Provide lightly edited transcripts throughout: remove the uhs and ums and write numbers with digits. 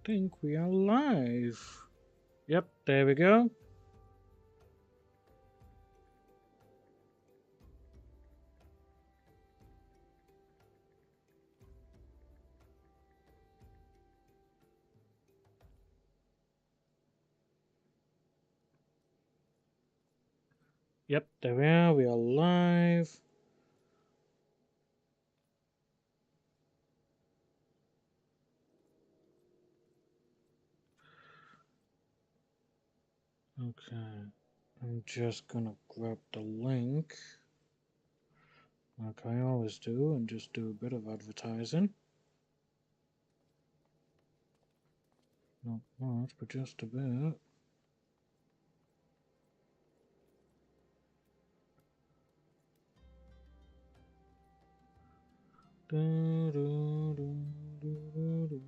think we are live. Yep, there we go. Yep, there we are. We are live. Okay, I'm just gonna grab the link like I always do and just do a bit of advertising. Not much, but just a bit. Do, do, do, do, do.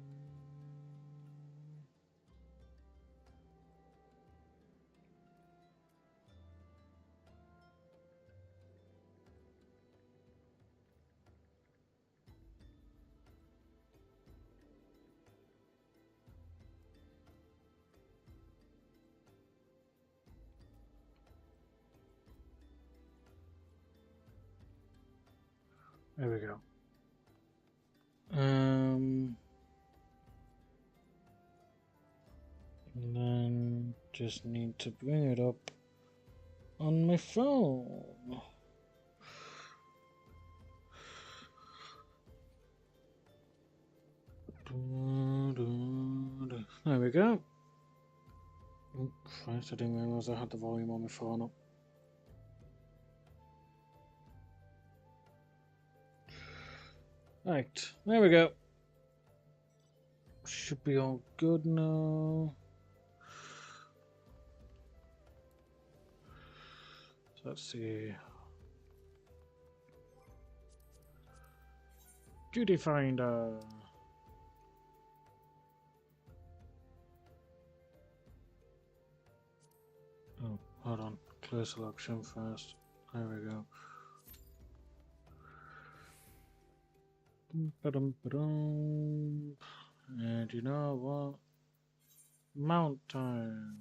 There we go. And then just need to bring it up on my phone. There we go. Oh, Christ, I didn't realise I had the volume on my phone up. Right, there we go. Should be all good now. So let's see. Duty Finder. Oh, hold on. Clear selection first. There we go. And you know what? Mount time.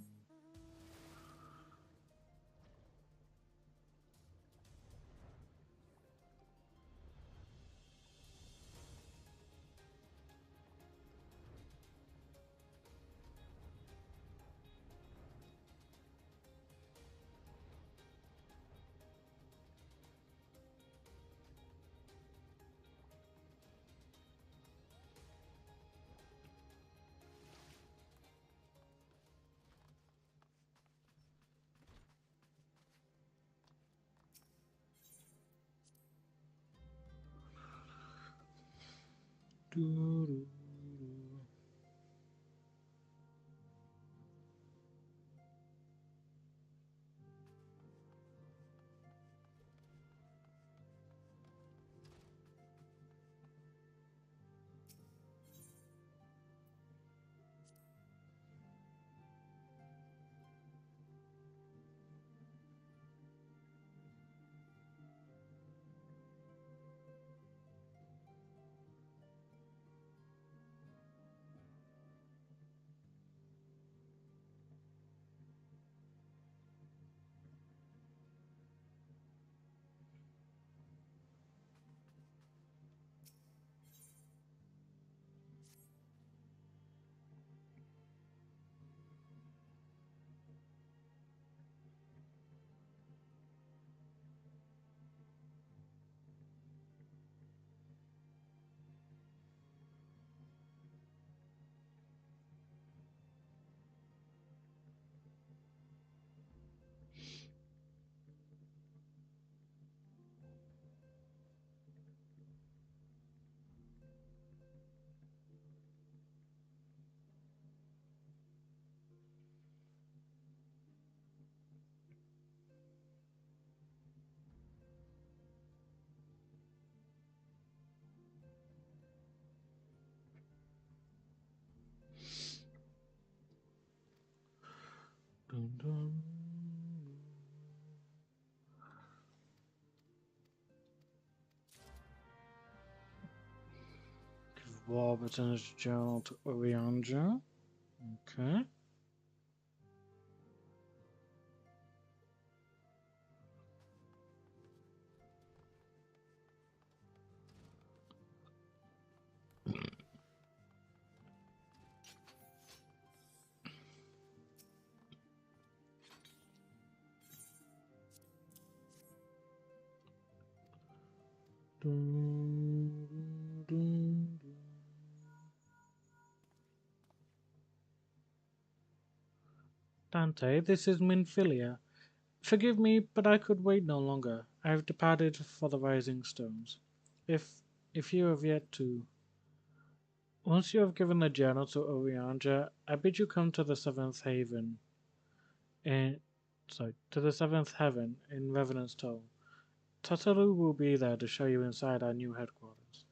Dun, dun. Warburton's journal to Urianja. Okay. Dante, this is Minfilia. Forgive me, but I could wait no longer. I have departed for the Rising Stones. If if you have yet to once you have given the journal to Orianja, I bid you come to the seventh haven in to the seventh heaven in Revenant's Toll. Tataru will be there to show you inside our new headquarters.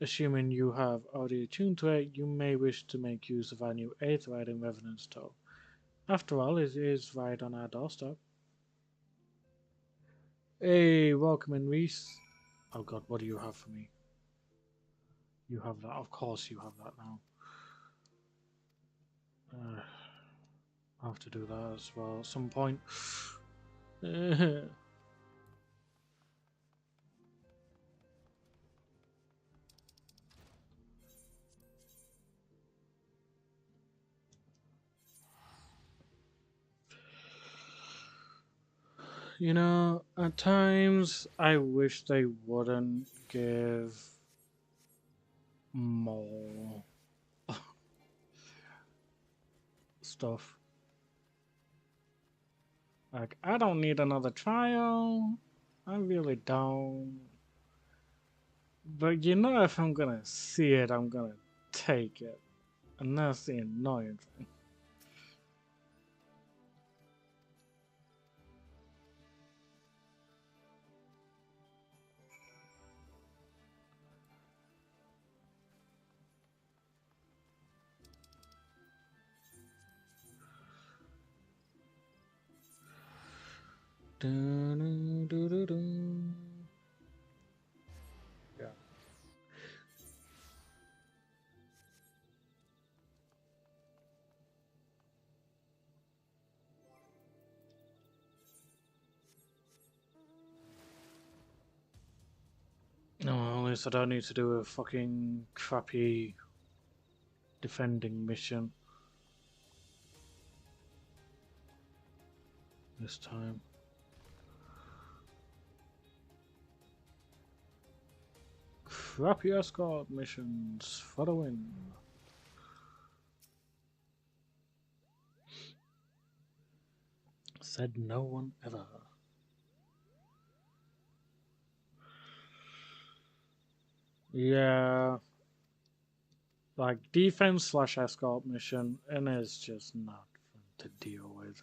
Assuming you have already attuned to it, you may wish to make use of our new eighth ride in Revenant's Toll. After all, it is right on our doorstep. Hey, welcome in, Reese. Oh god, what do you have for me? You have that. Of course you have that now. I'll have to do that as well at some point. You know, at times I wish they wouldn't give more stuff. Like, I don't need another trial. I really don't. But you know, if I'm gonna see it, I'm gonna take it. And that's the annoying thing. Yeah. No, at least I don't need to do a fucking crappy defending mission this time. Crappy escort missions for the win. Said no one ever. Yeah. Like defense slash escort mission, and it's just not fun to deal with.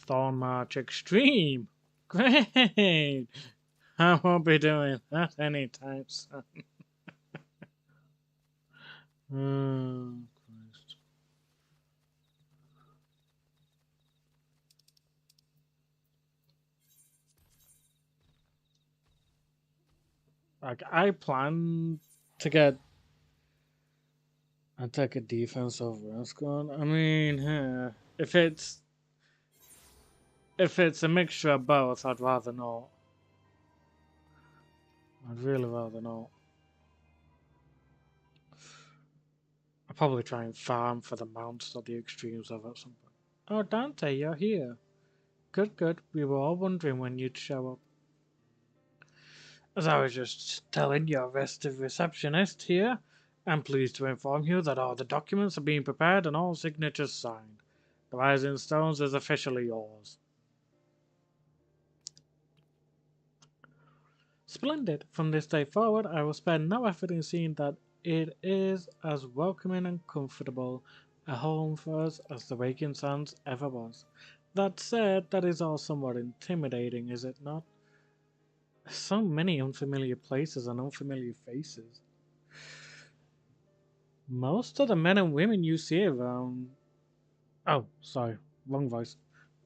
Thorn March Extreme! Great! I won't be doing that anytime soon. Oh, Christ. Like, I plan to get attack a defense over escort. I mean, if it's a mixture of both, I'd rather not. I'd really rather not. I'll probably try and farm for the mounts or the extremes of at some point. Oh, Dante, you're here. Good, good. We were all wondering when you'd show up. As I was just telling your restive receptionist here, I'm pleased to inform you that all the documents are being prepared and all signatures signed. The Rising Stones is officially yours. Splendid. From this day forward, I will spare no effort in seeing that it is as welcoming and comfortable a home for us as the Waking Sands ever was. That said, that is all somewhat intimidating, is it not? So many unfamiliar places and unfamiliar faces. Most of the men and women you see around. Oh, sorry, wrong voice.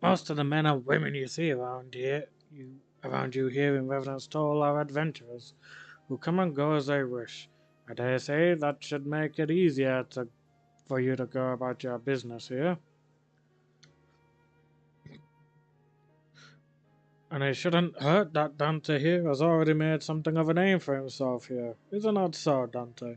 Most of the men and women you see around here, you Around you here in Revenant's Toll are adventurers who come and go as they wish. I dare say that should make it easier for you to go about your business here. And it shouldn't hurt that Dante here has already made something of a name for himself here. Isn't that so, Dante?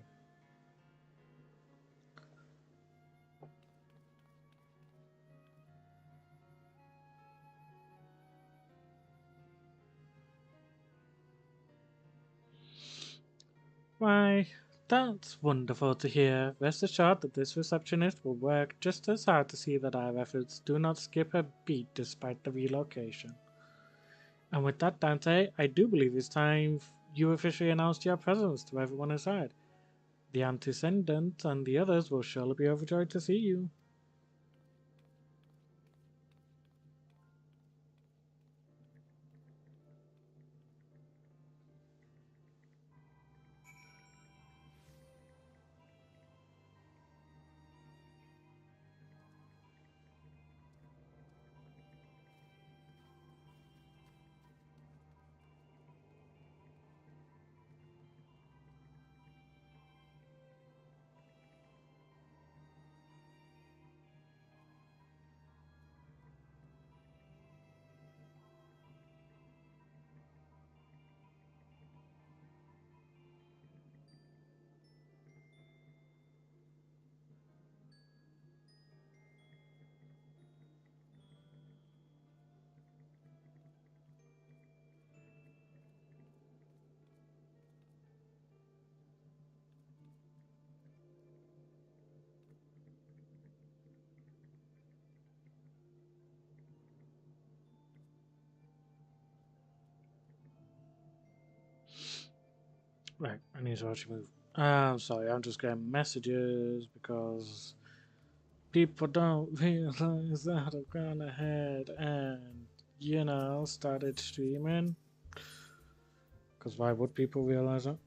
Why, that's wonderful to hear. Rest assured that this receptionist will work just as hard to see that our efforts do not skip a beat despite the relocation. And with that, Dante, I do believe it's time you officially announced your presence to everyone inside. The Antecedent and the others will surely be overjoyed to see you. Right, I need to watch you move. I'm sorry, I'm just getting messages because people don't realize that I've gone ahead and, started streaming. Because why would people realize that?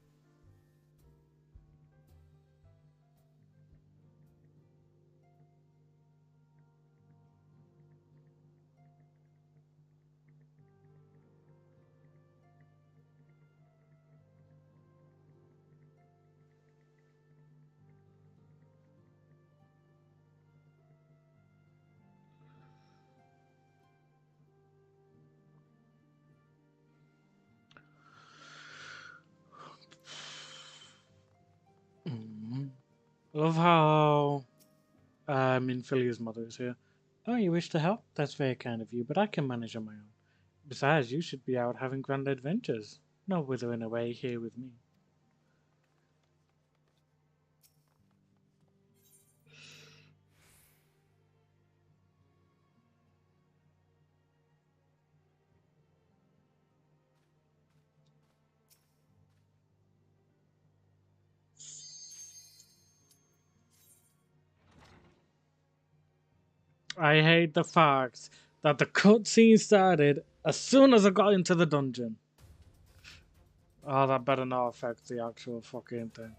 Mm-hmm. Love how Minfilia's mother is here. Oh, you wish to help? That's very kind of you, but I can manage on my own. Besides, you should be out having grand adventures, not withering away here with me. I hate the fact that the cutscene started as soon as I got into the dungeon. Oh, that better not affect the actual fucking thing.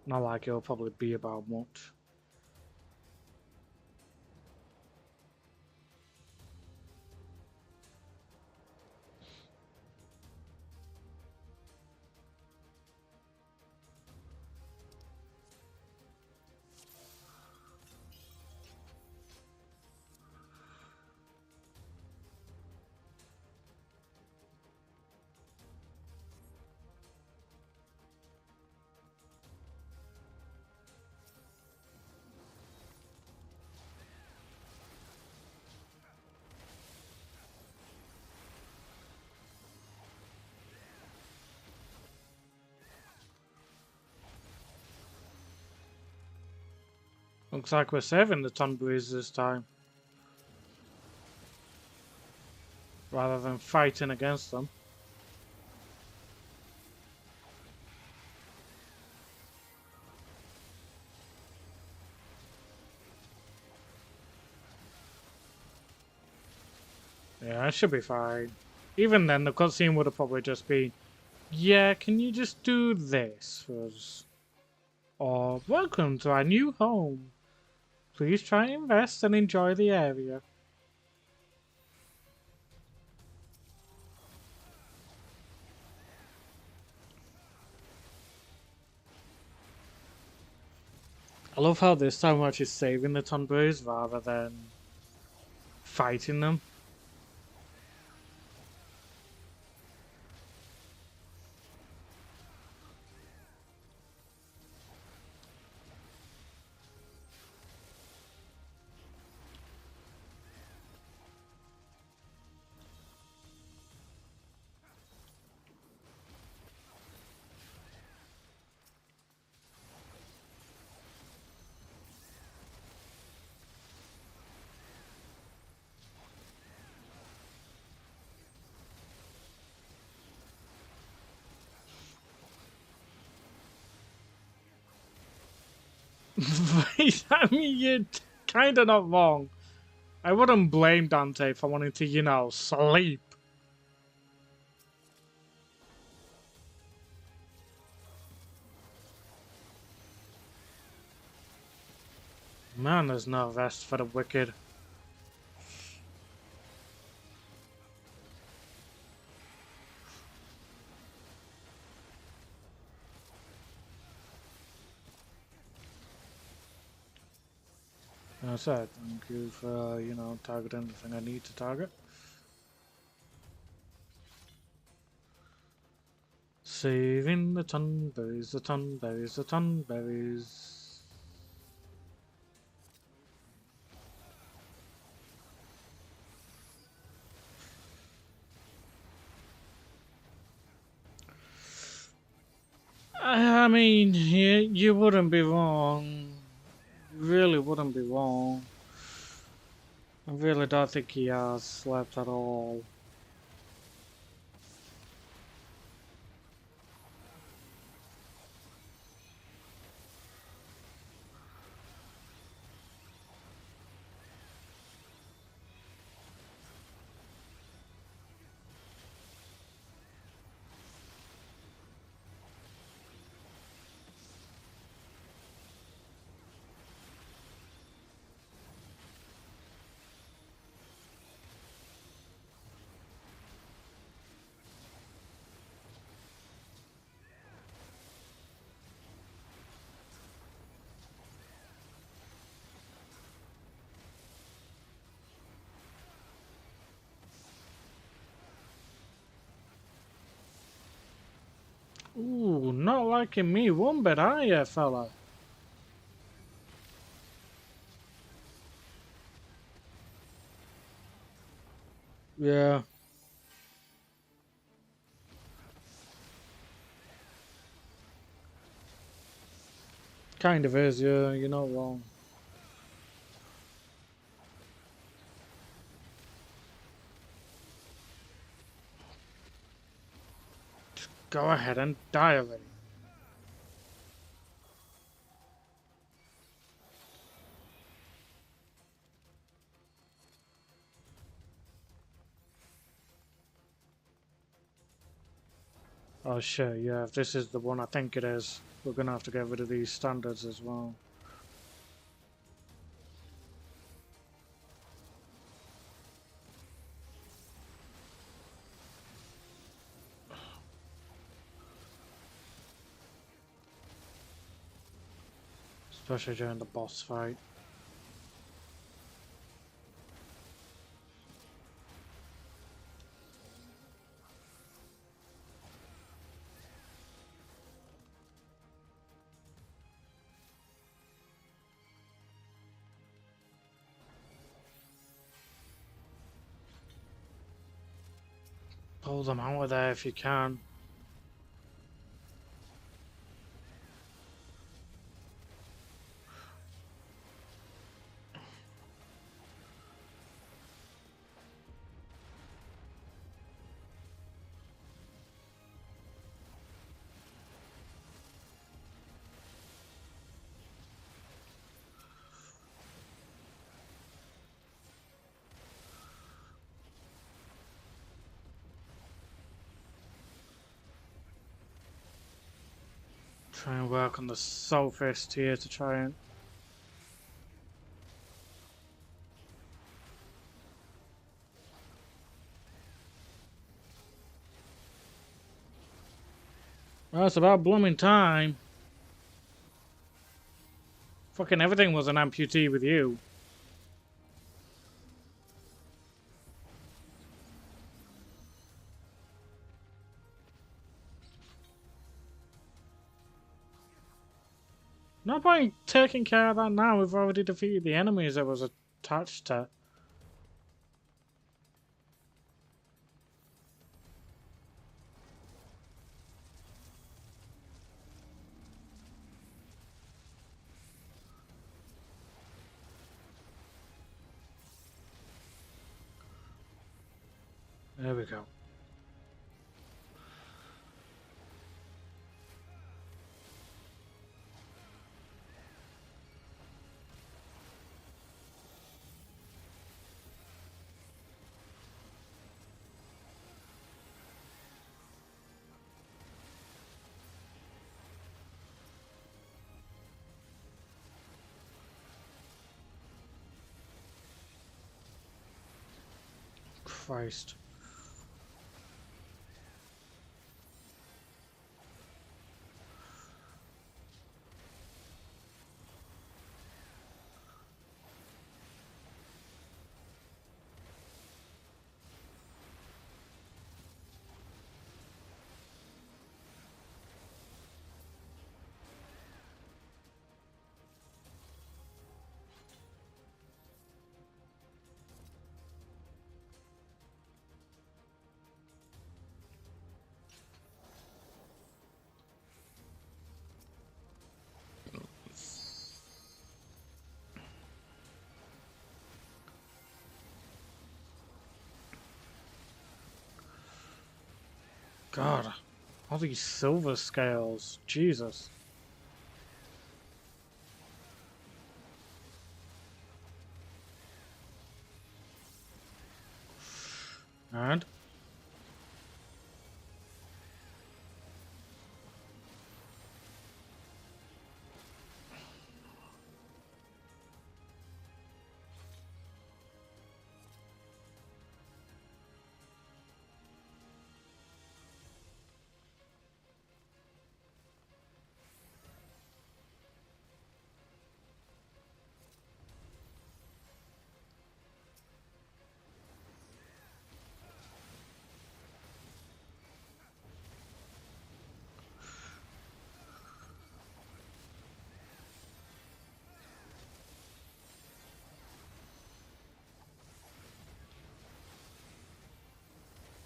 Not like it'll probably be about much. Looks like we're saving the Tonbreeze this time, rather than fighting against them. Yeah, I should be fine. Even then, the cutscene would have probably just been, yeah, can you just do this for us? Or, welcome to our new home. Please try and invest and enjoy the area. I love how this time we're actually saving the Tonberries rather than fighting them. I mean, you're kinda not wrong. I wouldn't blame Dante for wanting to, you know, sleep. Man, there's no rest for the wicked. That's it. Thank you for, you know, targeting the thing I need to target. Saving the Tonberries, the Tonberries, the Tonberries. I mean, you wouldn't be wrong. You really wouldn't be wrong. I really don't think he has slept at all. Ooh, not liking me one bit, are ya, fella? Yeah. Kind of is, yeah, you're not wrong. Go ahead and die already. Oh shit, yeah, if this is the one I think it is, we're gonna have to get rid of these standards as well. Especially during the boss fight. Pull them out of there if you can. Try and work on the southwest here to try and... Well, it's about blooming time. Fucking everything was an amputee with you. No point taking care of that now. We've already defeated the enemies that was attached to. There we go. Christ. God. All these silver scales. Jesus. And?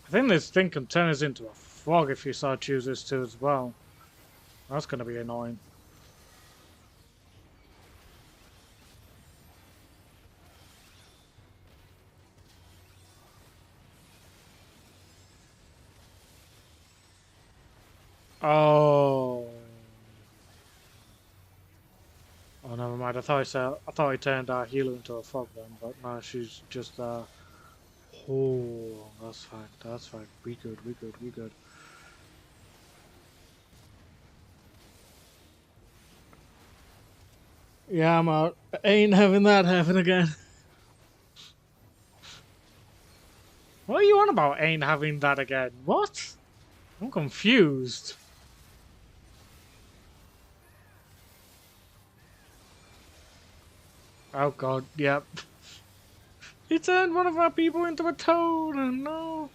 I think this thing can turn us into a frog if you so chooses to as well. That's gonna be annoying. Oh. Oh, never mind. I thought he turned our healer into a frog then, but no, she's just oh, that's fine. That's fine. We good. We good. We good. Yeah, I'm out. Ain't having that happen again. What are you on about? Ain't having that again? What? I'm confused. Oh god. Yep. He turned one of our people into a toad. Oh no.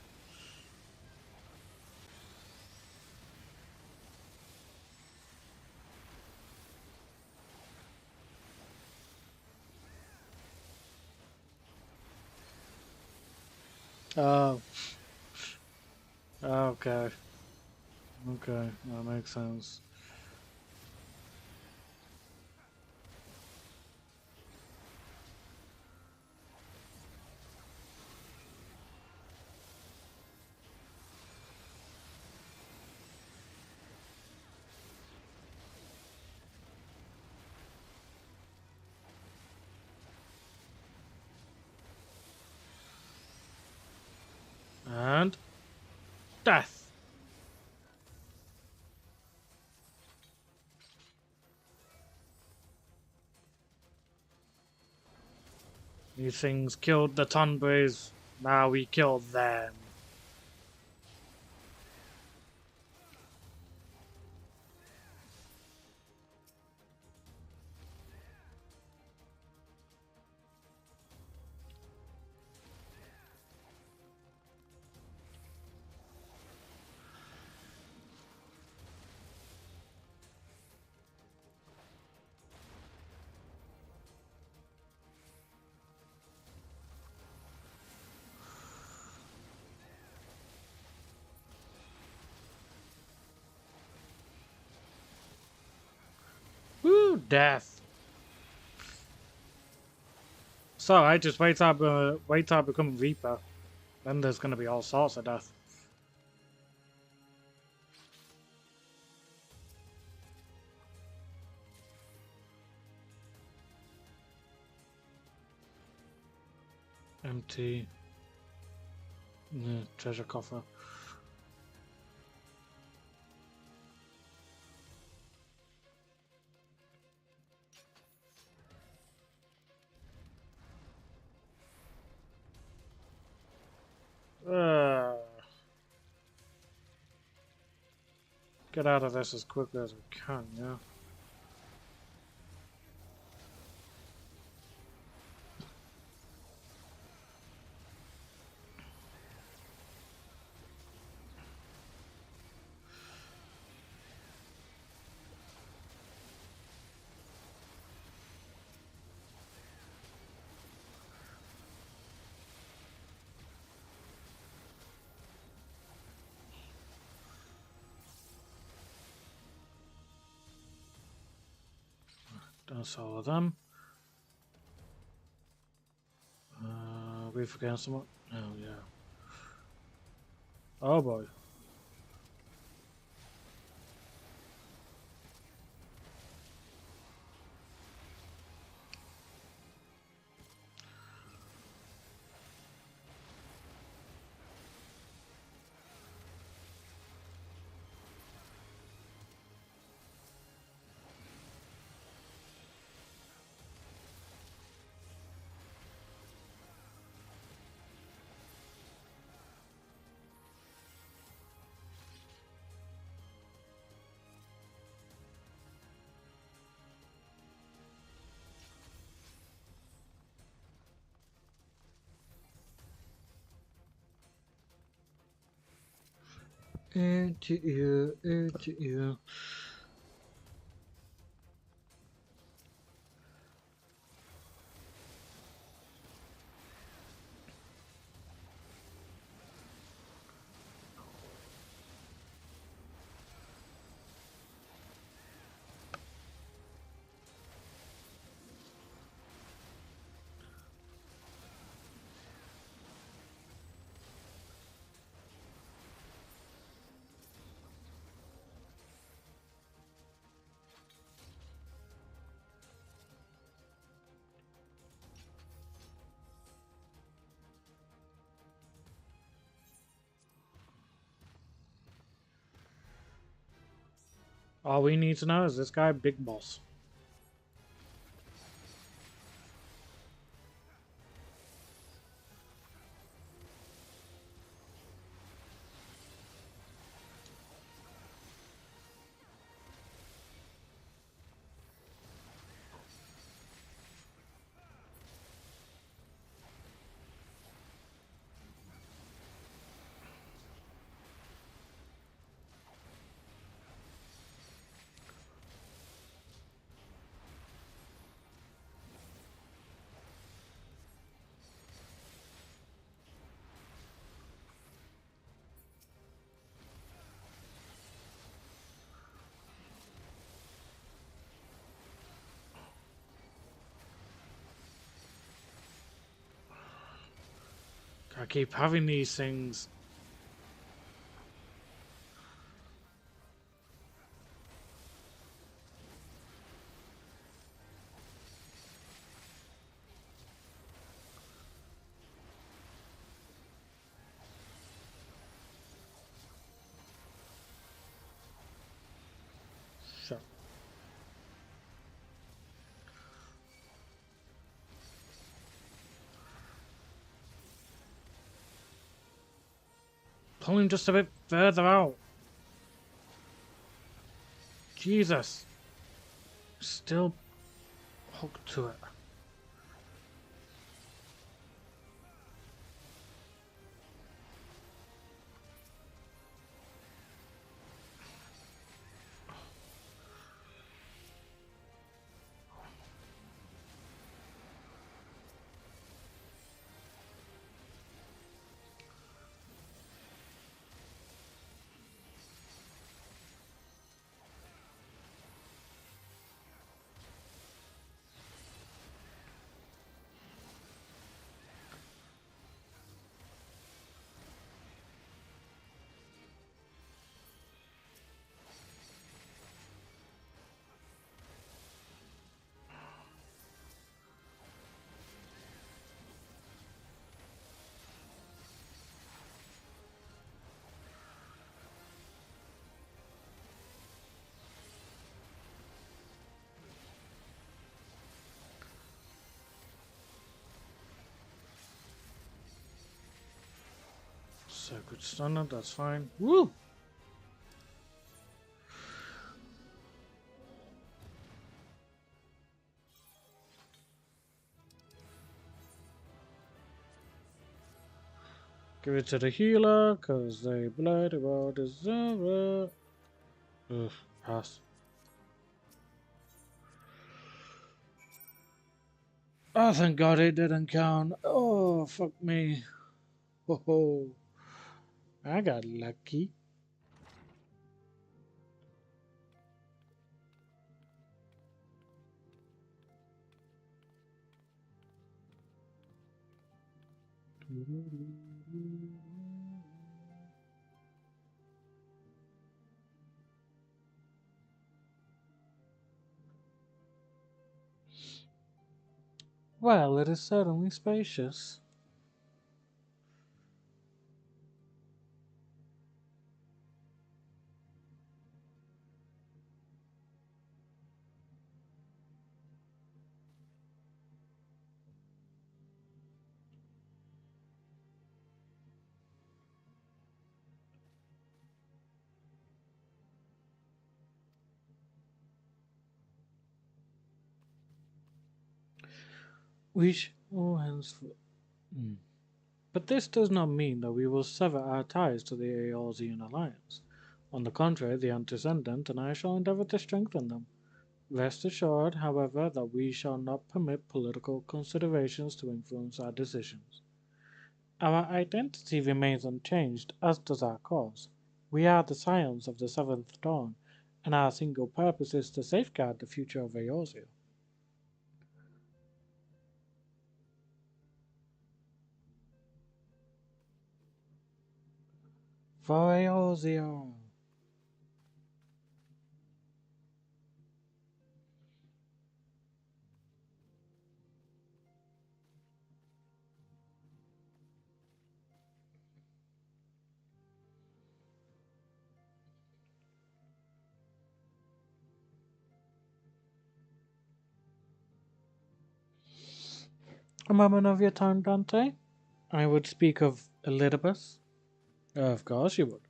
Oh. Okay. Okay. That makes sense. And death. These things killed the Tunbrays. Now we kill them. death. So I just wait till I become Reaper. Then there's gonna be all sorts of death. Empty. Treasure coffer. Get out of this as quickly as I can, yeah. That's all of them. We forgetting someone? Oh, yeah. Oh boy. Into you, into you. All we need to know is this guy Big Boss. I keep having these things. Sure. Pull him just a bit further out. Jesus. Still hooked to it. Good standard, that's fine. Woo! Give it to the healer, cause they bloody well deserve it. Ugh, pass. Oh, thank God it didn't count. Oh, fuck me. Ho ho. I got lucky. Well, it is certainly spacious. Which all henceforth. Hmm. But this does not mean that we will sever our ties to the Eorzean alliance. On the contrary, the Antecedent and I shall endeavour to strengthen them. Rest assured, however, that we shall not permit political considerations to influence our decisions. Our identity remains unchanged, as does our cause. We are the scions of the Seventh Dawn, and our single purpose is to safeguard the future of Eorzea. For Eorzea! A moment of your time, Dante? I would speak of Elidibus. Of course you would.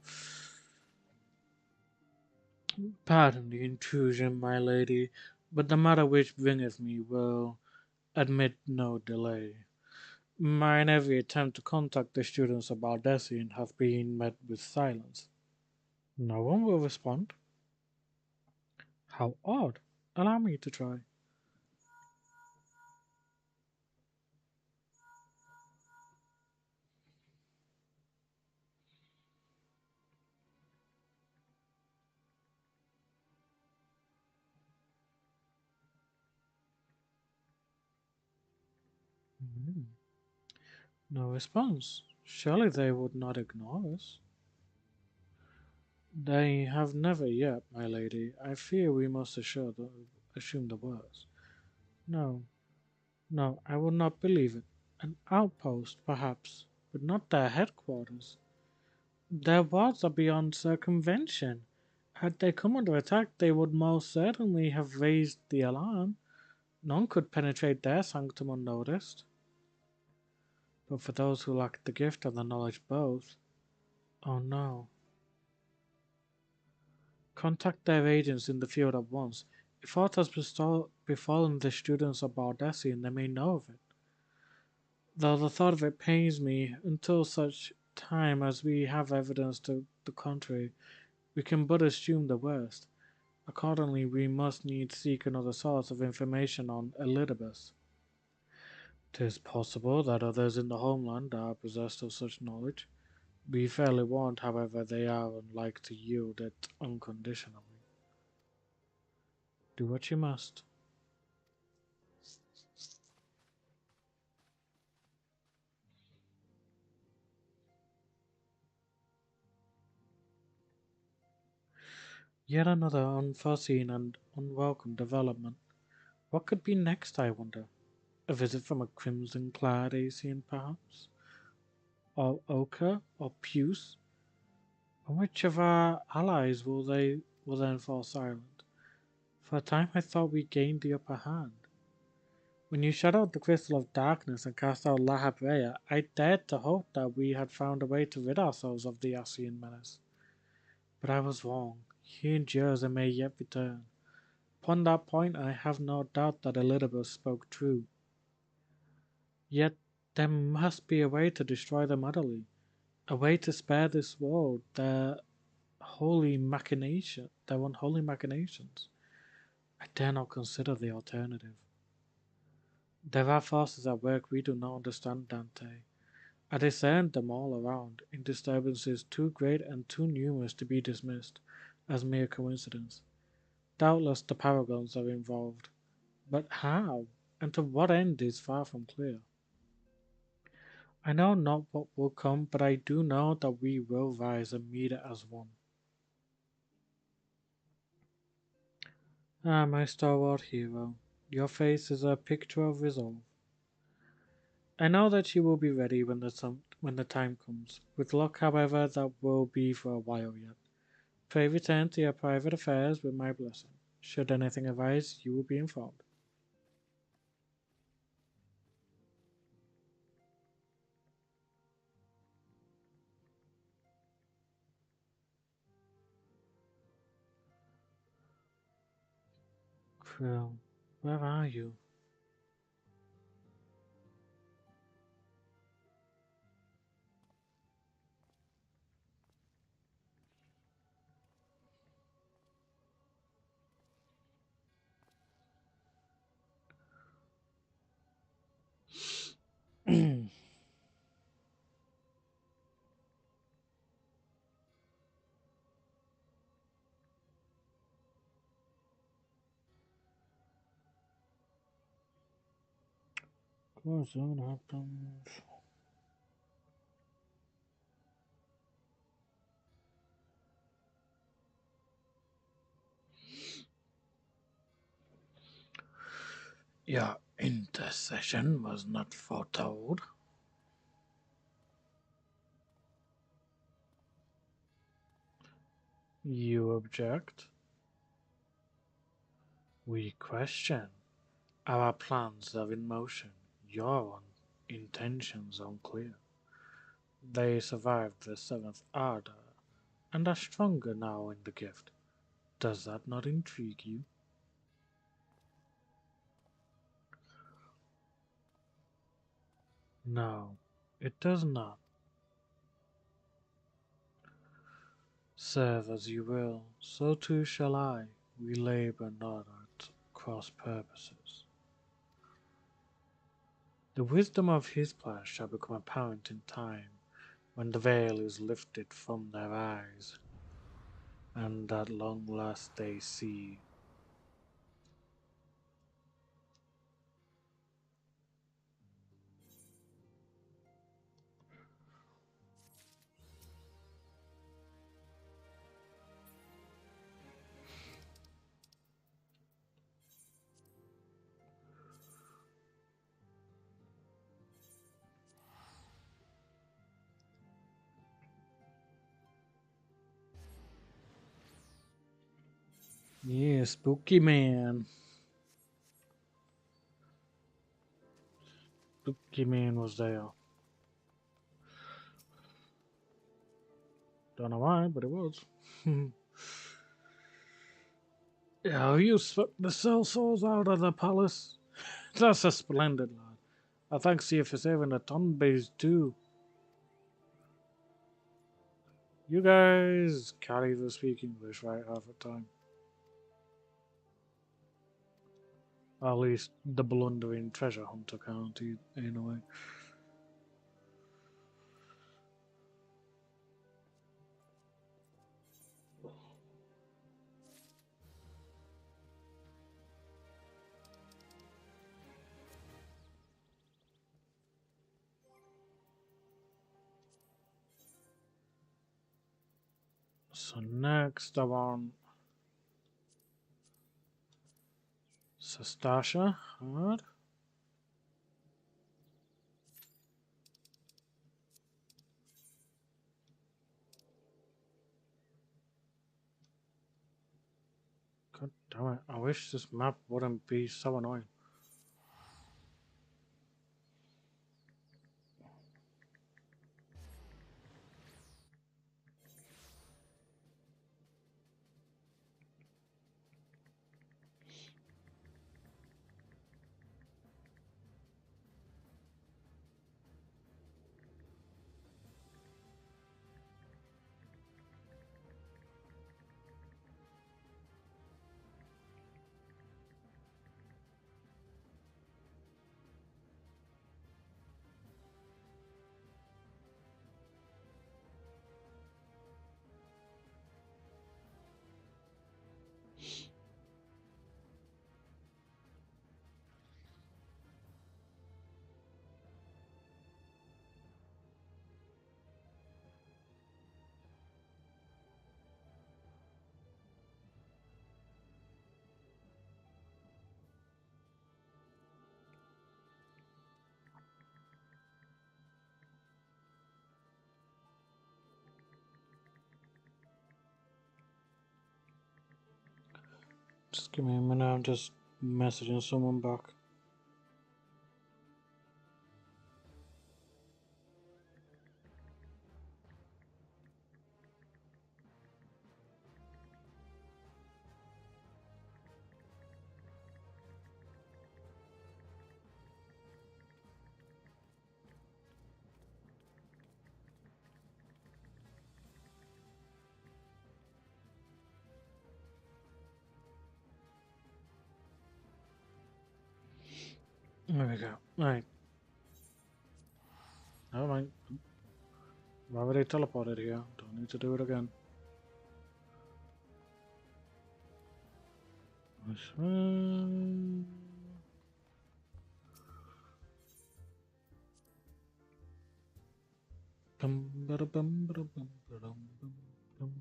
Pardon the intrusion, my lady, but the matter which bringeth me will admit no delay. Mine every attempt to contact the students of Baldessian have been met with silence. No one will respond. How odd. Allow me to try. Hmm. No response. Surely they would not ignore us. They have never yet, my lady. I fear we must assume the worst. No, no, I will not believe it. An outpost, perhaps, but not their headquarters. Their walls are beyond circumvention. Had they come under attack, they would most certainly have raised the alarm. None could penetrate their sanctum unnoticed. But for those who lack the gift and the knowledge both, oh no. Contact their agents in the field at once. If aught has befallen the students of Baldessian, they may know of it. Though the thought of it pains me, until such time as we have evidence to the contrary, we can but assume the worst. Accordingly, we must needs seek another source of information on Elidibus. 'Tis possible that others in the homeland are possessed of such knowledge. Be fairly warned, however, they are unlike to yield it unconditionally. Do what you must. Yet another unforeseen and unwelcome development. What could be next, I wonder? A visit from a crimson-clad Asian, perhaps? Or Ochre? Or Puce? On which of our allies will then fall silent? For a time I thought we gained the upper hand. When you shut out the crystal of darkness and cast out La Habrea, I dared to hope that we had found a way to rid ourselves of the Ascian menace. But I was wrong. He endures and may yet return. Upon that point I have no doubt that Elizabeth spoke true. Yet there must be a way to destroy them utterly, a way to spare this world their unholy machinations. I dare not consider the alternative. There are forces at work we do not understand, Dante. I discerned them all around, in disturbances too great and too numerous to be dismissed as mere coincidence. Doubtless the paragons are involved, but how, and to what end is far from clear. I know not what will come, but I do know that we will rise and meet it as one. Ah, my stalwart hero, your face is a picture of resolve. I know that you will be ready when the time comes. With luck, however, that will be for a while yet. Pray return to your private affairs with my blessing. Should anything arise, you will be informed. Krill, where are you? What happens? Your intercession was not foretold. You object? We question. Our plans are in motion. Your intentions unclear. They survived the seventh ardor and are stronger now in the gift. Does that not intrigue you? No, it does not. Serve as you will, so too shall I. We labor not at cross purposes. The wisdom of his plan shall become apparent in time, when the veil is lifted from their eyes, and at long last they see. Yeah, spooky man. Spooky man was there. Don't know why, but it was. Yeah, you swept the cell souls out of the palace. That's a splendid lad. Thanks to you for saving the Tonbys too. You guys can't even speak English right half the time. At least the blundering treasure hunter can't, anyway. So next I want Sastasha. Hard. God damn it. I wish this map wouldn't be so annoying. Just give me a minute, I'm just messaging someone back. There we go. Right. Never mind. I've already teleported here. Don't need to do it again. This one. Bum, bada, bum, bada, bum, bada, bum, bum, bum.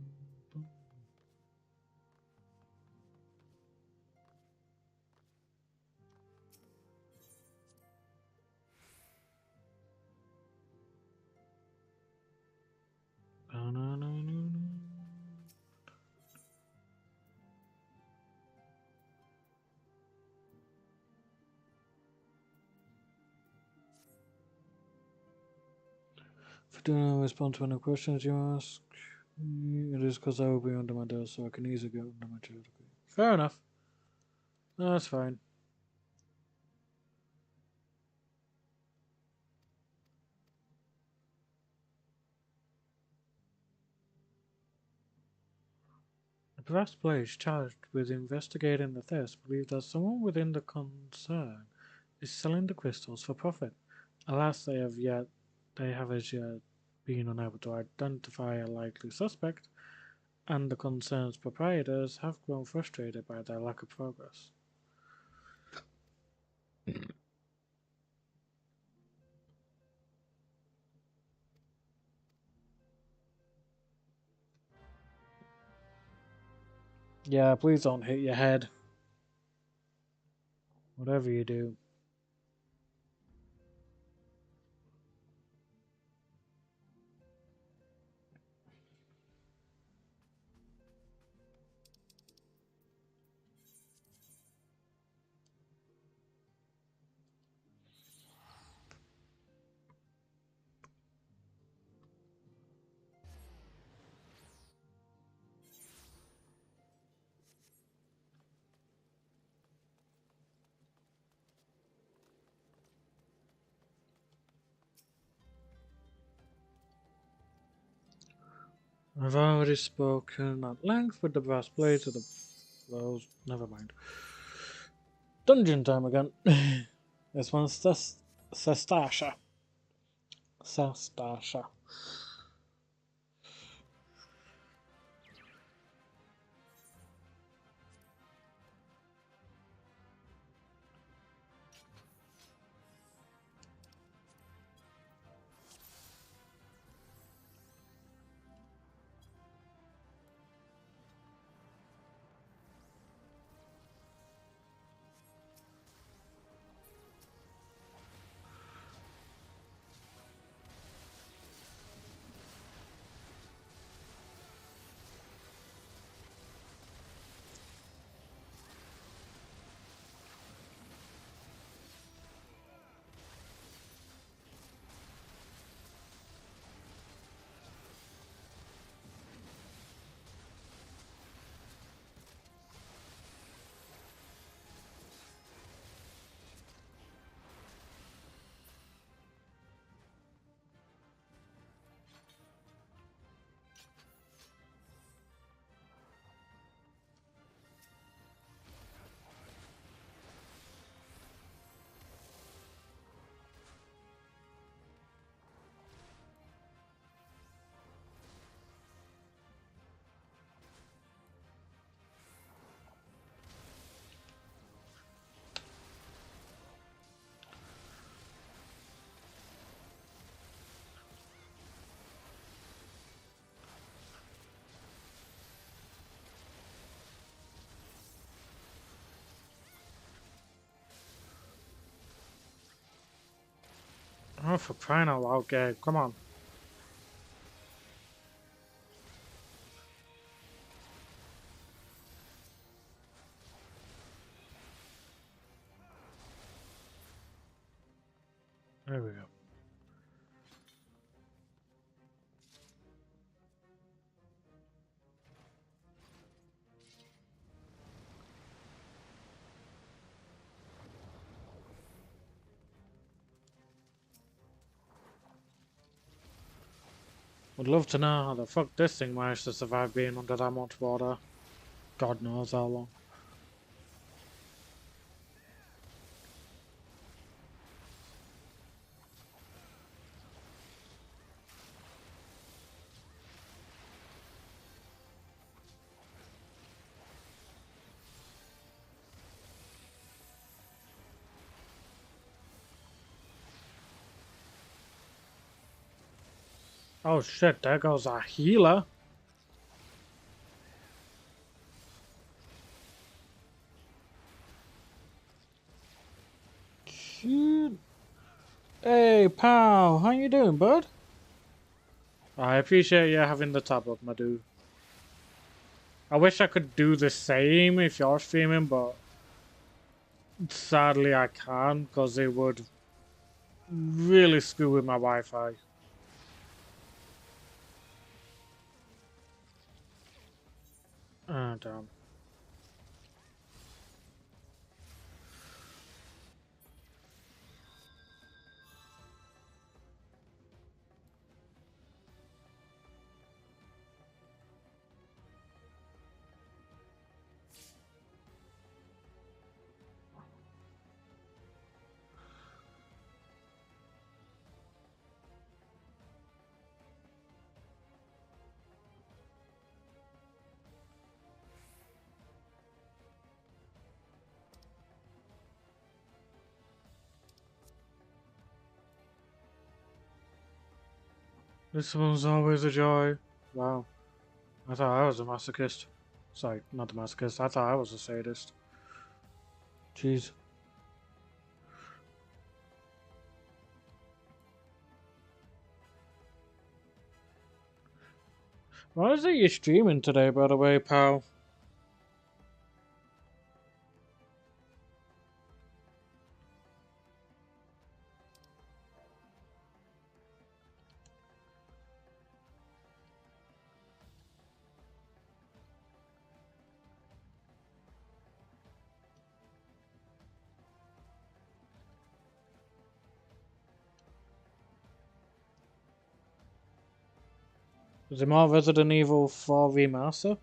If I do not respond to any questions you ask, it is because I will be under my desk, so I can easily get under my chair. Fair enough. That's fine. The brass blades charged with investigating the theft believe that someone within the concern is selling the crystals for profit. Alas, they have as yet been unable to identify a likely suspect, and the concern's proprietors have grown frustrated by their lack of progress. Yeah, please don't hit your head. Whatever you do. I've already spoken at length with the brass blades of the blows. Never mind. Dungeon time again. This one's Sestasha. Sestasha. Oh, for crying out loud, Gabe. Come on. There we go. Would love to know how the fuck this thing managed to survive being under that much water. God knows how long. Oh shit, there goes our healer. Shit. Hey, pal, how you doing, bud? I appreciate you having the top up, my dude. I wish I could do the same if you're streaming, but sadly I can't because it would really screw with my Wi-Fi. Ah, damn. This one's always a joy. Wow. I thought I was a masochist. Sorry, not the masochist. I thought I was a sadist. Jeez. What is it you're streaming today, by the way, pal? Is it more Resident Evil 4 Remaster?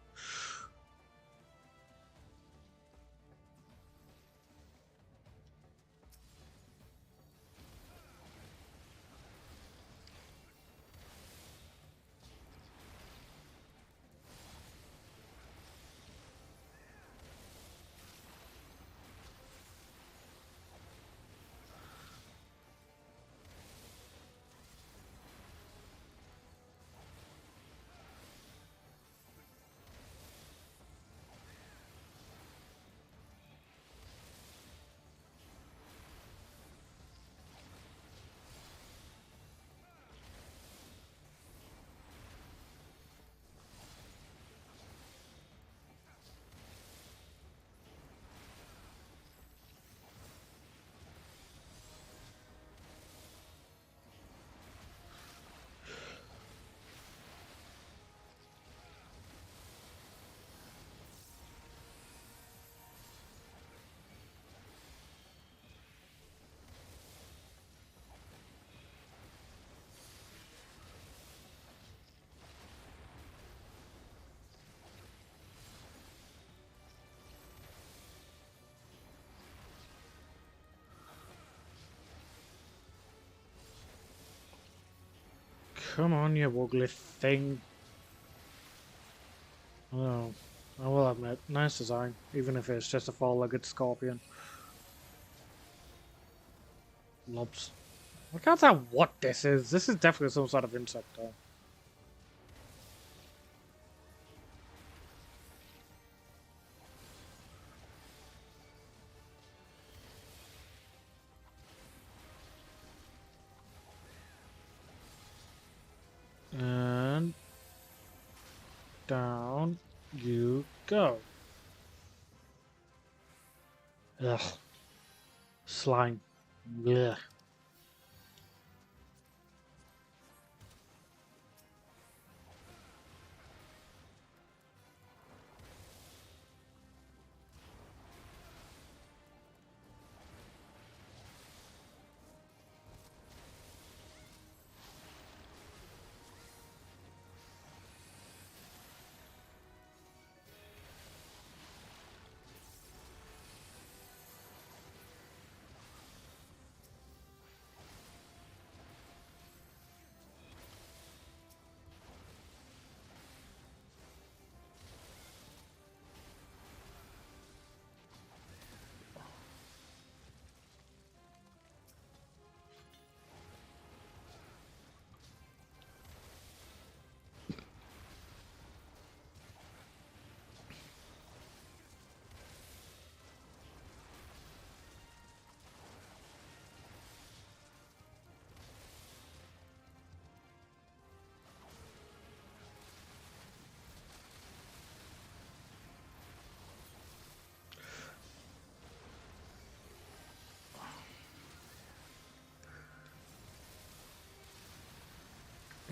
Come on, you ugly thing. Oh, I will admit, nice design, even if it's just a four-legged scorpion. Lobs. I can't tell what this is. This is definitely some sort of insect, though. And down you go. Ugh. Slime. Blech.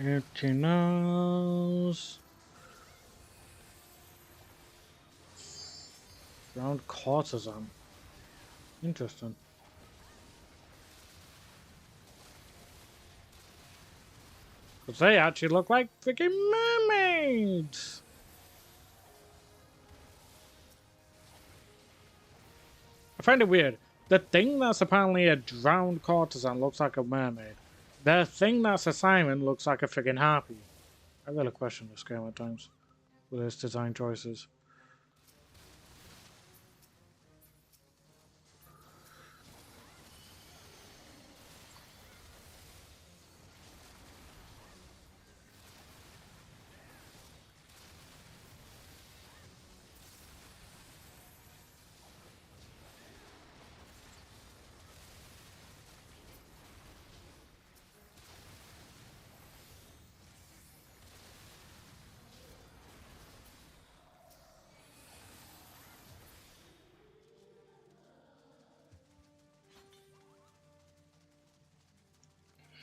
Itchy nose. Round courtesan. Interesting. But they actually look like freaking mermaids. I find it weird. The thing that's apparently a drowned courtesan looks like a mermaid. The thing that's a siren looks like a friggin' harpy. I really question this game at times with its design choices.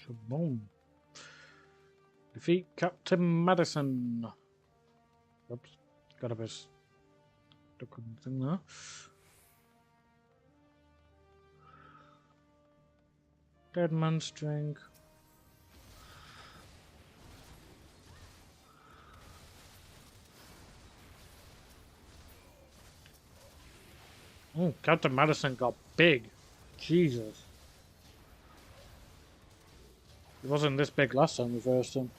So boom. Defeat Captain Madison. Oops. Got a bit stuck on the thing there. Dead man's drink. Oh, Captain Madison got big. Jesus. He wasn't this big last time we versed him.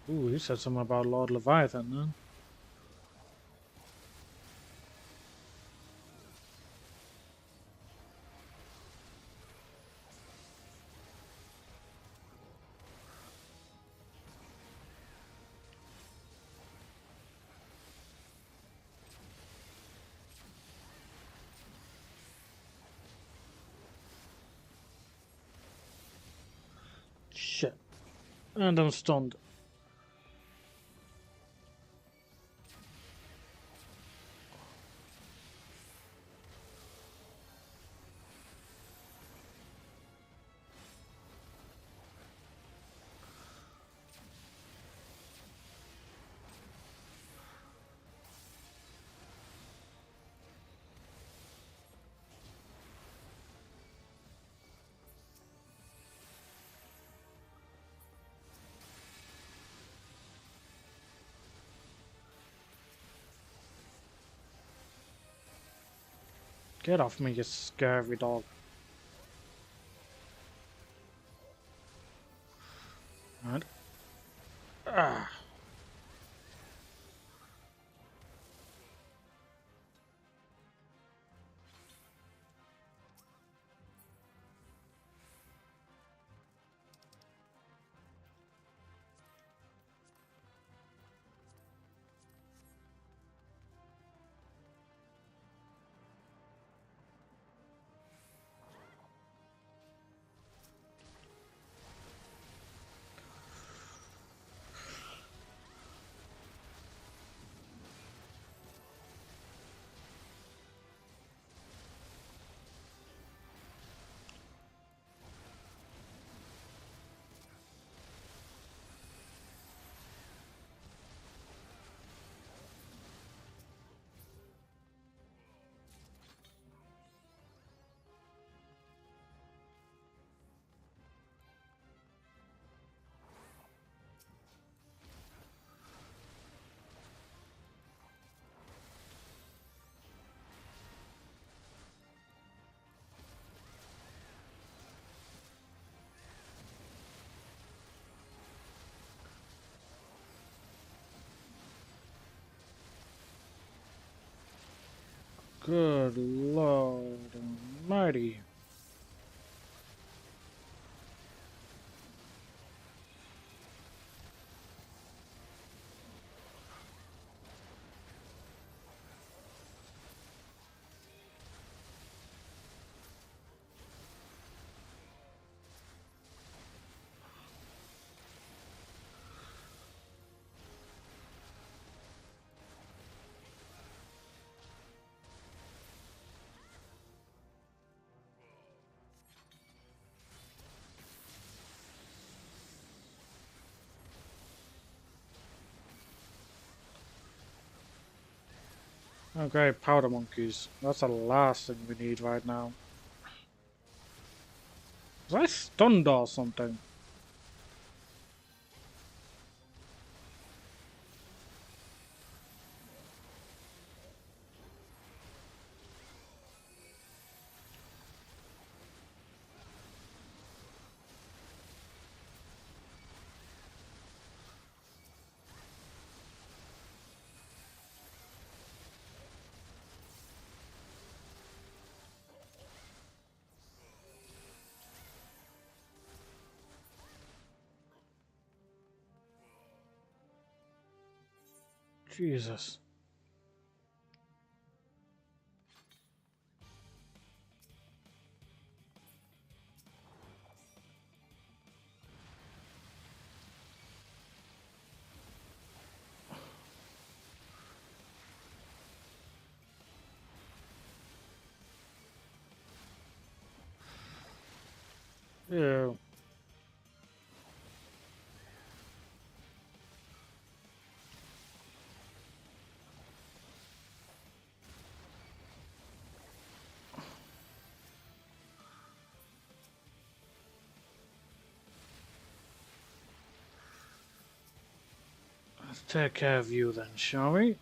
Ooh, he said something about Lord Leviathan then. Shit. And I'm stunned. Get off me, you scary dog. Right. Ah. Good Lord Almighty. Okay, powder monkeys. That's the last thing we need right now. Was I stunned or something? Jesus. Yeah. Let's take care of you then, shall we?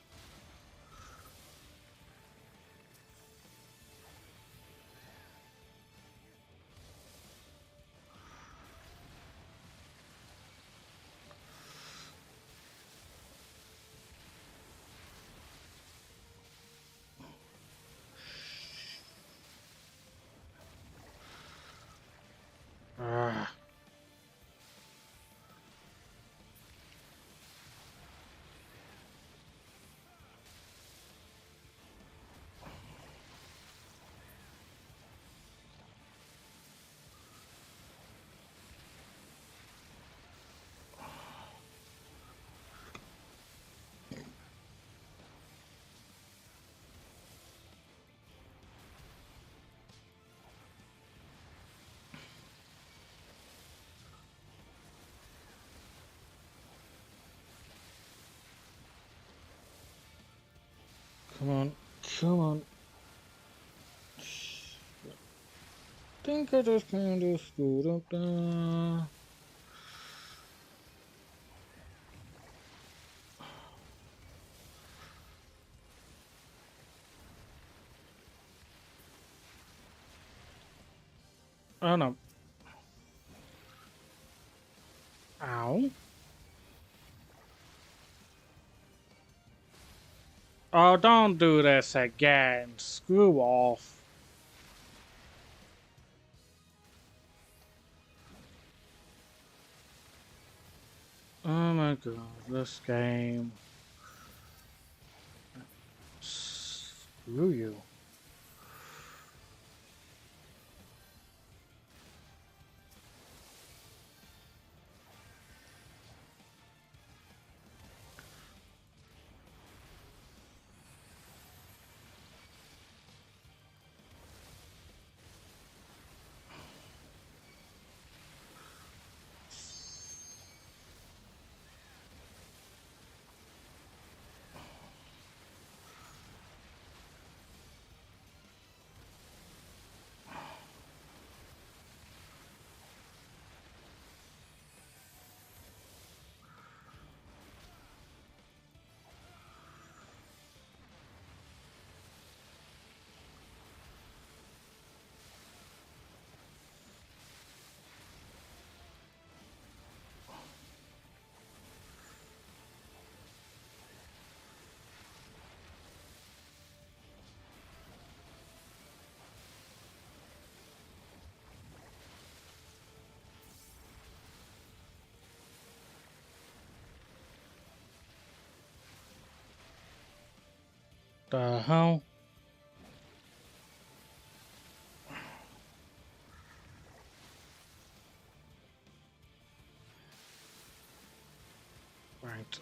Ah. Come on. Come on. Think I just kind of screwed up there. Oh no. Ow. Oh, don't do this again. Screw off. Oh my god, this game. Screw you. The hell? Right.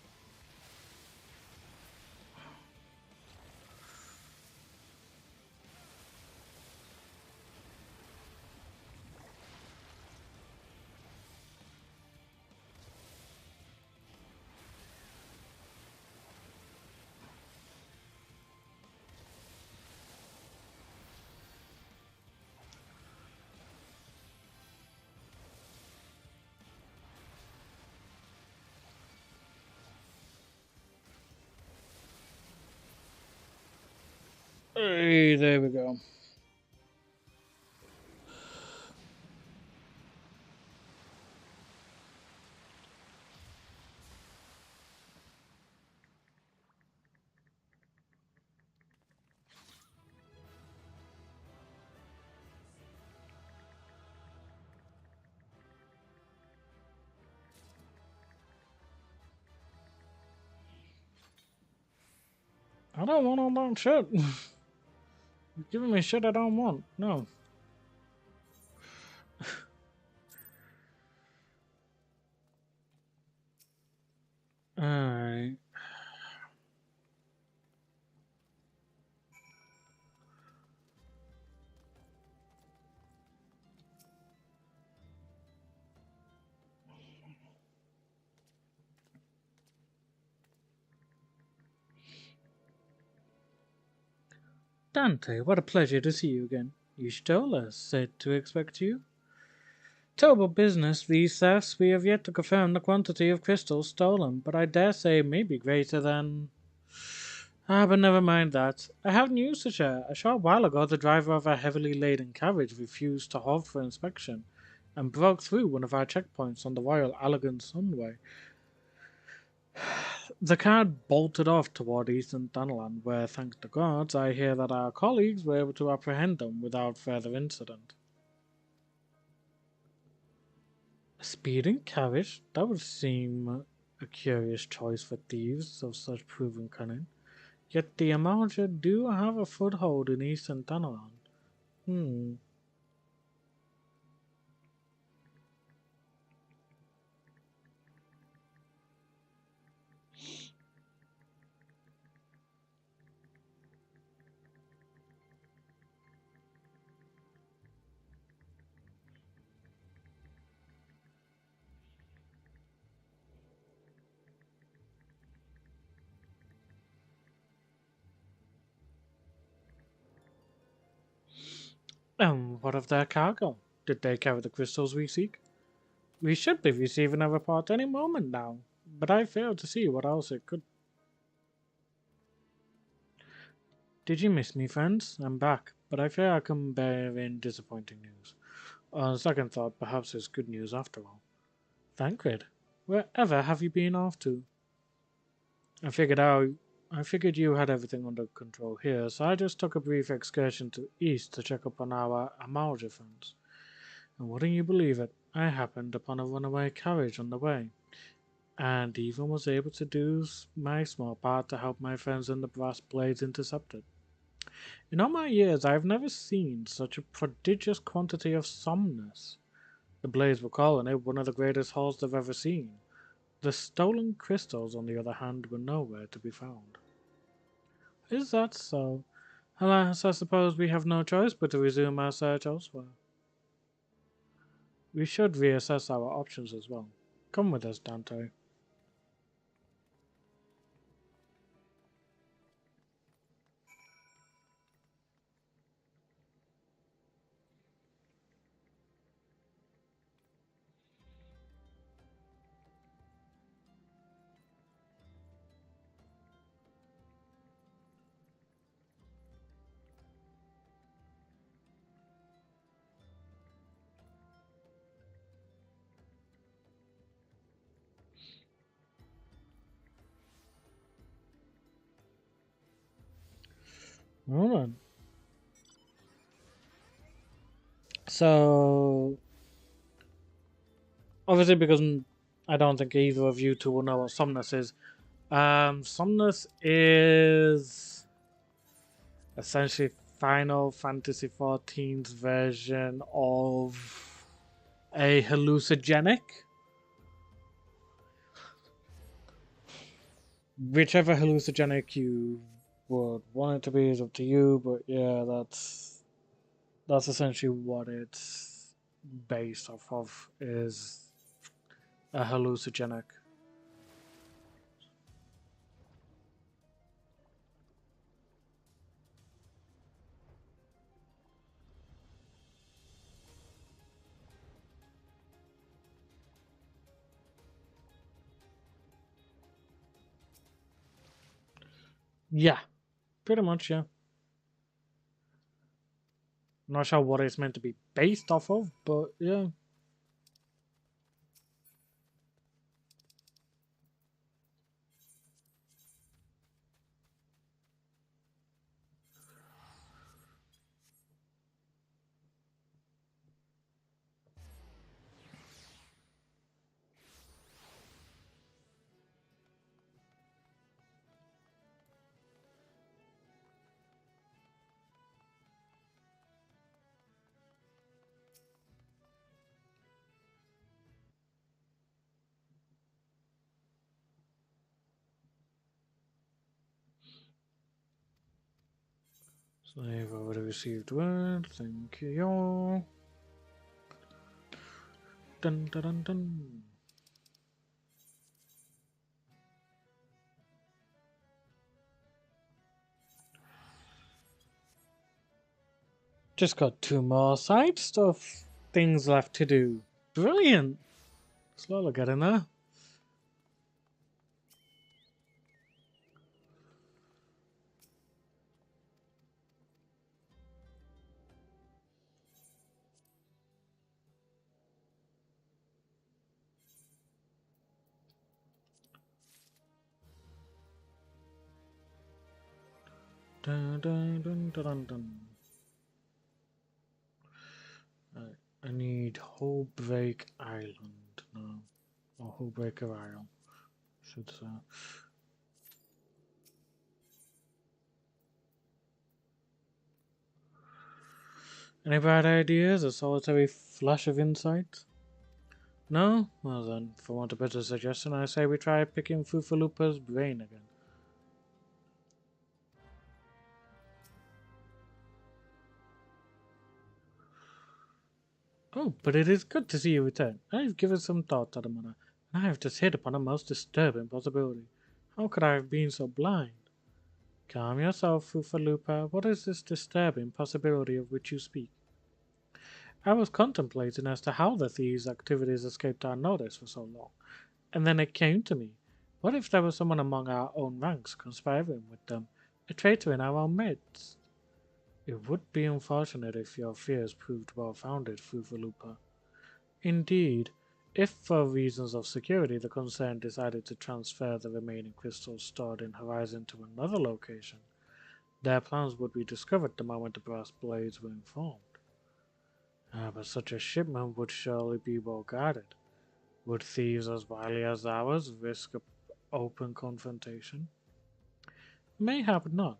Hey, there we go. I don't want all that shit. You're giving me shit I don't want. No. Alright. Dante, what a pleasure to see you again. You stole us, said to expect you. Terrible business, these thefts. We have yet to confirm the quantity of crystals stolen, but I dare say it may be greater than. Ah, but never mind that. I have news to share. A short while ago, the driver of a heavily laden carriage refused to halt for inspection and broke through one of our checkpoints on the Royal Allegan Sunway. The car bolted off toward Eastern Dunland, where, thanks to gods, I hear that our colleagues were able to apprehend them without further incident. A speeding carriage? That would seem a curious choice for thieves of such proven cunning. Yet the Amalja do have a foothold in Eastern Dunland. Hmm. And what of their cargo? Did they carry the crystals we seek? We should be receiving a report any moment now, but I fail to see what else it could. Did you miss me, friends? I'm back, but I fear I come bearing disappointing news. On second thought, perhaps it's good news after all. Thancred, wherever have you been off to? I figured out. I figured you had everything under control here, so I just took a brief excursion to east to check up on our Amalja friends. And wouldn't you believe it, I happened upon a runaway carriage on the way, and even was able to do my small part to help my friends in the brass blades intercept it. In all my years, I have never seen such a prodigious quantity of somnus. The blades were calling it one of the greatest hauls they've ever seen. The stolen crystals, on the other hand, were nowhere to be found. Is that so? Alas, I suppose we have no choice but to resume our search elsewhere. We should reassess our options as well. Come with us, Dante. Alright. So, obviously, because I don't think either of you two will know what Somnus is. Somnus is essentially Final Fantasy XIV's version of a hallucinogenic. Whichever hallucinogenic you would want it to be is up to you, but yeah, that's essentially what it's based off of, is a hallucinogenic. Yeah, pretty much, yeah. Not sure what it's meant to be based off of, but yeah. So I've already received word. Thank you. Dun dun dun dun. Just got 2 more side stuff things left to do. Brilliant. Slowly getting there. Dun dun dun dun dun dun. I need Hullbreak Island now. Or Hullbreaker Isle, should say. Any bad ideas? A solitary flash of insight? No? Well then, for want of a better suggestion, I say we try picking Fufalupa's brain again. Oh, but it is good to see you return. I have given some thought to the matter, and I have just hit upon a most disturbing possibility. How could I have been so blind? Calm yourself, Fufalupa. What is this disturbing possibility of which you speak? I was contemplating as to how the thieves' activities escaped our notice for so long, and then it came to me. What if there was someone among our own ranks conspiring with them, a traitor in our own midst? It would be unfortunate if your fears proved well founded, Fufalupa. Indeed, if for reasons of security the concern decided to transfer the remaining crystals stored in Horizon to another location, their plans would be discovered the moment the brass blades were informed. But such a shipment would surely be well guarded. Would thieves as wily as ours risk open confrontation? Mayhap not,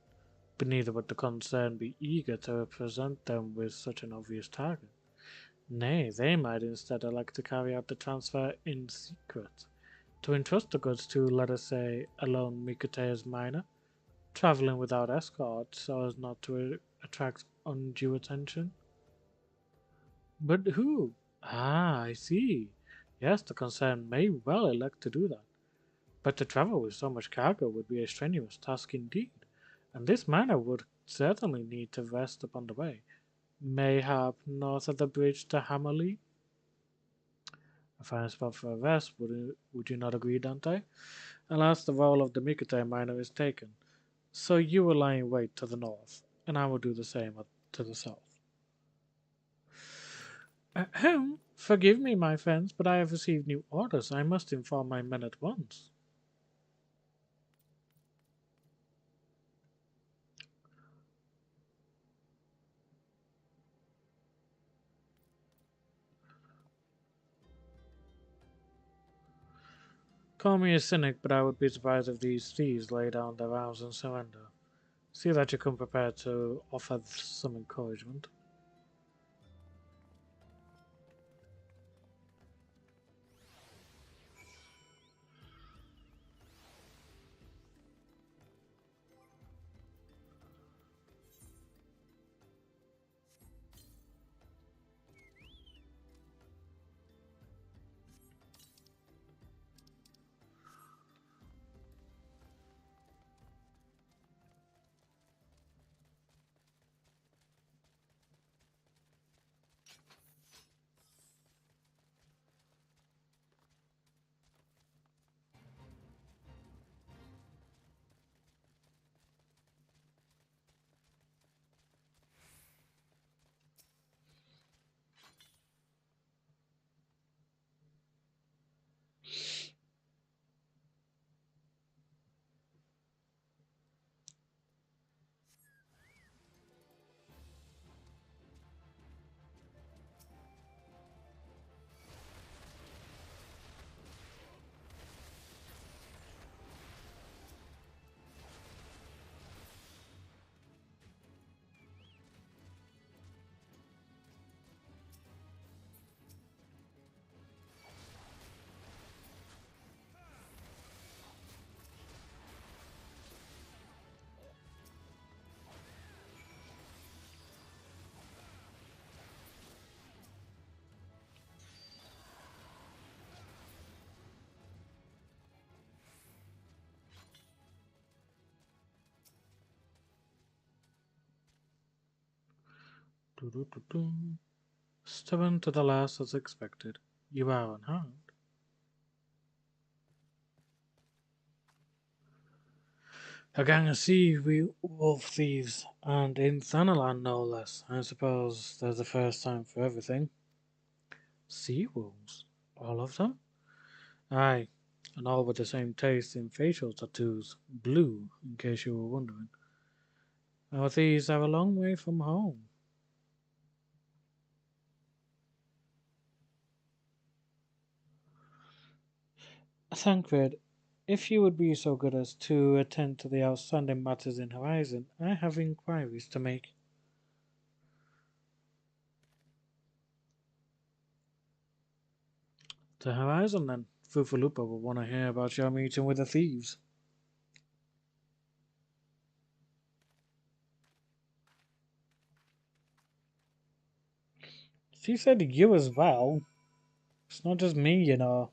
but neither would the concern be eager to present them with such an obvious target. Nay, they might instead elect to carry out the transfer in secret, to entrust the goods to, let us say, a lone Mikote's miner, travelling without escort so as not to attract undue attention. But who? Ah, I see. Yes, the concern may well elect to do that. But to travel with so much cargo would be a strenuous task indeed, and this miner would certainly need to rest upon the way. Mayhap north of the bridge to Hammerley? A fine spot for a rest, would you not agree, Dante? Alas, the role of the Mikute miner is taken, so you will lie in wait to the north, and I will do the same to the south. Ahem, forgive me, my friends, but I have received new orders. I must inform my men at once. Call me a cynic, but I would be surprised if these thieves lay down their arms and surrender. See that you come prepared to offer some encouragement. Stubborn to the last as expected. You are unharmed. A gang of wolf thieves, and in Thanalan no less. I suppose there's a first time for everything. Sea wolves? All of them? Aye, and all with the same taste in facial tattoos. Blue, in case you were wondering. Our thieves are a long way from home. Thancred, if you would be so good as to attend to the outstanding matters in Horizon, I have inquiries to make. To Horizon, then. Fufalupa will want to hear about your meeting with the thieves. She said you as well. It's not just me, you know.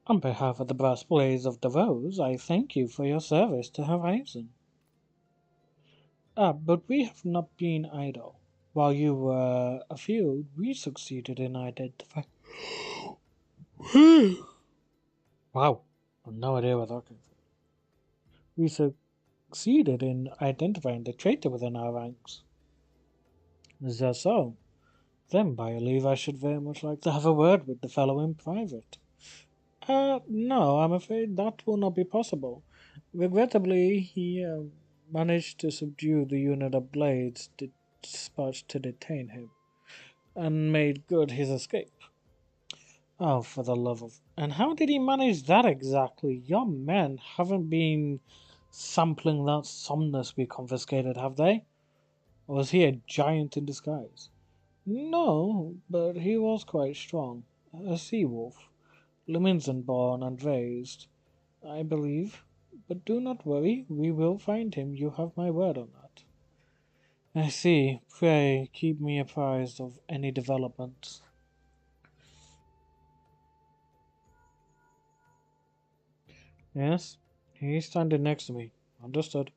On behalf of the Brass Blades of the Rose, I thank you for your service to Horizon. But we have not been idle. While you were afield, we succeeded in identifying. Wow, I've no idea what that came from. We succeeded in identifying the traitor within our ranks. Is that so? Then, by your leave, I should very much like to have a word with the fellow in private. No, I'm afraid that will not be possible. Regrettably, he managed to subdue the unit of blades dispatched to detain him, and made good his escape. Oh, for the love of... And how did he manage that exactly? Your men haven't been sampling that somnus we confiscated, have they? Or was he a giant in disguise? No, but he was quite strong. A sea wolf. Luminson born and raised, I believe. But do not worry, we will find him. You have my word on that. I see. Pray keep me apprised of any developments. Yes, he's standing next to me. Understood.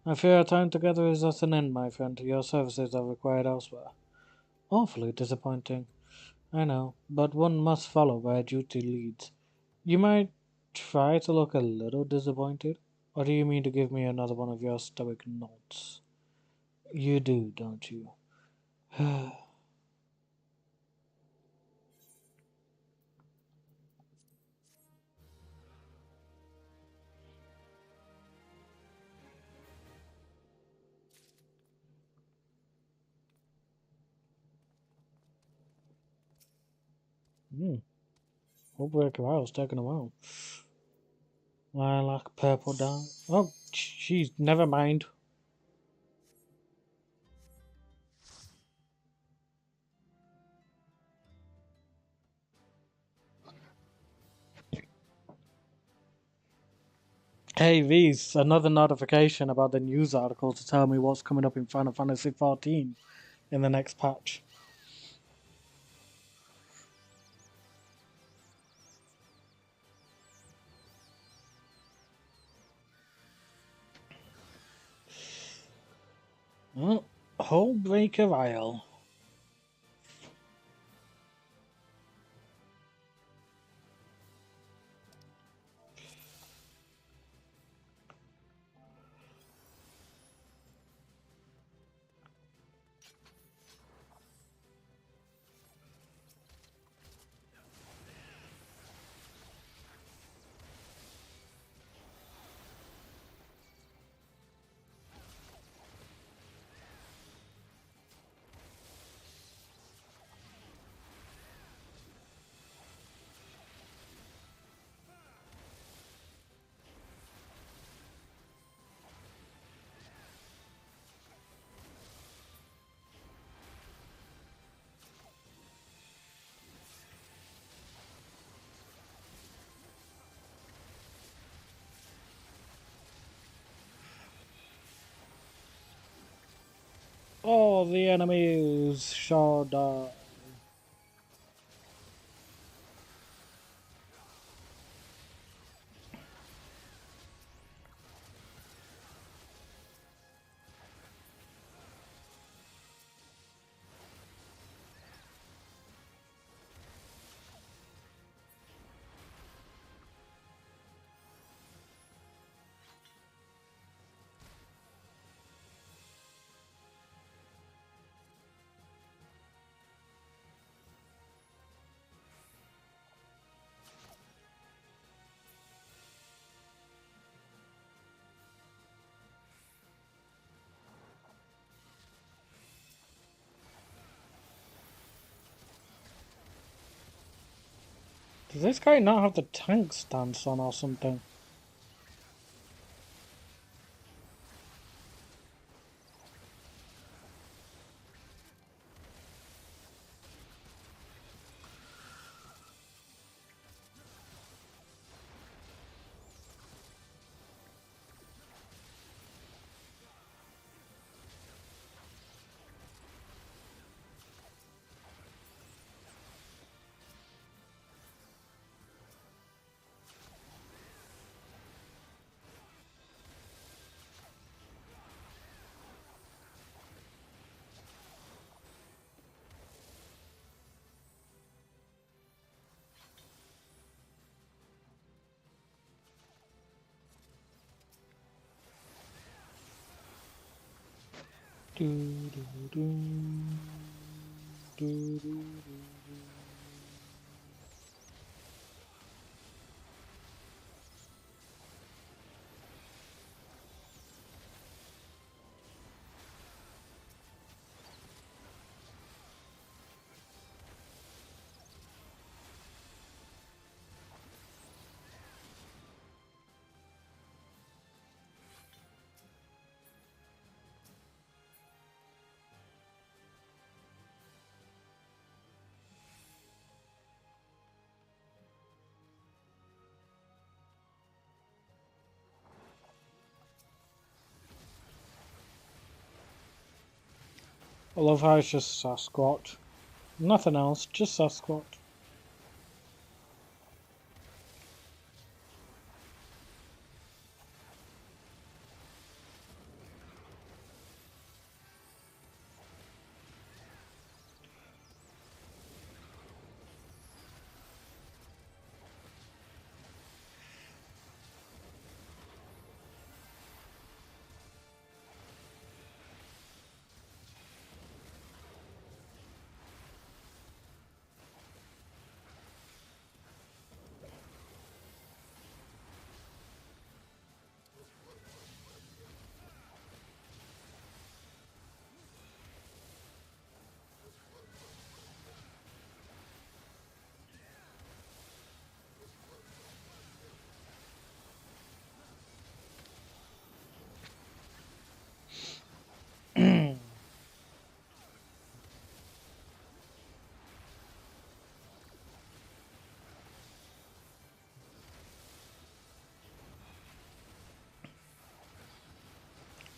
I fear our time together is at an end, my friend. Your services are required elsewhere. Awfully disappointing. I know, but one must follow where duty leads. You might try to look a little disappointed, or do you mean to give me another one of your stoic nods? You do, don't you? Hmm. Outbreak Rile's taking a while. Lilac, purple dye. Oh, jeez, never mind. Hey, V's, another notification about the news article to tell me what's coming up in Final Fantasy XIV in the next patch. Oh, Hullbreaker Isle. All the enemies shall die. Does this guy not have the tank stance on or something? Do, do, do, do, do, do. I love how it's just Sasquatch. Nothing else, just Sasquatch.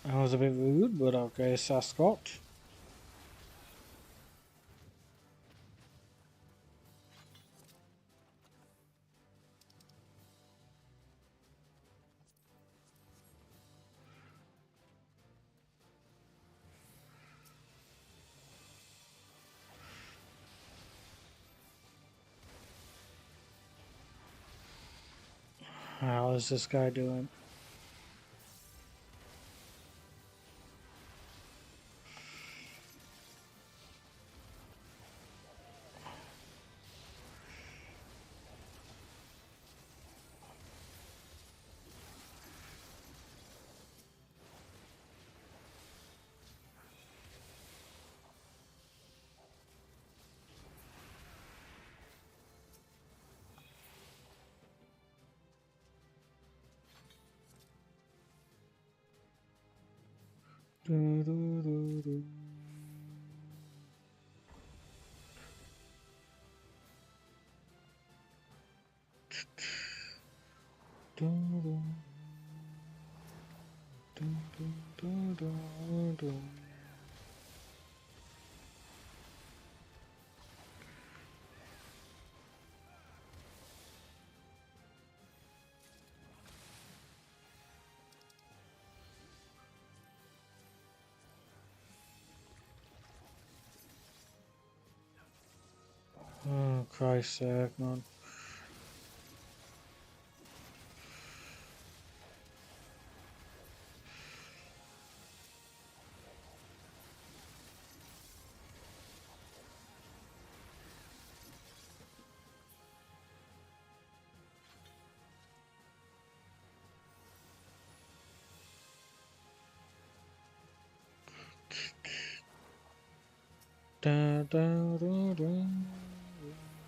That was a bit rude, but okay, Sasquatch. How is this guy doing? Do, do, do, do. Do, do, do, do, do, do, do. Oh, Christ's sake, man. Da, da, da, da,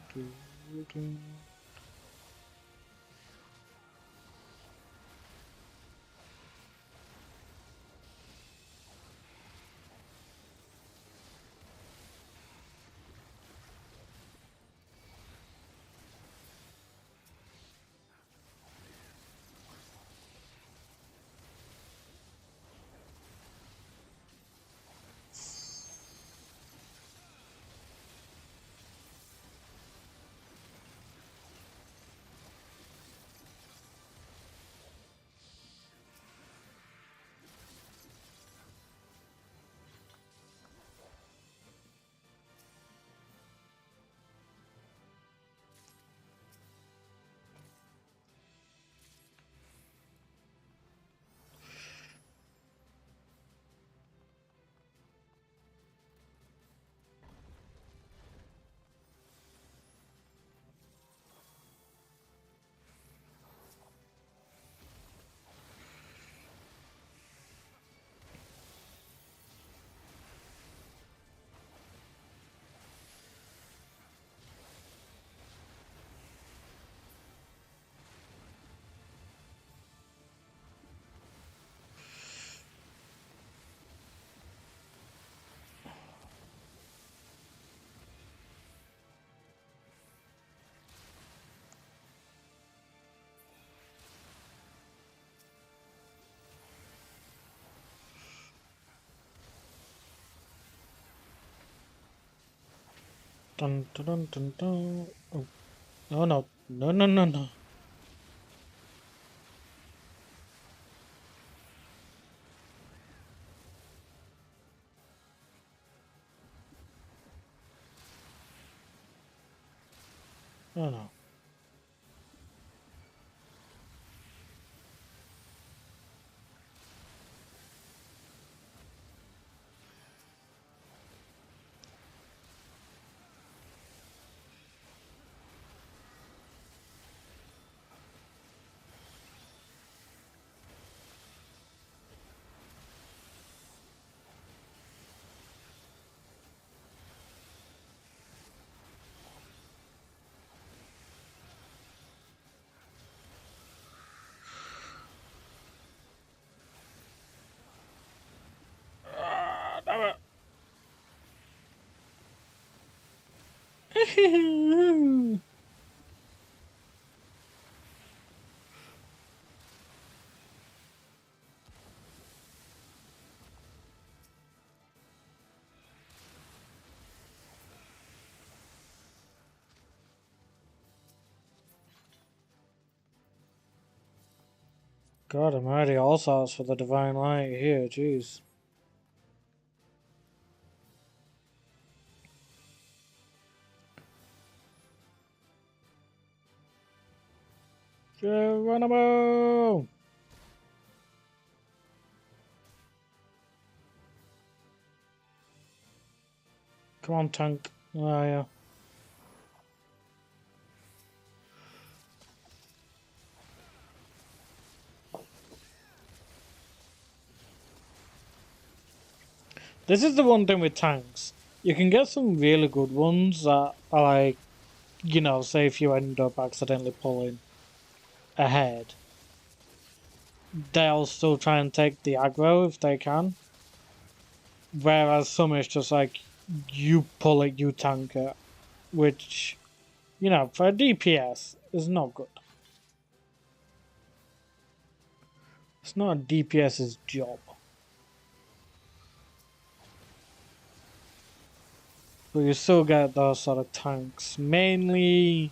da, da. Dun, dun, dun, dun, dun. Oh, no, no, no, no, no, no. No, no. Ah, damn it. God almighty, all sorts for the divine light here, jeez. Geronimo! Come on, tank. Oh, yeah. This is the one thing with tanks. You can get some really good ones that are like, you know, say if you end up accidentally pulling ahead, they'll still try and take the aggro if they can. Whereas some is just like, you pull it, you tank it. Which, you know, for a DPS is not good. It's not a DPS's job. But you still get those sort of tanks, mainly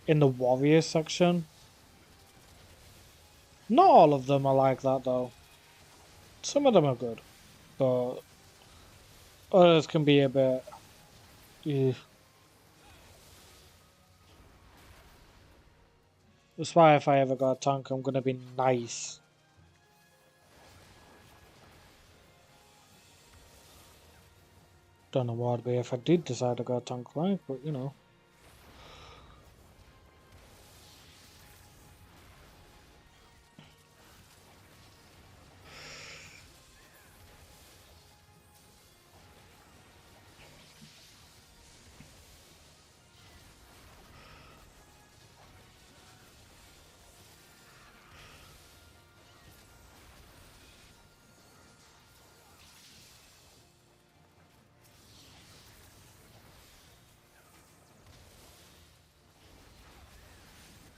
in the warrior section. Not all of them are like that though. Some of them are good, but others can be a bit... That's why if I ever got a tank, I'm gonna be nice. Don't know what it'd be if I did decide to go tank rank, but you know.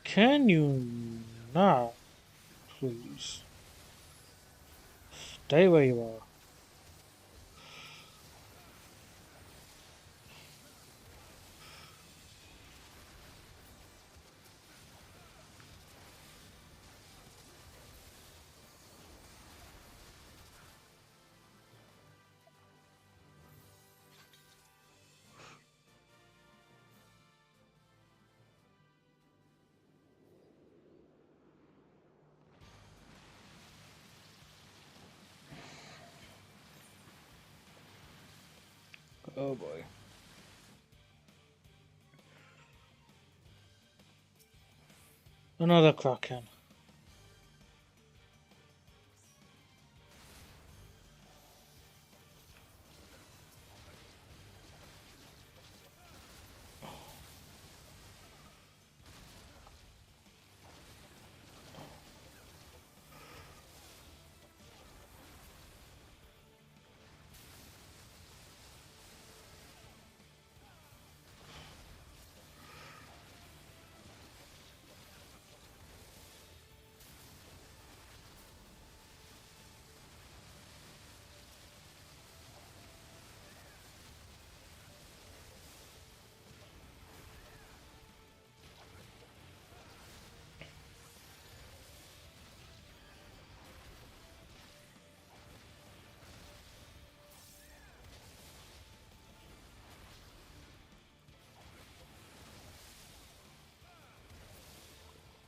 Can you not, please? Stay where you are. Oh boy. Another Kraken.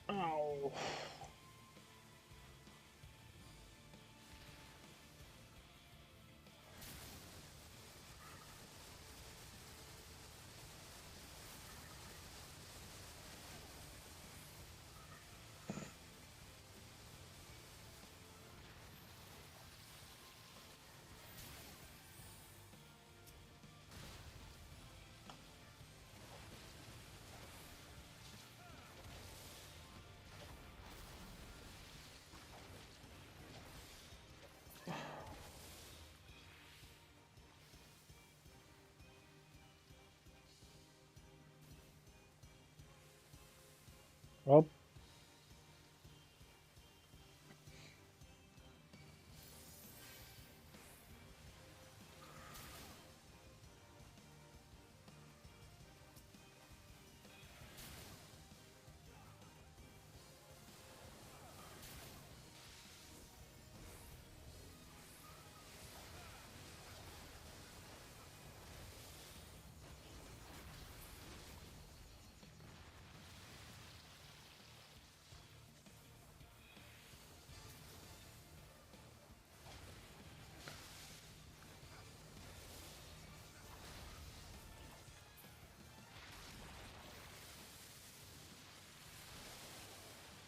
Ow. Rob.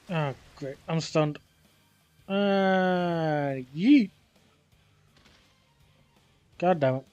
Ah, great. I'm stunned. Yeet. God damn it.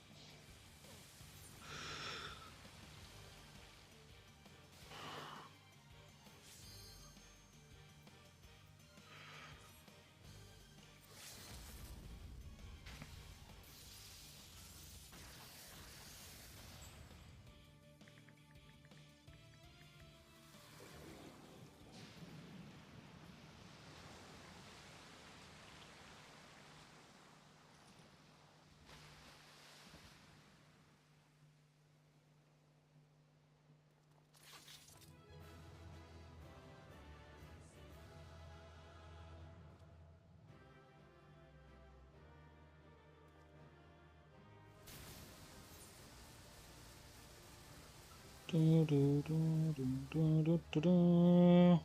Do, do, do, do, do, do, do, do.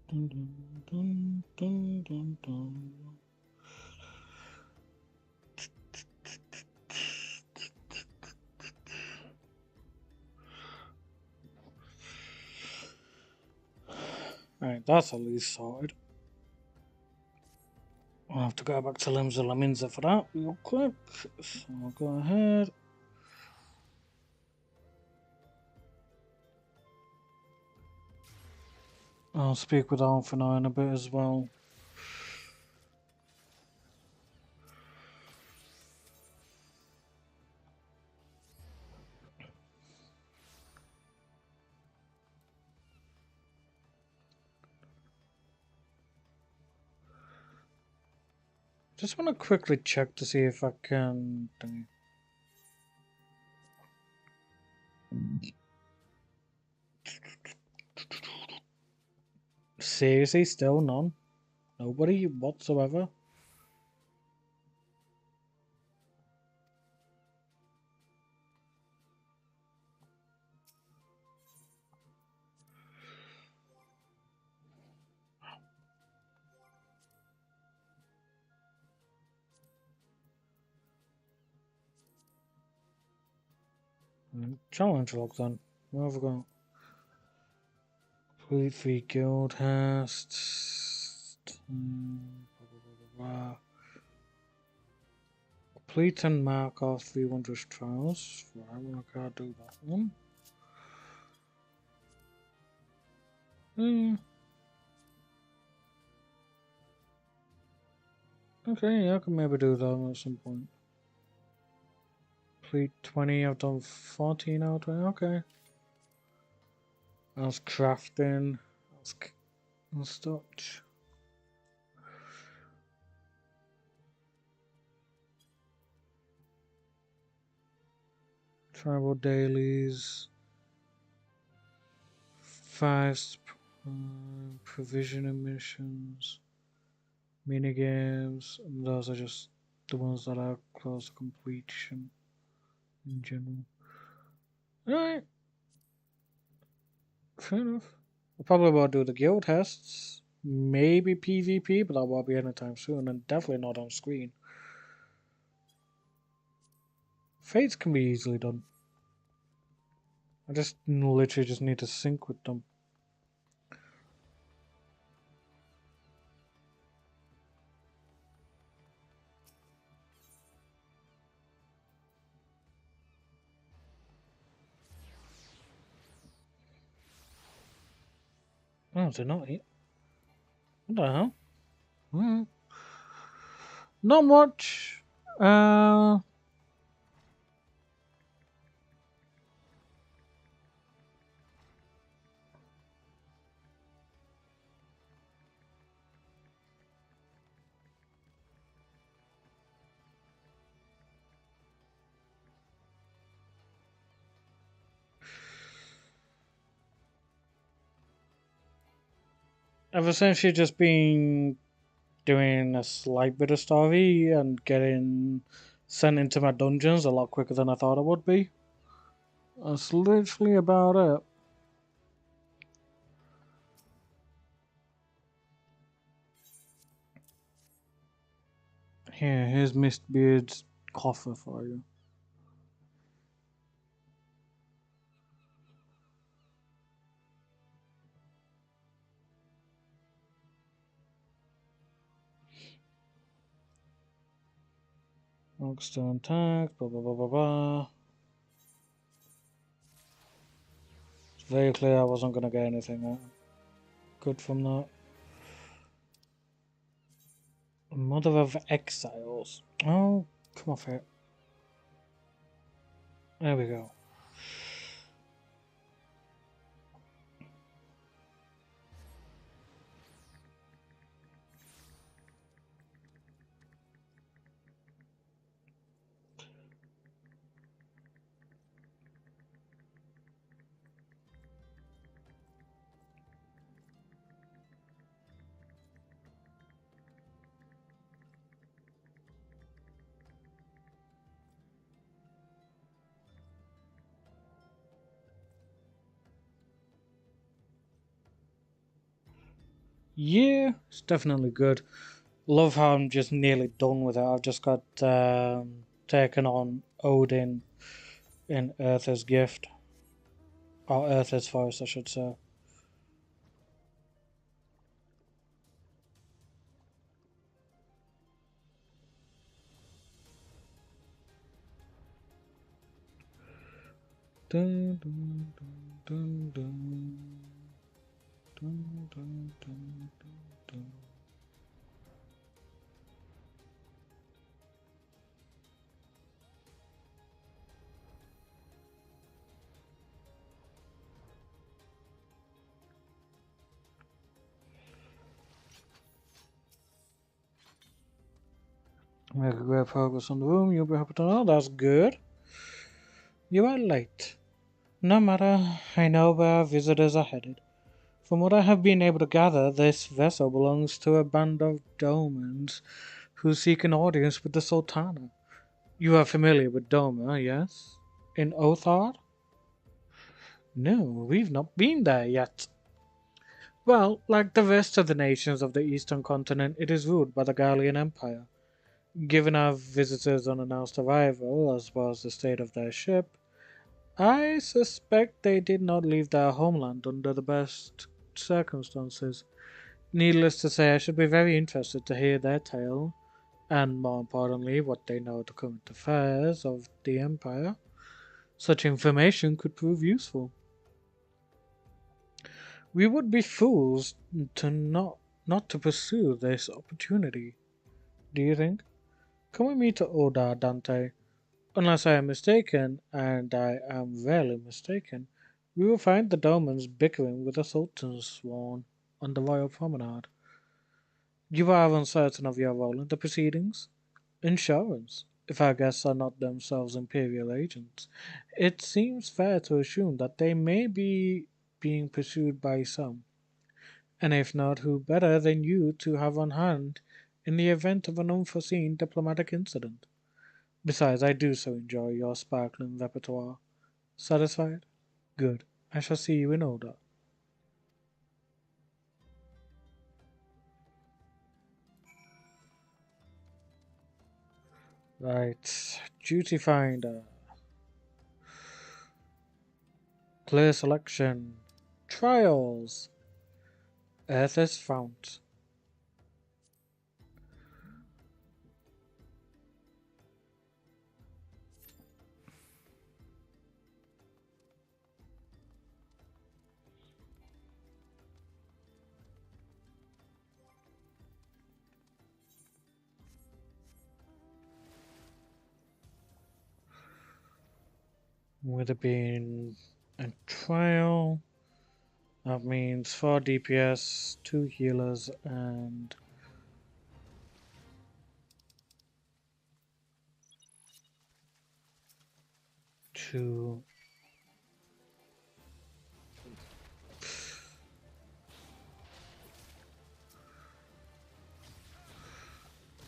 Dun, dun, dun, dun, dun, dun. Alright, that's at least sorted. I'll have to go back to Limsa Laminza for that real quick. So I'll go ahead. I'll speak with Alpha now in a bit as well. Just want to quickly check to see if I can. Seriously, still none? Nobody whatsoever? Challenge log then. Where have we got? Complete 3 guild tests. Complete and mark off 300 trials. Right, well, I can't do that one. Okay, yeah, I can maybe do that at some point. Complete 20, I've done 14 out of 20, okay. That's crafting. That's such. Tribal dailies. 5 provision missions. Mini games. And those are just the ones that are close to completion in general. Alright. Fair enough. I probably will do the guild tests. Maybe PvP, but that won't be anytime soon, and definitely not on screen. Fates can be easily done. I just literally just need to sync with them. Oh, they're not it. What the hell? Not much. I've essentially just been doing a slight bit of story and getting sent into my dungeons a lot quicker than I thought I would be. That's literally about it. Here's Mistbeard's coffer for you. Still intact, blah blah blah blah blah. It's very clear I wasn't gonna get anything good from that. Mother of Exiles. Oh, come off it. There we go. Yeah, it's definitely good. Love how I'm just nearly done with it. I've just got taken on Odin in Earth's Gift, or Earth's Forest, I should say. Dun, dun, dun, dun, dun, dun, dun, dun, dun. Make great progress on the room. You'll be happy to know. That's good. You are late. No matter, I know where our visitors are headed. From what I have been able to gather, this vessel belongs to a band of Domans who seek an audience with the Sultana. You are familiar with Doma, yes? In Othar? No, we've not been there yet. Well, like the rest of the nations of the eastern continent, it is ruled by the Gallian Empire. Given our visitors' unannounced arrival, as well as the state of their ship, I suspect they did not leave their homeland under the best circumstances. Needless to say, I should be very interested to hear their tale, and more importantly, what they know of the current affairs of the Empire. Such information could prove useful. We would be fools to not to pursue this opportunity. Do you think? Come with me to Oda, Dante. Unless I am mistaken, and I am rarely mistaken, we will find the Domans bickering with the Sultan's sworn on the royal promenade. You are uncertain of your role in the proceedings? Insurance. If our guests are not themselves Imperial agents, it seems fair to assume that they may be being pursued by some. And if not, who better than you to have on hand in the event of an unforeseen diplomatic incident? Besides, I do so enjoy your sparkling repertoire. Satisfied? Good. I shall see you in order. Right. Duty Finder. Clear selection. Trials. Earth is found. With it being a trial, that means 4 DPS, 2 healers, and 2.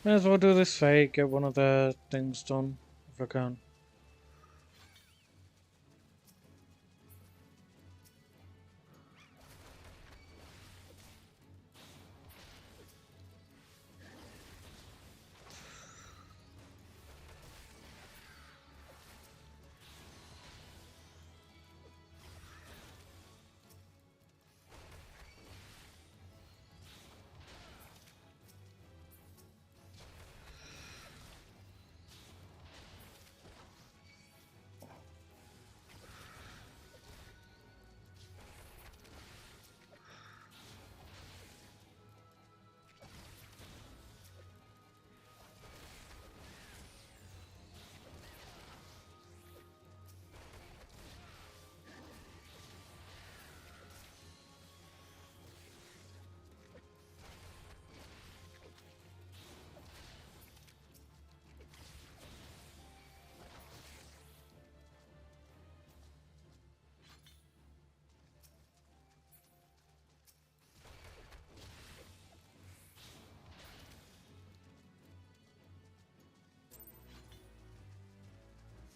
May as well do this fake, get one of the things done if I can.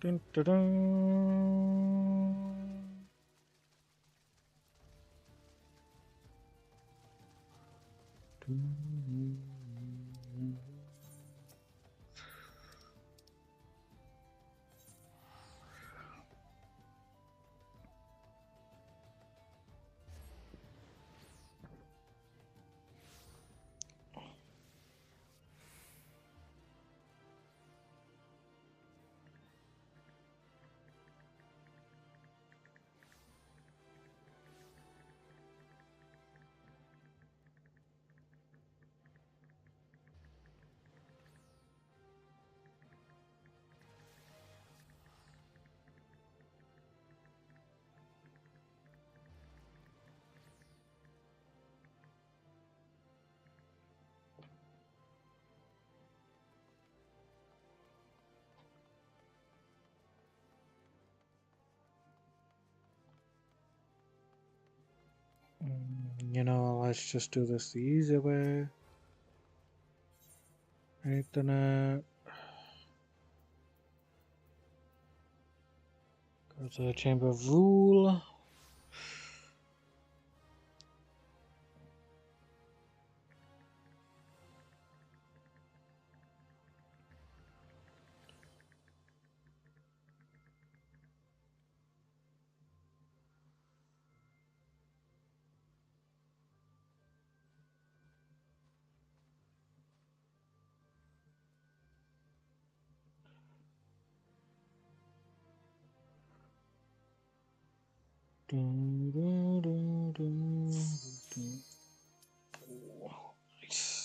Dun, dun, dun. You know, let's just do this the easy way. Internet. Go to the Chamber of Rule.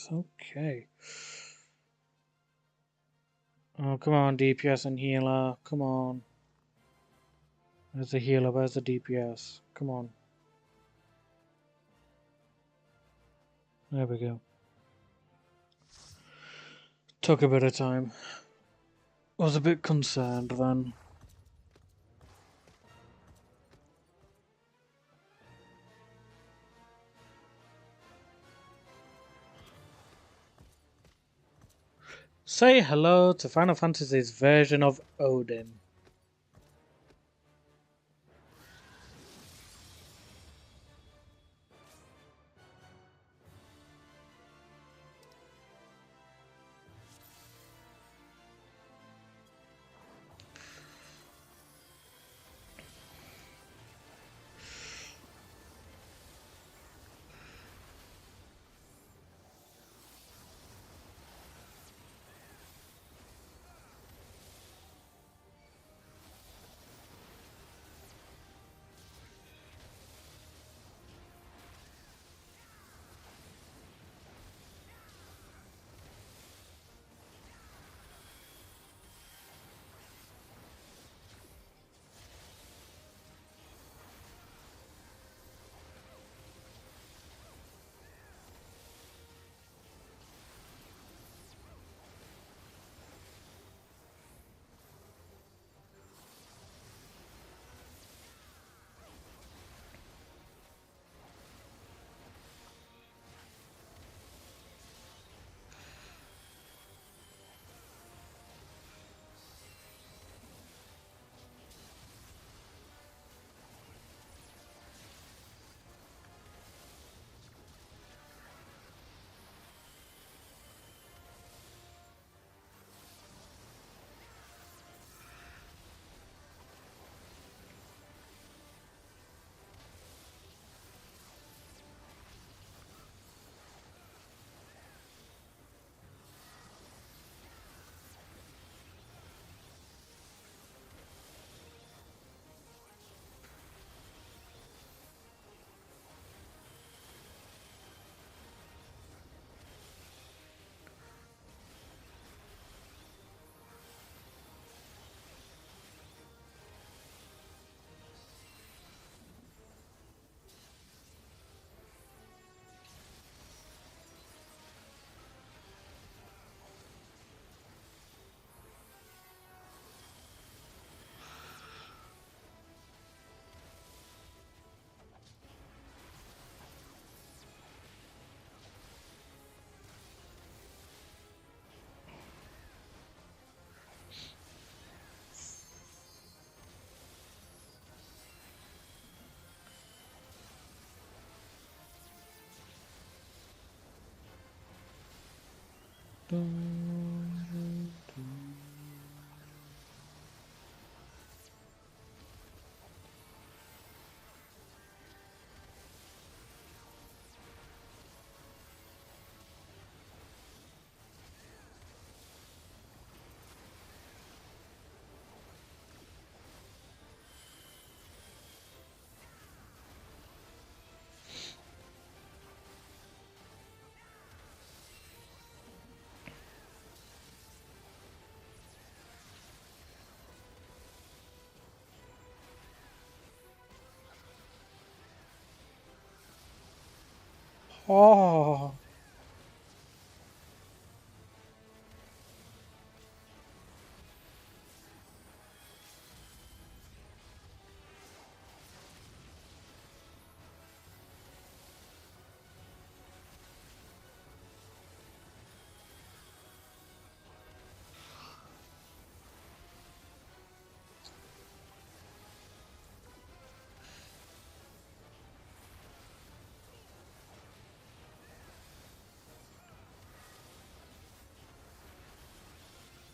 Okay. Oh, come on, DPS and healer. Come on. Where's the healer? Where's the DPS? Come on. There we go. Took a bit of time. Was a bit concerned then. Say hello to Final Fantasy's version of Odin. Dun, dun. Oh,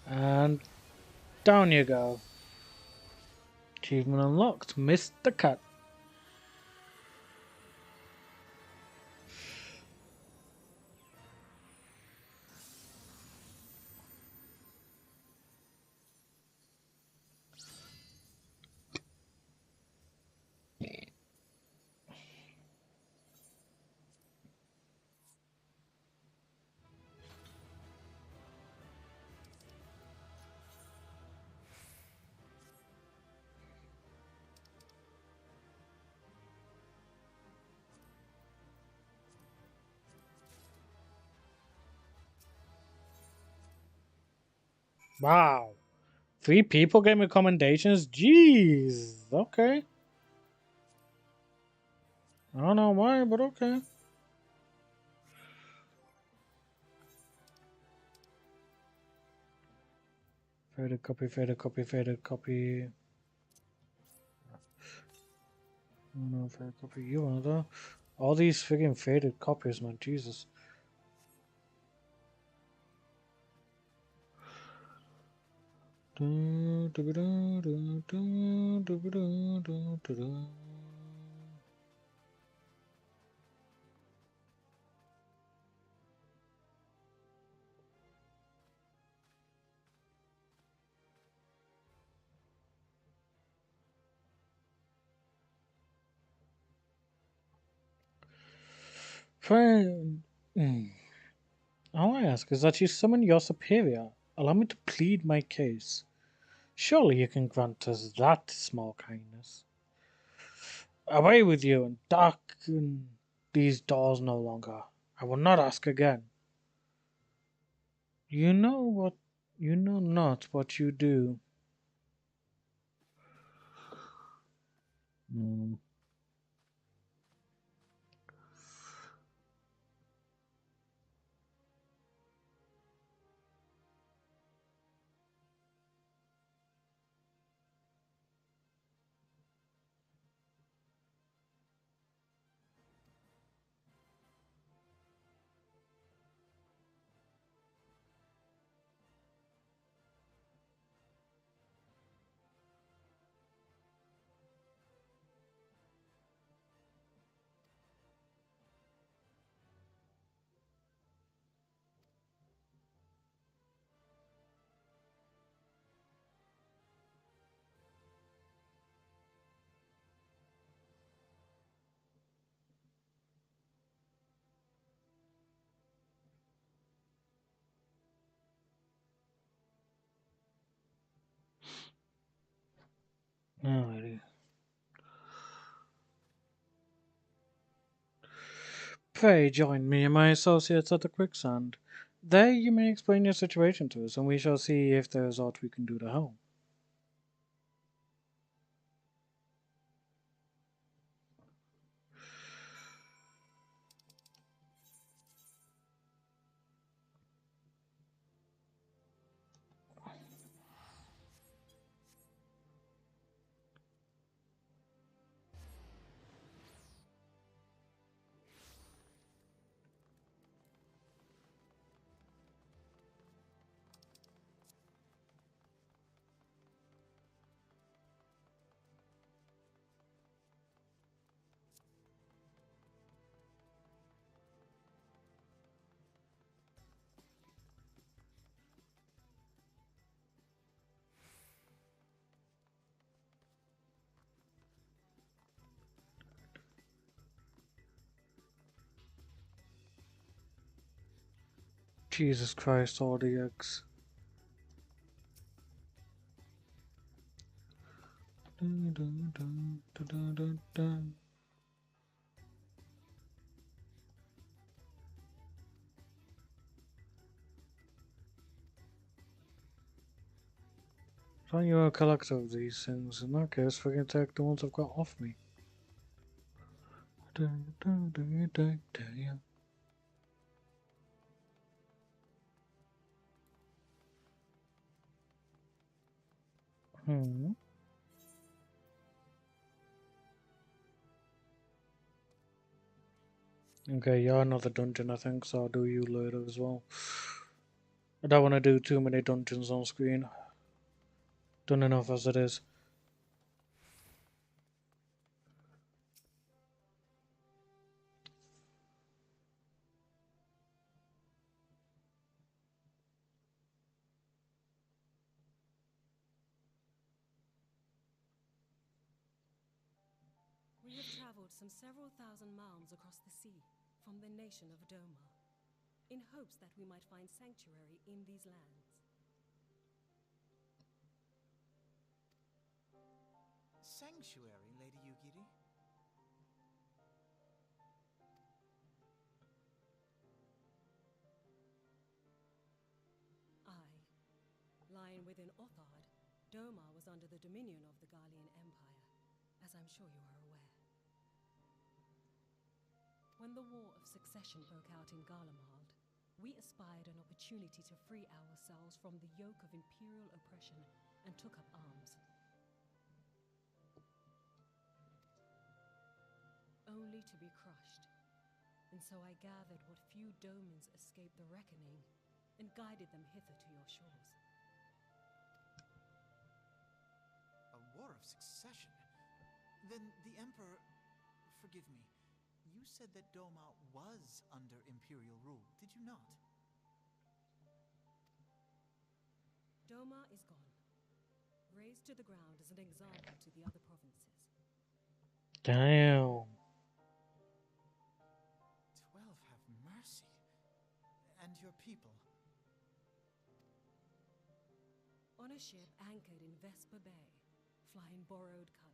and down you go. Achievement unlocked. Missed the cut. Wow. 3 people gave me commendations? Jeez. Okay. I don't know why, but okay. Faded copy, faded copy, faded copy. No, faded copy. You want that? All these freaking faded copies, man. Jesus. Friend. All I ask is that you summon your superior. Allow me to plead my case. Surely you can grant us that small kindness. Away with you and darken these doors no longer. I will not ask again. You know not what you do. Mm. Alrighty. Pray join me and my associates at the quicksand. There you may explain your situation to us, and we shall see if there is aught we can do to help. Jesus Christ, all the eggs. Dun, dun, dun, dun, dun, dun, dun. Thought you were a collector of these things. In that case, we can take the ones I've got off me. Dun, dun, dun, dun, dun, yeah. Hmm. Okay, yeah, another dungeon, I think, so I'll do you later as well. I don't want to do too many dungeons on screen. Done enough as it is. We have traveled some several thousand miles across the sea from the nation of Doma, in hopes that we might find sanctuary in these lands. Sanctuary, Lady Yugiri? Aye. Lying within Othard, Doma was under the dominion of the Garlean Empire, as I'm sure you are aware. When the War of Succession broke out in Garlemald, we espied an opportunity to free ourselves from the yoke of imperial oppression and took up arms. Only to be crushed. And so I gathered what few Domans escaped the reckoning and guided them hither to your shores. A war of succession? Then the Emperor... Forgive me. You said that Doma was under Imperial rule, did you not? Doma is gone. Razed to the ground as an example to the other provinces. Damn. 12 have mercy. And your people? On a ship anchored in Vesper Bay, flying borrowed colors.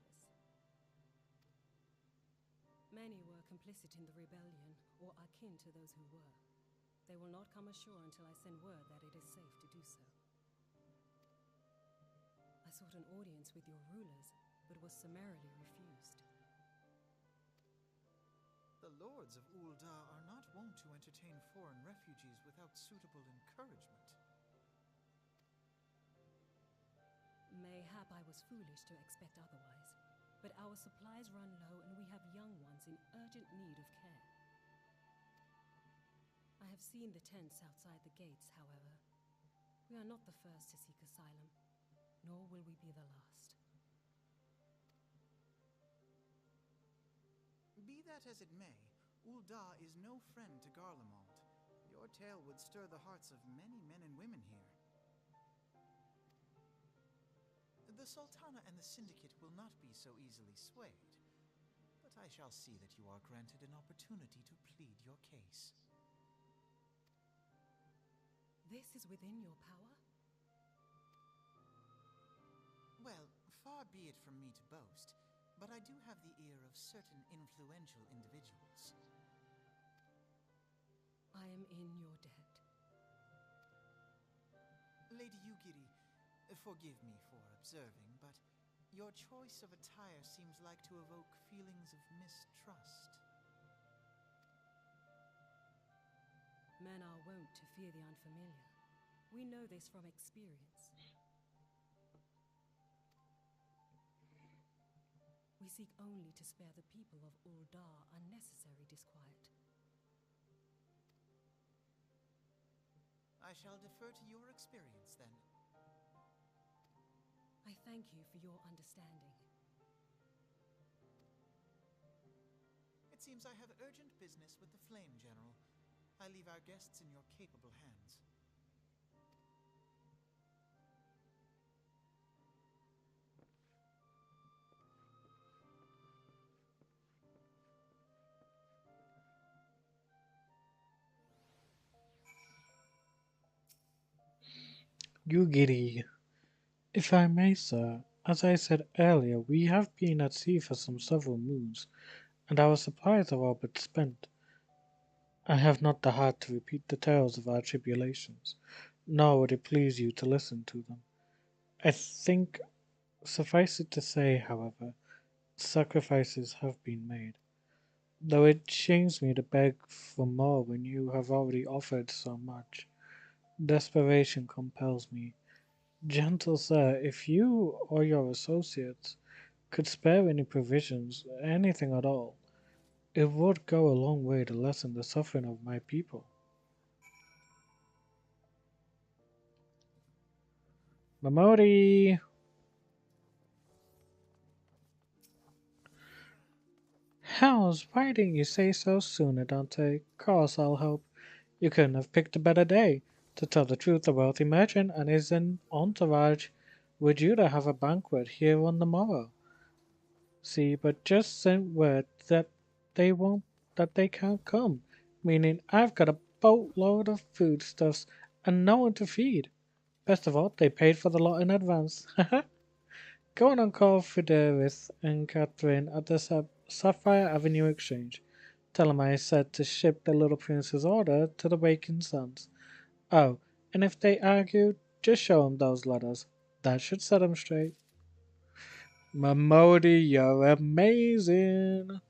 Many were complicit in the rebellion, or akin to those who were. They will not come ashore until I send word that it is safe to do so. I sought an audience with your rulers, but was summarily refused. The lords of Ul'dah are not wont to entertain foreign refugees without suitable encouragement. Mayhap I was foolish to expect otherwise, but our supplies run low and we have young ones in urgent need of care. I have seen the tents outside the gates, however. We are not the first to seek asylum, nor will we be the last. Be that as it may, Ul'dah is no friend to Garlemald. Your tale would stir the hearts of many men and women here. The Sultana and the Syndicate will not be so easily swayed, but I shall see that you are granted an opportunity to plead your case. This is within your power? Well, far be it from me to boast, but I do have the ear of certain influential individuals. I am in your debt. Lady Yugiri, forgive me for observing, but your choice of attire seems like to evoke feelings of mistrust. Men are wont to fear the unfamiliar. We know this from experience. We seek only to spare the people of Ul'dah unnecessary disquiet. I shall defer to your experience, then. I thank you for your understanding. It seems I have urgent business with the Flame General. I leave our guests in your capable hands. You giddy. If I may, sir, as I said earlier, we have been at sea for some several moons, and our supplies are all but spent. I have not the heart to repeat the tales of our tribulations, nor would it please you to listen to them. I think, suffice it to say, however, sacrifices have been made, though it shames me to beg for more when you have already offered so much. Desperation compels me. Gentle sir, if you or your associates could spare any provisions, anything at all, it would go a long way to lessen the suffering of my people. Mamori! Hells, why didn't you say so sooner, Dante? Course I'll help. You couldn't have picked a better day. To tell the truth, a wealthy merchant and his entourage were due to have a banquet here on the morrow. See, but just sent word they won't, that they can't come, meaning I've got a boatload of foodstuffs and no one to feed. Best of all, they paid for the lot in advance. Go on and call Fidelis and Catherine at the Sapphire Avenue Exchange. Tell 'em I said to ship the little prince's order to the Waking Sons. Oh, and if they argue, just show 'em those letters. That should set 'em straight. Mamodi, you're amazing.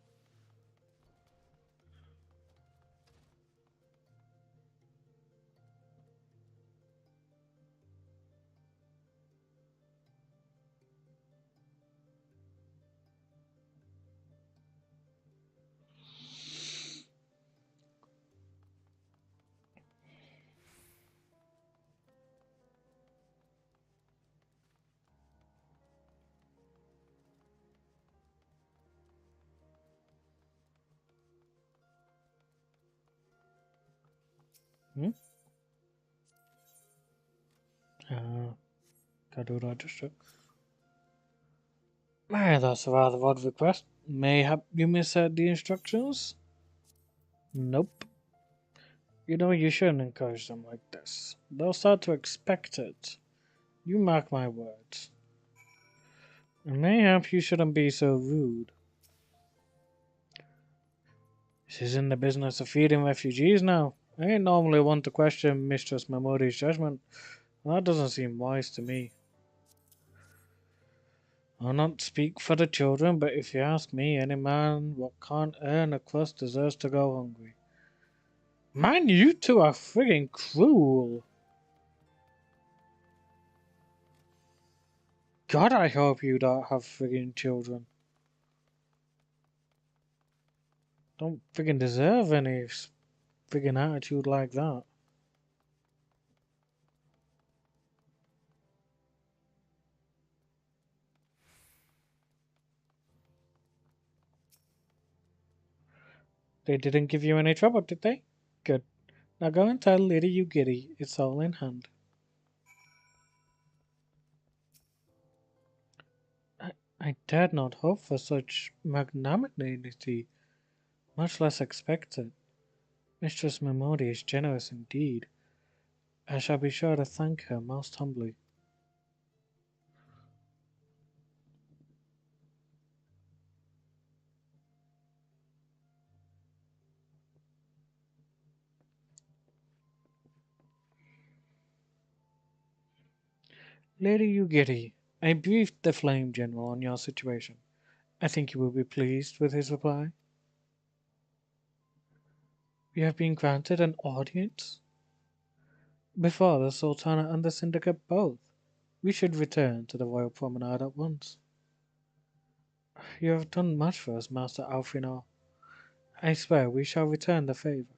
Hmm? Uh, Kadu Register. That's a rather odd request. Mayhap you misheard the instructions? Nope. You know, you shouldn't encourage them like this. They'll start to expect it. You mark my words. And mayhap you shouldn't be so rude. This isn't the business of feeding refugees now. I ain't normally one to question Mistress Memori's judgment. That doesn't seem wise to me. I'll not speak for the children, but if you ask me, any man what can't earn a crust deserves to go hungry. Man, you two are friggin' cruel. God, I hope you don't have friggin' children. Don't friggin' deserve any friggin' attitude like that. They didn't give you any trouble, did they? Good. Now go and tell Lady Ugiri it's all in hand. I dared not hope for such magnanimity, much less expect it. Mistress Memori is generous indeed. I shall be sure to thank her most humbly. Lady Ugiri, I briefed the Flame General on your situation. I think you will be pleased with his reply. We have been granted an audience before the Sultana and the Syndicate both. We should return to the Royal Promenade at once. You have done much for us, Master Alfino. I swear we shall return the favour.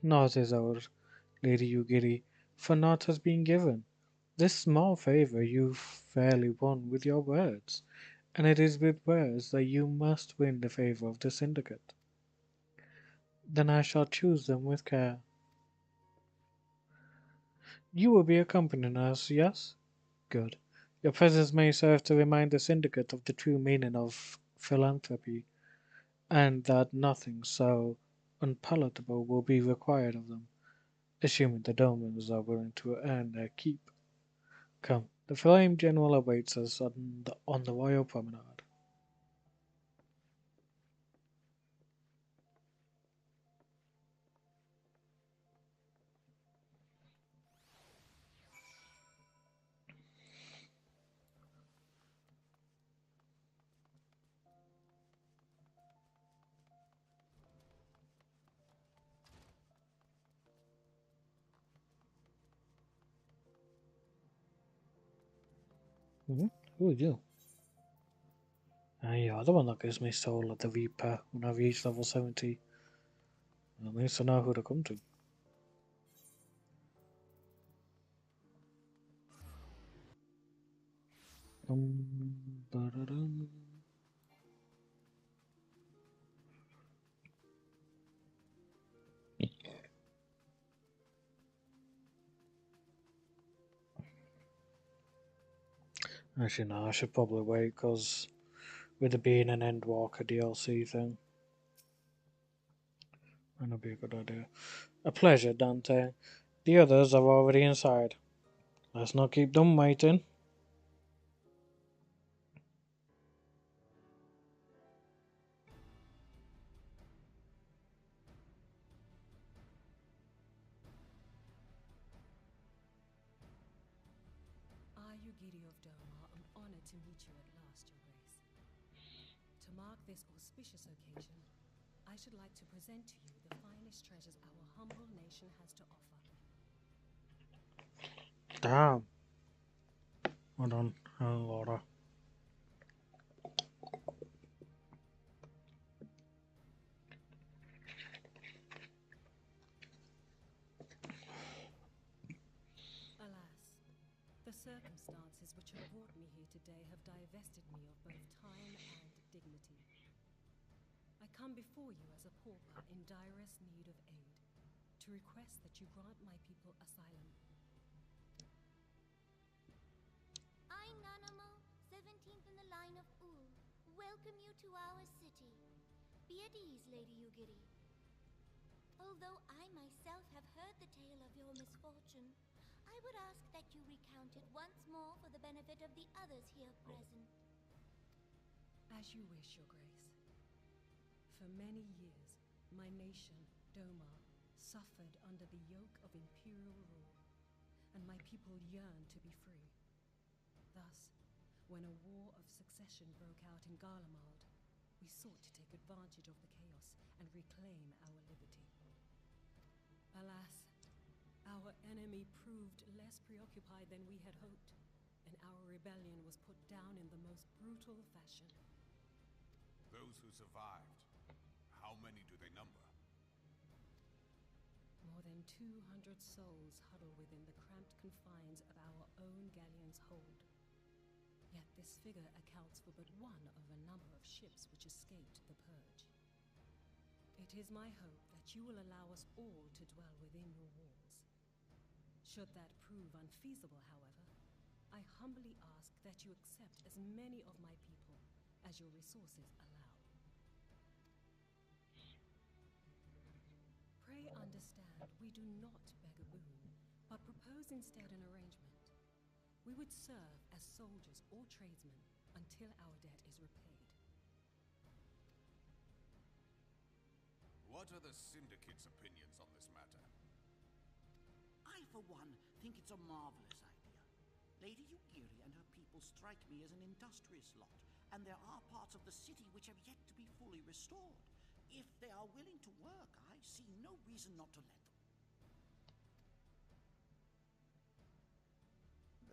Naught is owed, Lady Ugiri, for naught has been given. This small favour you fairly won with your words, and it is with words that you must win the favour of the Syndicate. Then I shall choose them with care. You will be accompanying us, yes? Good. Your presence may serve to remind the Syndicate of the true meaning of philanthropy, and that nothing so unpalatable will be required of them. assuming the Domans are willing to earn their keep. Come, the Flame General awaits us on the Royal Promenade. Mm-hmm. Who are you? You're the one that gives me Soul of the Reaper when I reach level 70. At least I know who to come to. Ba-da-dum. Actually, no, I should probably wait because with it being an Endwalker DLC thing, that'd be a good idea. A pleasure, Dante. The others are already inside. Let's not keep them waiting. I, Yugiri of Doma, am honored to meet you at last, Your Grace. To mark this auspicious occasion, I should like to present to you the finest treasures our humble nation has to offer. Damn. Hold on, Laura. Alas, the circumstances which have brought me here today have divested me of both time and dignity. I come before you as a pauper in direst need of aid, to request that you grant my people asylum. I, Nanamo, 17th in the line of Ul, welcome you to our city. Be at ease, Lady Yugiri. Although I myself have heard the tale of your misfortune, I would ask that you recount it once more for the benefit of the others here present. As you wish, Your Grace. For many years, my nation, Doma, suffered under the yoke of imperial rule, and my people yearned to be free. Thus, when a war of succession broke out in Garlemald, we sought to take advantage of the chaos and reclaim our liberty. Alas, our enemy proved less preoccupied than we had hoped, and our rebellion was put down in the most brutal fashion. Those who survived, how many do they number? More than 200 souls huddle within the cramped confines of our own galleon's hold. Yet this figure accounts for but one of a number of ships which escaped the purge. It is my hope that you will allow us all to dwell within your walls. Should that prove unfeasible, however, I humbly ask that you accept as many of my people as your resources allow. Pray understand, we do not beg a boon, but propose instead an arrangement. We would serve as soldiers or tradesmen until our debt is repaid. What are the Syndicate's opinions on this matter? I, for one, think it's a marvelous idea. Lady Yugiri and her people strike me as an industrious lot, and there are parts of the city which have yet to be fully restored. If they are willing to work, I see no reason not to let them.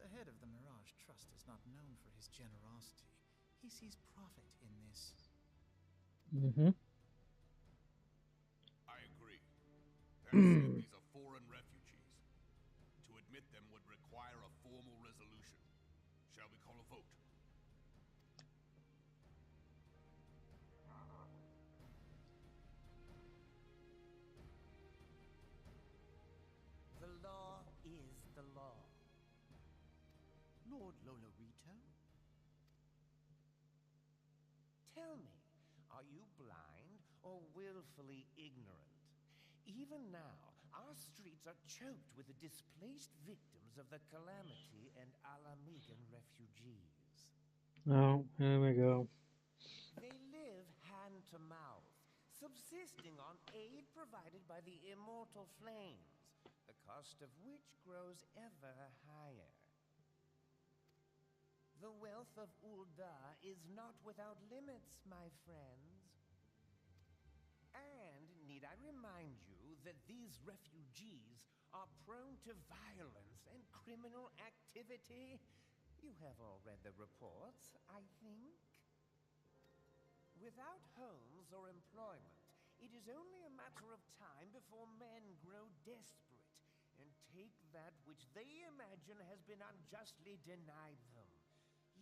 The head of the Mirage Trust is not known for his generosity. He sees profit in this. Mm-hmm. I agree. That said, these are foreign refugees. To admit them would require a formal resolution. Shall we call a vote? The law is the law. Lord Lolorito? Tell me, are you blind or willfully ignorant? Even now, Our streets are choked with the displaced victims of the Calamity and Alamegan refugees. Oh, here we go. They live hand to mouth, subsisting on aid provided by the immortal flames, the cost of which grows ever higher. The wealth of Ul'dah is not without limits, my friends. And need I remind you that these refugees are prone to violence and criminal activity? You have all read the reports, I think. Without homes or employment, it is only a matter of time before men grow desperate and take that which they imagine has been unjustly denied them.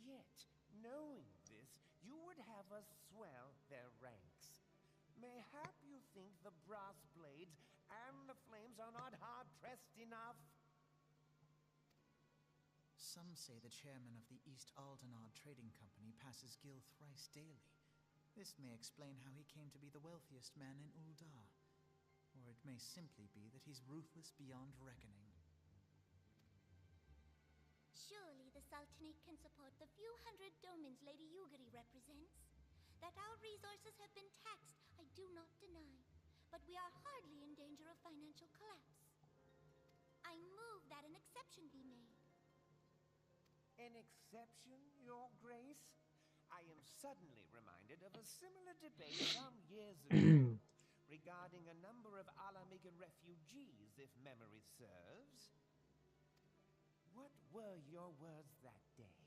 Yet, knowing this, you would have us swell their ranks. Mayhap you think the brass blades and the flames are not hard-pressed enough? Some say the chairman of the East Aldenard Trading Company passes Gil thrice daily. This may explain how he came to be the wealthiest man in Ul'dah. Or it may simply be that he's ruthless beyond reckoning. Surely the Sultanate can support the few hundred domins Lady Yugiri represents. That our resources have been taxed, I do not deny. But we are hardly in danger of financial collapse. I move that an exception be made. An exception, Your Grace? I am suddenly reminded of a similar debate some years ago regarding a number of Alamegan refugees, if memory serves. What were your words that day?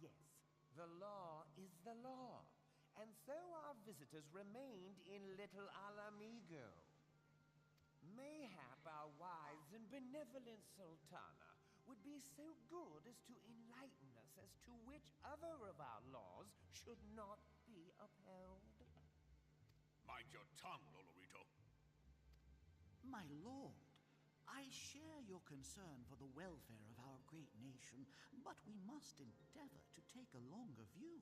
Yes. The law is the law, and so our visitors remained in Little Alamigo. Mayhap our wise and benevolent Sultana would be so good as to enlighten us as to which other of our laws should not be upheld. Mind your tongue, Lolorito. My lord, I share your concern for the welfare of our great nation, but we must endeavor to take a longer view.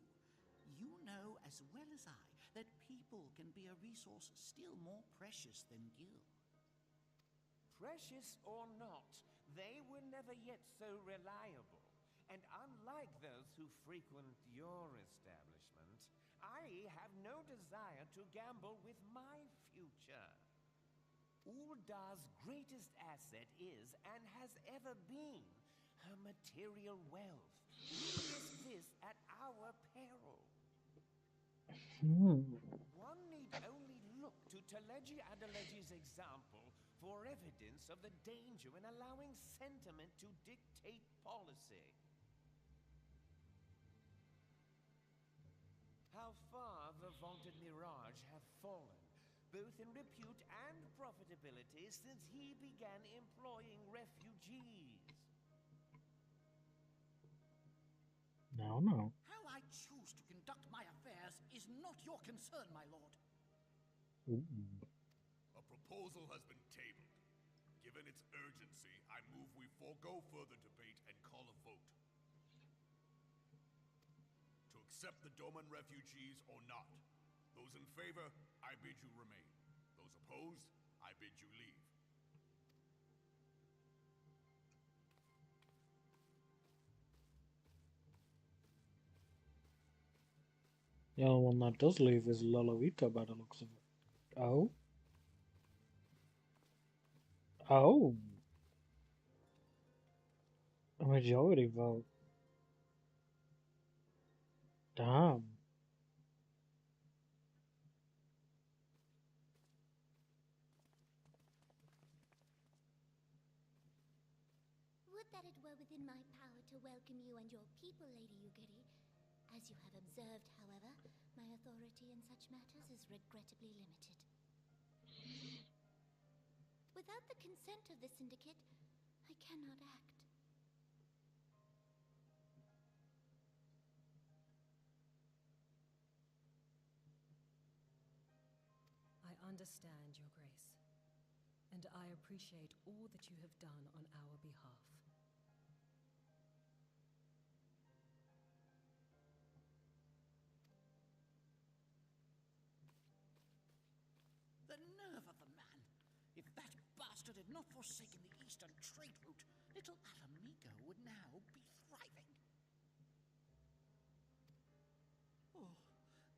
You know as well as I that people can be a resource still more precious than gil. Precious or not, they were never yet so reliable. And unlike those who frequent your establishment, I have no desire to gamble with my future. Ul'dah's greatest asset is, and has ever been, her material wealth. We risk this at our peril. One need only look to Teleji Adeleji's example for evidence of the danger in allowing sentiment to dictate policy. How far the vaunted Mirage hath fallen, both in repute and profitability, since he began employing refugees. No. How I choose to conduct my affairs is not your concern, my lord. Ooh. A proposal has been tabled. Given its urgency, I move we forego further debate and call a vote. To accept the Doman refugees or not. Those in favor, I bid you remain. Those opposed, I bid you leave. The only one that does leave is Lolorito by the looks of it. Oh? Oh! A majority vote. Damn. Would that it were within my power to welcome you and your people, Lady Yugiri. As you have observed, however, my authority in such matters is regrettably limited. Without the consent of the Syndicate, I cannot act. I understand, Your Grace, and I appreciate all that you have done on our behalf. The nerve of the If that bastard had not forsaken the eastern trade route, little Alamigo would now be thriving. Oh,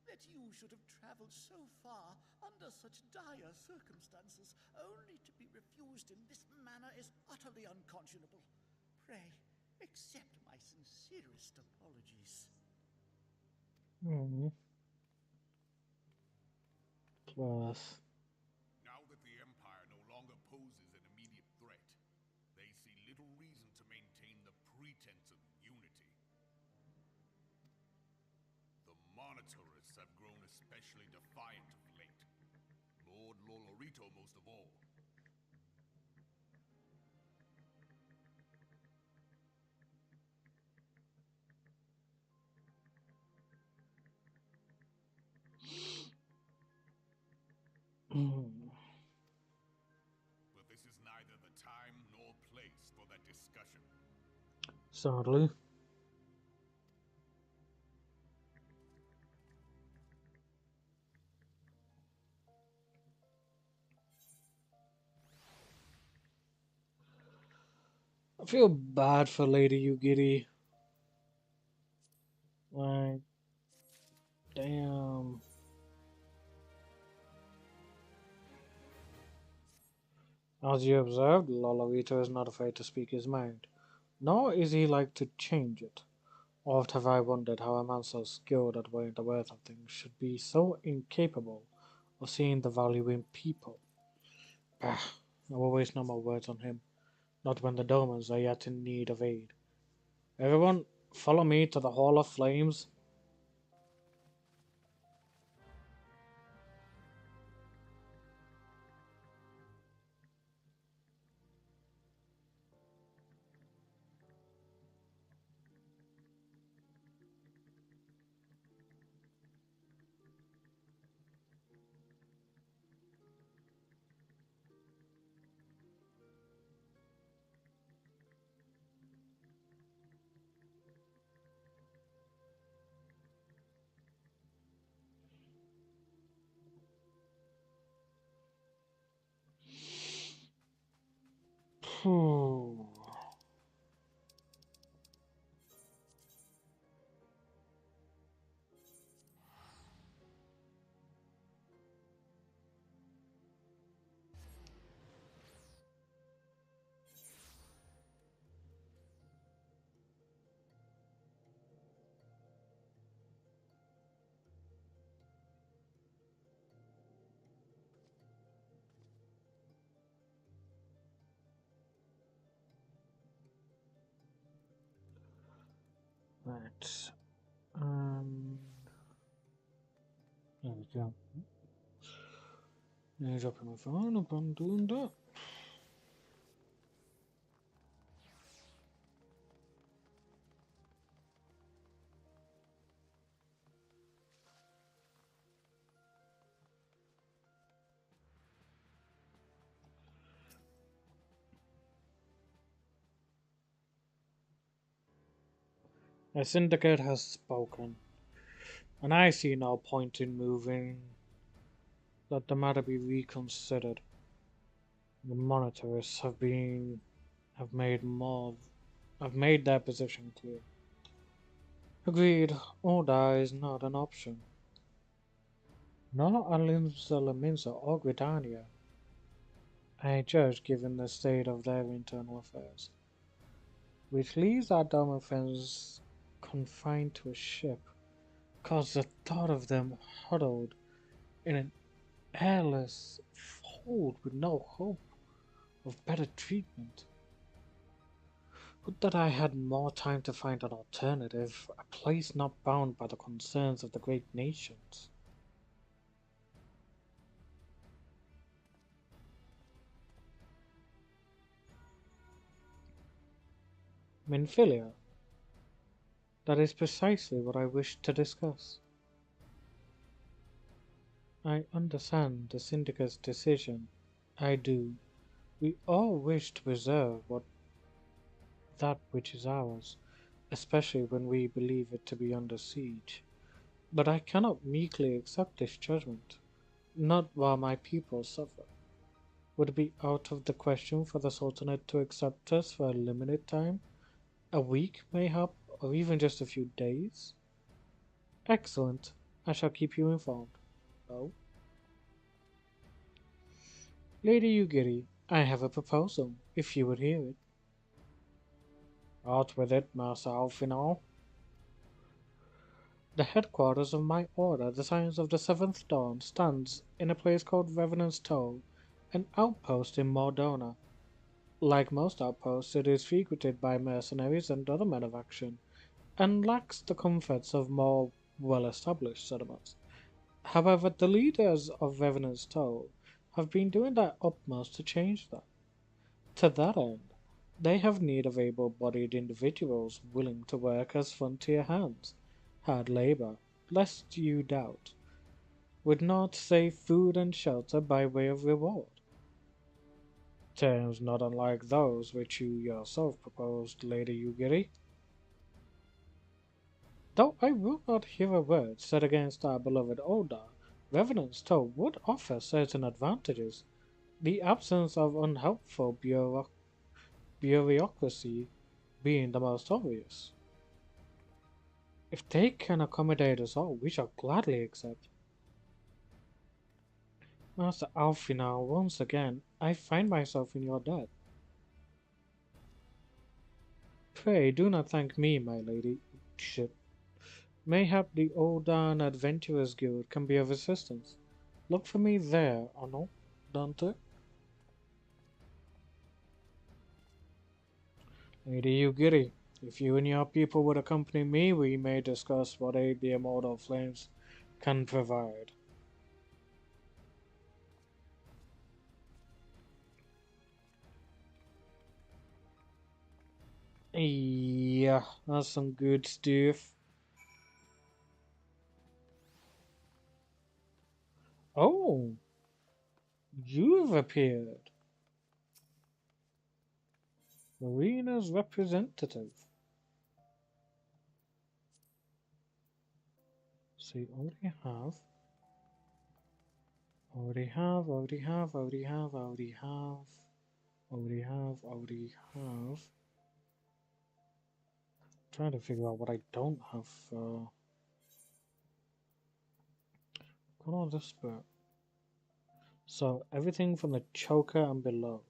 that you should have traveled so far under such dire circumstances, only to be refused in this manner is utterly unconscionable. Pray, accept my sincerest apologies. Hmm. Plus. Now that the Empire no longer poses an immediate threat, they see little reason to maintain the pretense of unity. The monitorists have grown especially defiant of late. Lord Lolorito most of all. Hmm. But this is neither the time nor place for that discussion. Sadly. I feel bad for Lady Yugiri. Like, damn. As you observed, Lolovito is not afraid to speak his mind, nor is he like to change it. Oft have I wondered how a man so skilled at weighing the worth of things should be so incapable of seeing the value in people. Bah, I will waste no more words on him, not when the Domans are yet in need of aid. Everyone, follow me to the Hall of Flames. Phew. Right. Um, there we go. Now dropping my phone upon doing that. The syndicate has spoken, and I see no point in moving. Let the matter be reconsidered. The monitors have made more have made their position clear. Agreed, or die is not an option. Nor Alimsa Laminsa or Gridania. I judge given the state of their internal affairs. Which leaves our Dharma friends confined to a ship, cause the thought of them huddled in an airless hold with no hope of better treatment. Would that I had more time to find an alternative, a place not bound by the concerns of the great nations. Minfilia, that is precisely what I wished to discuss. I understand the Syndicate's decision. I do. We all wish to preserve that which is ours, especially when we believe it to be under siege. But I cannot meekly accept this judgment, not while my people suffer. Would it be out of the question for the Sultanate to accept us for a limited time? A week, mayhap, or even just a few days? Excellent. I shall keep you informed. Oh. Lady Ugiri, I have a proposal, if you would hear it. Out with it, Master Alfinal. The headquarters of my order, the Science of the Seventh Dawn, stands in a place called Revenant's Toll, an outpost in Mordona. Like most outposts, it is frequented by mercenaries and other men of action, and lacks the comforts of more well-established settlements. However, the leaders of Revenant's Toll have been doing their utmost to change that. To that end, they have need of able-bodied individuals willing to work as frontier hands, hard labor, lest you doubt, with naught save food and shelter by way of reward. Terms not unlike those which you yourself proposed, Lady Ugiri. Though I will not hear a word said against our beloved Oda, Revenant's Toll would offer certain advantages, the absence of unhelpful bureaucracy being the most obvious. If they can accommodate us all, we shall gladly accept. Master Alfina, once again, I find myself in your debt. Pray do not thank me, my lady. Shit. Mayhap the Oldan Adventurers Guild can be of assistance. Look for me there, Arnold, Dante. Lady Ugiri, if you and your people would accompany me, we may discuss what aid the immortal flames can provide. Yeah, that's some good stuff. Oh, you've appeared. Marina's representative. So you already have. Trying to figure out what I don't have. Got all this bit. So everything from the choker and below.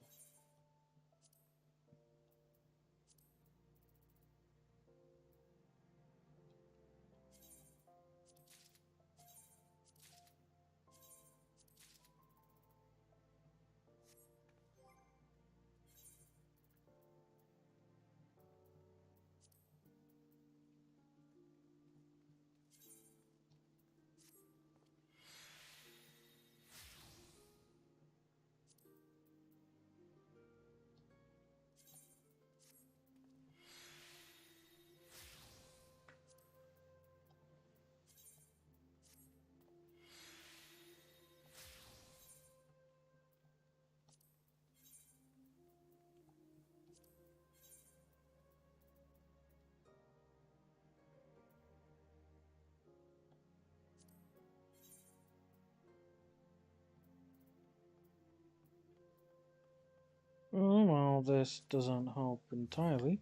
Oh, well, this doesn't help entirely.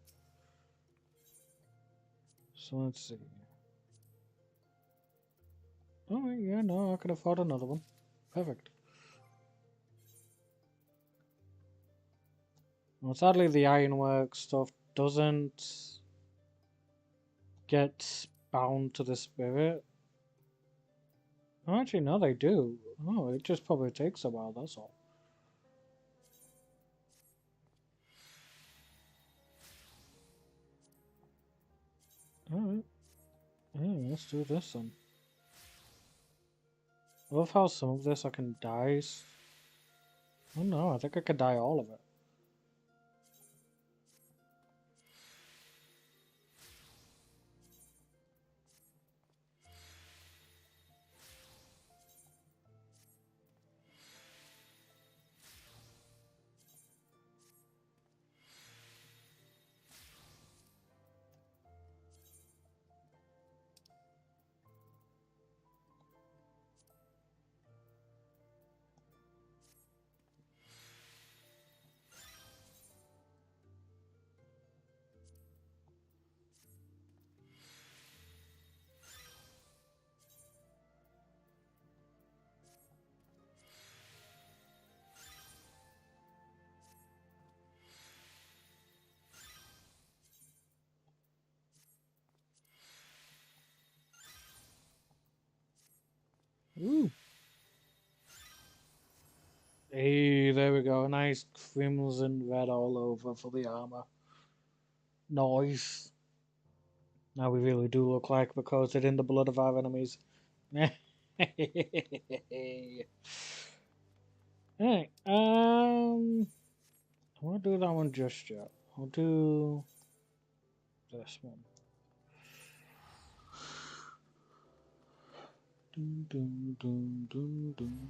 So let's see. Oh, yeah, no, I can afford another one. Perfect. Well, sadly, the ironwork stuff doesn't get bound to the spirit. Oh, actually, no, they do. Oh, it just probably takes a while, that's all. Alright. Yeah, let's do this then. I love how some of this I can die. Oh no, I think I could die all of it. Ooh. Hey, there we go. Nice crimson red all over for the armor. Nice. Now we really do look like we're coated in the blood of our enemies. Alright, I won't do that one just yet. I'll do this one. Dun, dun, dun, dun, dun.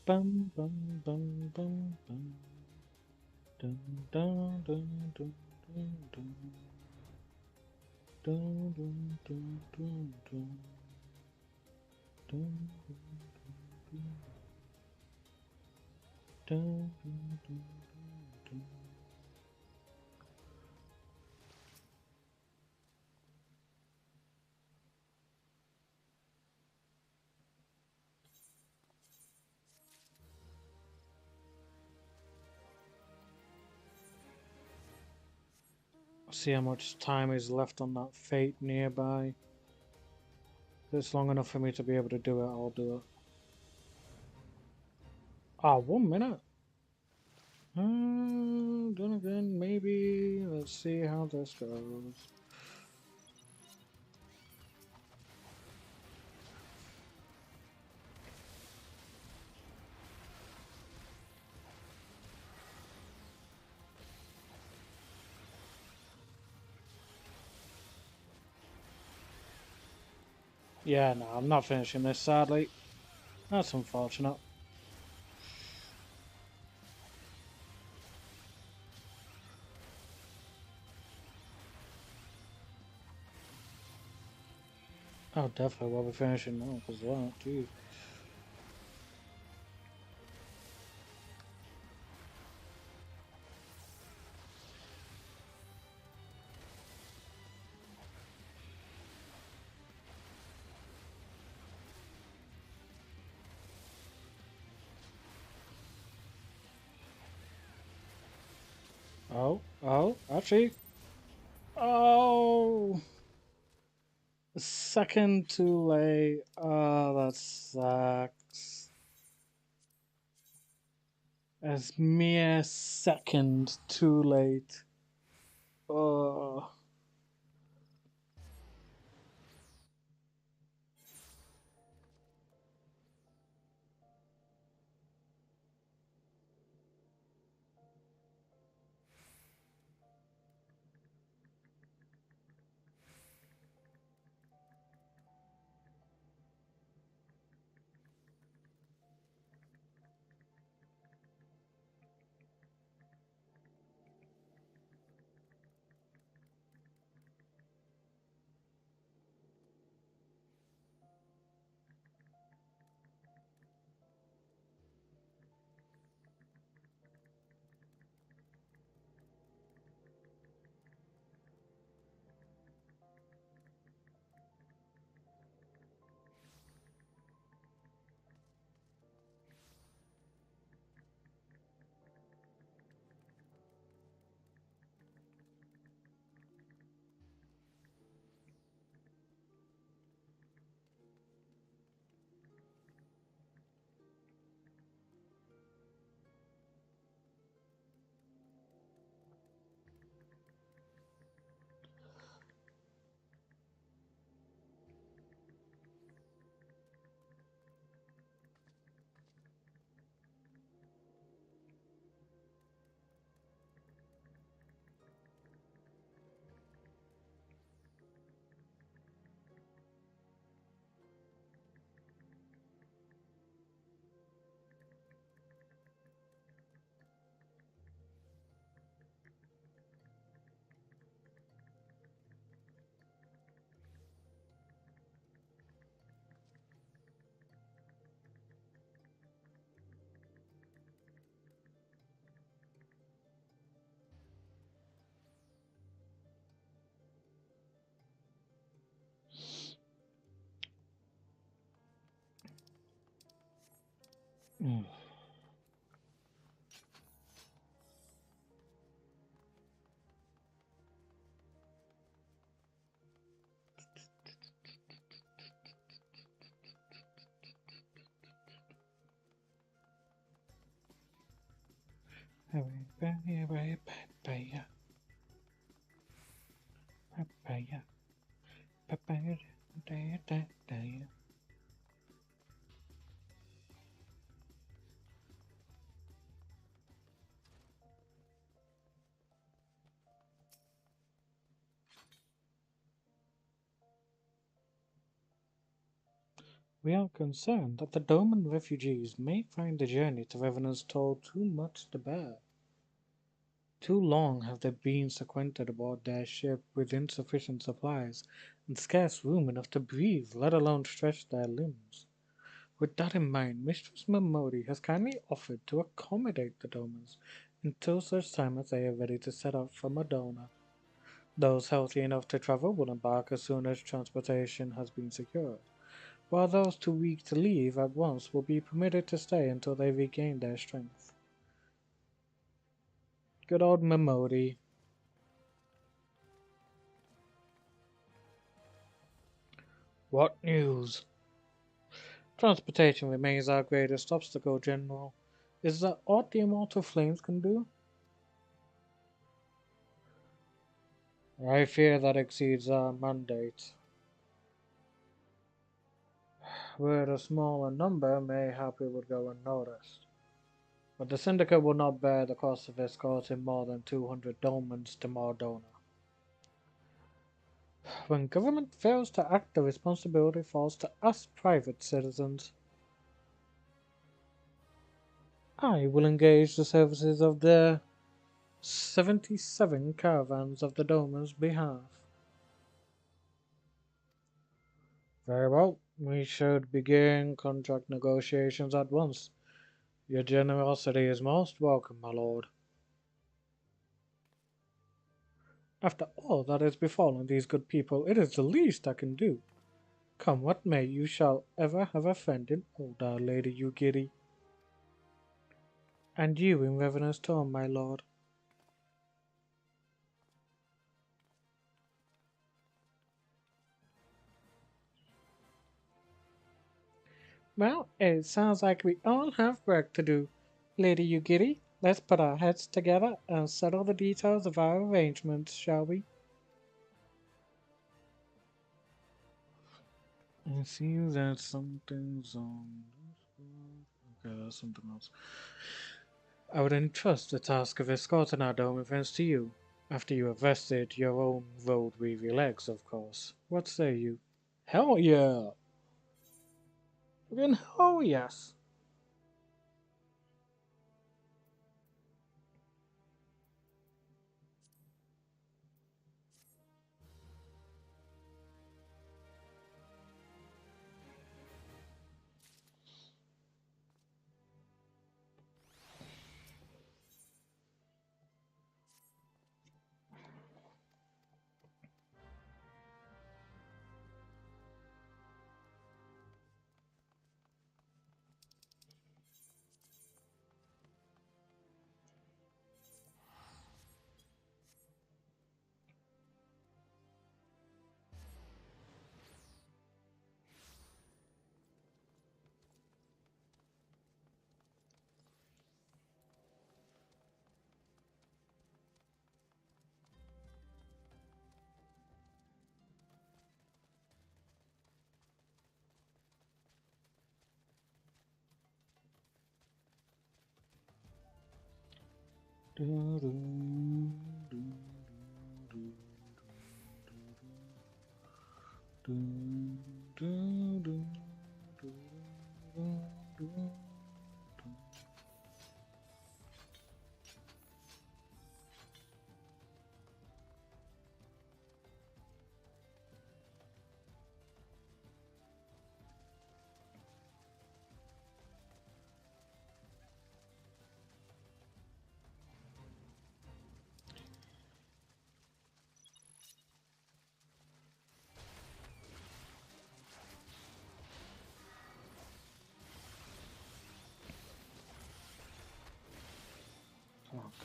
Bum bum bum bum bum. Dun dun dun dun dun dun. Dun dun dun dun dun. Dun dun dun dun dun dun dun. See how much time is left on that fate nearby. If it's long enough for me to be able to do it, I'll do it. Ah, 1 minute. Then again, maybe. Let's see how this goes. Yeah, no, I'm not finishing this, sadly. That's unfortunate. Oh, definitely will be finishing now, because of that, geez. Oh, actually. Oh! A second too late. Oh, that sucks. A mere second too late. Oh. Mm. We are concerned that the Doman refugees may find the journey to Revenant's Toll too much to bear. Too long have they been sequestered aboard their ship with insufficient supplies and scarce room enough to breathe, let alone stretch their limbs. With that in mind, Mistress Mamodi has kindly offered to accommodate the Domans until such time as they are ready to set out for Madonna. Those healthy enough to travel will embark as soon as transportation has been secured, while those too weak to leave at once will be permitted to stay until they regain their strength. Good old Mamodi. What news? Transportation remains our greatest obstacle, General. Is that all the immortal flames can do? I fear that exceeds our mandate. Were it a smaller number, mayhap it would go unnoticed. But the Syndicate will not bear the cost of escorting more than 200 dolmens to Mardona. When government fails to act, the responsibility falls to us private citizens. I will engage the services of the 77 caravans of the Doman's behalf. Very well, we should begin contract negotiations at once. Your generosity is most welcome, my lord. After all that has befallen these good people, it is the least I can do. Come what may, you shall ever have a friend in older Lady Ugiri. And you in Revenant's Tomb, my lord. Well, it sounds like we all have work to do. Lady Ugiri, let's put our heads together and settle the details of our arrangements, shall we? I see that something's on. Okay, that's something else. I would entrust the task of escorting our dome friends to you, after you have rested your own road-weary legs, of course. What say you? Hell yeah! Again, oh yes!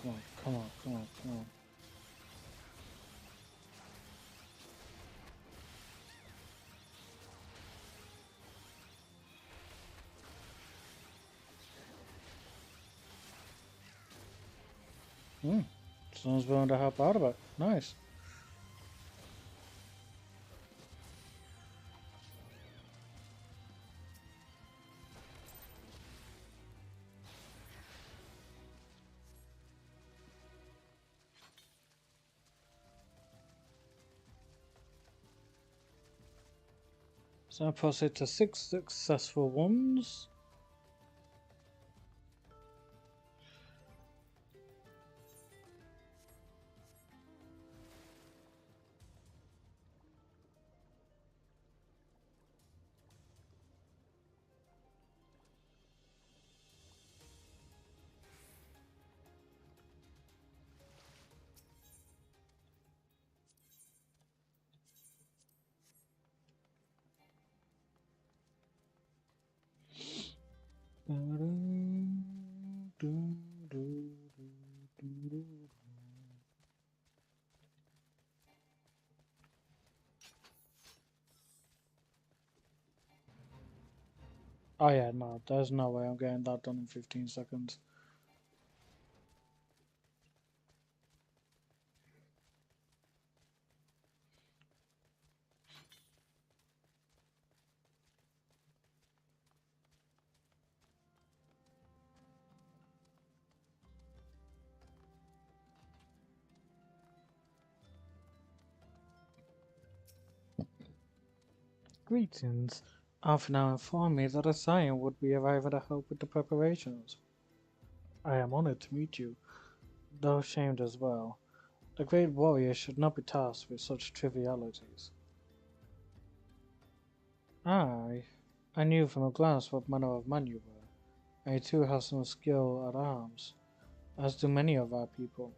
come on, come on, come on, come on. Hmm. Someone's willing to help out a bit. Nice. So I proceed to 6 successful ones. Oh yeah, no, there's no way I'm getting that done in 15 seconds. Greetings. Alpha now informed me that a scion would be arriving to help with the preparations. I am honored to meet you, though ashamed as well. A great warrior should not be tasked with such trivialities. I knew from a glance what manner of man you were. I too have some skill at arms, as do many of our people.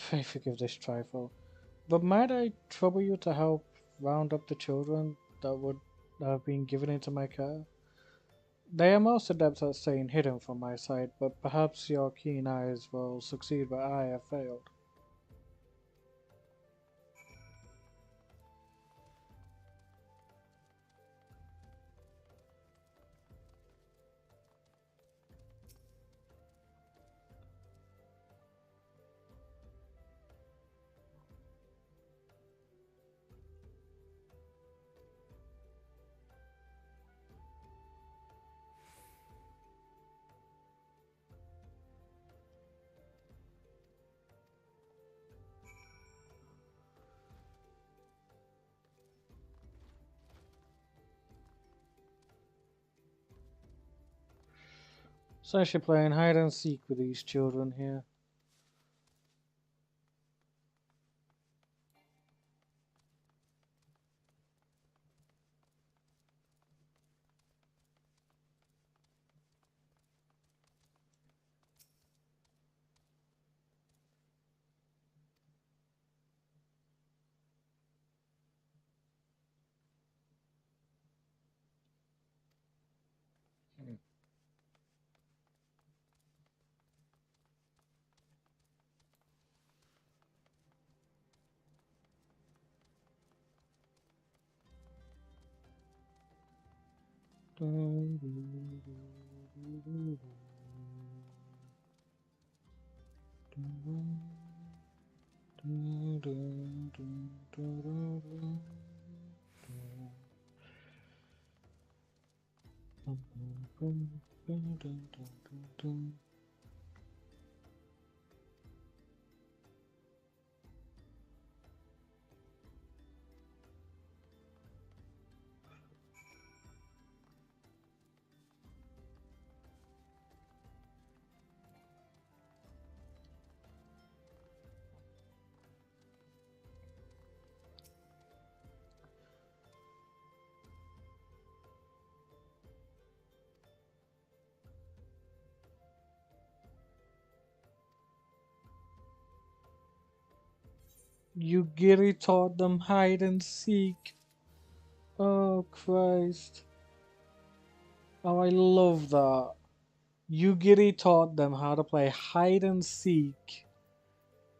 Pray forgive this trifle, but might I trouble you to help round up the children that have been given into my care? They are most adept at staying hidden from my sight, but perhaps your keen eyes will succeed where I have failed. So I should play hide and seek with these children here. You Giri taught them hide and seek. Oh Christ. Oh, I love that. Yugiri taught them how to play hide and seek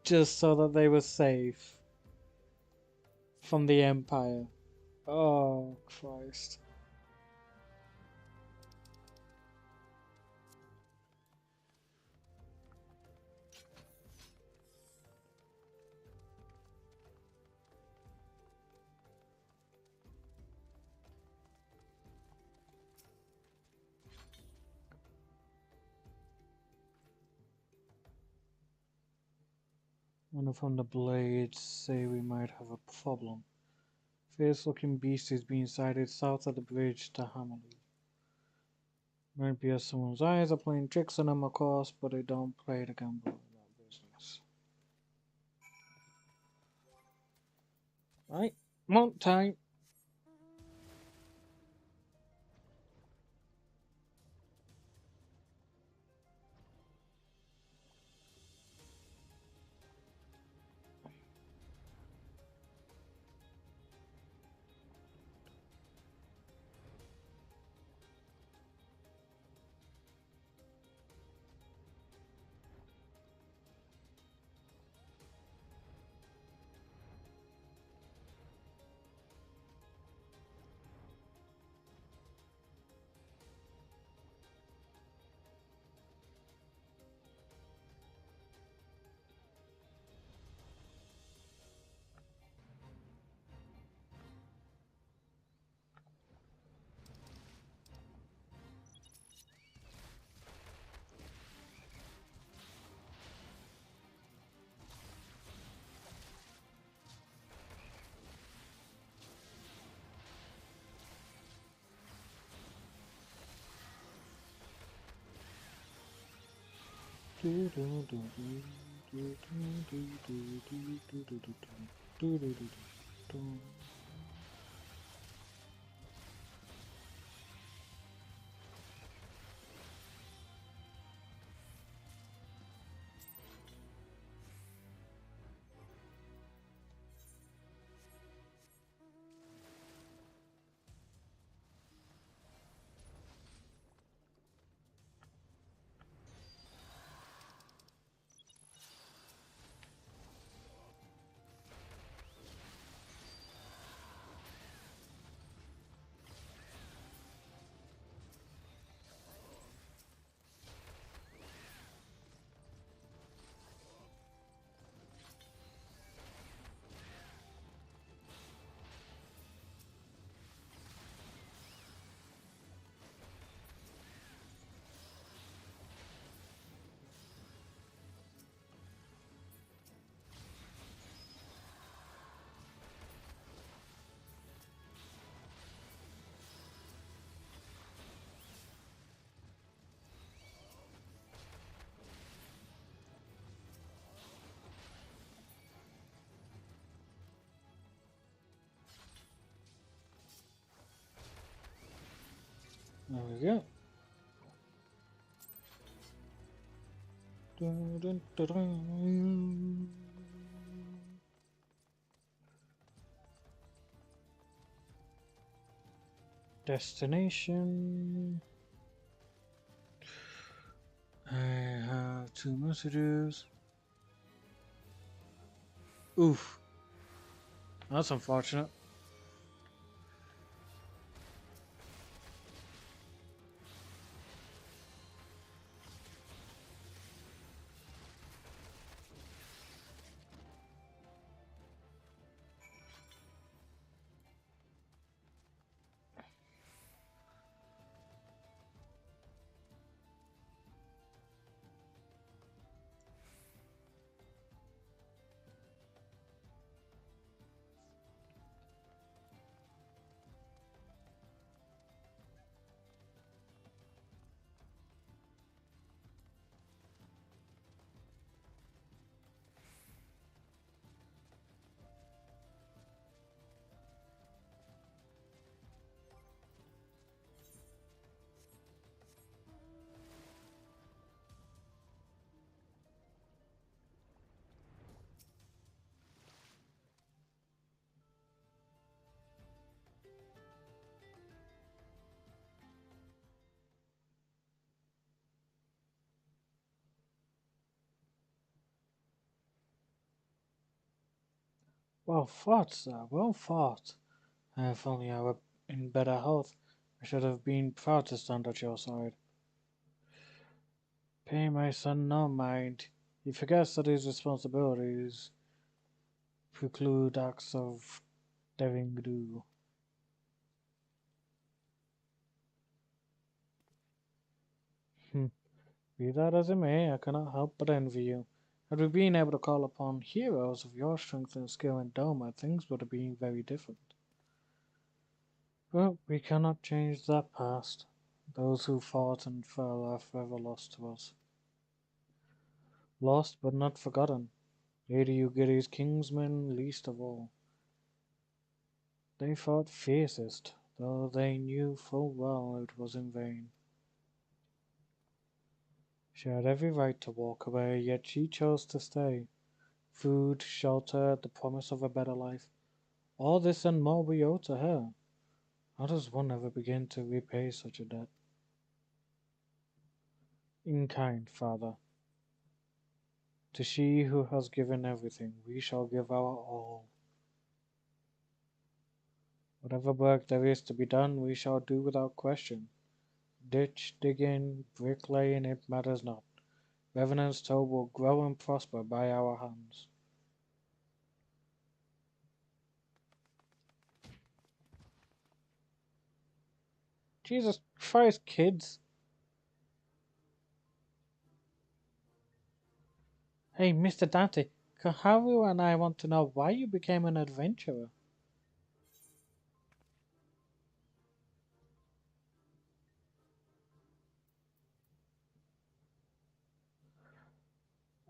just so that they were safe from the Empire. Oh, Christ. One from the blades say we might have a problem. Fierce looking beast is being sighted south of the bridge to Hammerley. Might be as someone's eyes are playing tricks on them, of course, but they don't play the gamble in that business. Right, mount time. There we go. Dun, dun, dun, dun. Destination. I have 2 messages. Oof. That's unfortunate. Well fought, sir, well fought. If only I were in better health, I should have been proud to stand at your side. Pay my son no mind. He forgets that his responsibilities preclude acts of daring do. Hmm. Be that as it may, I cannot help but envy you. Had we been able to call upon heroes of your strength and skill in Doma, things would have been very different. But we cannot change that past. Those who fought and fell are forever lost to us. Lost but not forgotten. Lady Ugiri's kingsmen least of all. They fought fiercest, though they knew full well it was in vain. She had every right to walk away, yet she chose to stay. Food, shelter, the promise of a better life. All this and more we owe to her. How does one ever begin to repay such a debt? In kind, Father. To she who has given everything, we shall give our all. Whatever work there is to be done, we shall do without question. Ditch, digging, bricklaying, it matters not. Revenant's Toe will grow and prosper by our hands. Jesus Christ, kids! Hey, Mr. Dante, Kaharu and I want to know why you became an adventurer.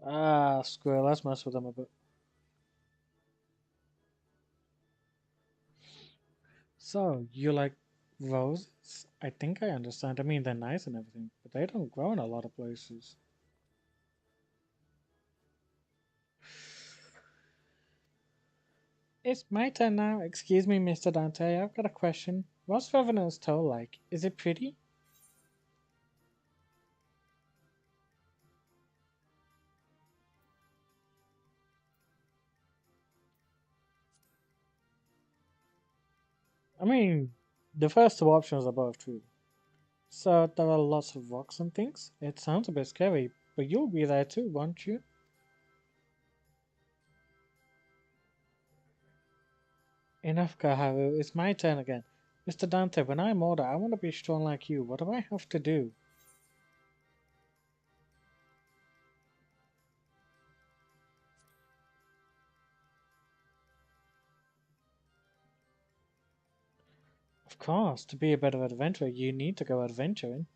Ah, screw it, let's mess with them a bit. So, you like roses? I think I understand. I mean, they're nice and everything, but they don't grow in a lot of places. It's my turn now. Excuse me, Mr. Dante, I've got a question. What's Revenant's Toe like? Is it pretty? I mean, the first two options are both true. So, there are lots of rocks and things. It sounds a bit scary, but you'll be there too, won't you? Enough, Kaharu. It's my turn again. Mr. Dante, when I'm older, I want to be strong like you. What do I have to do? Of course, to be a better adventurer, you need to go adventuring.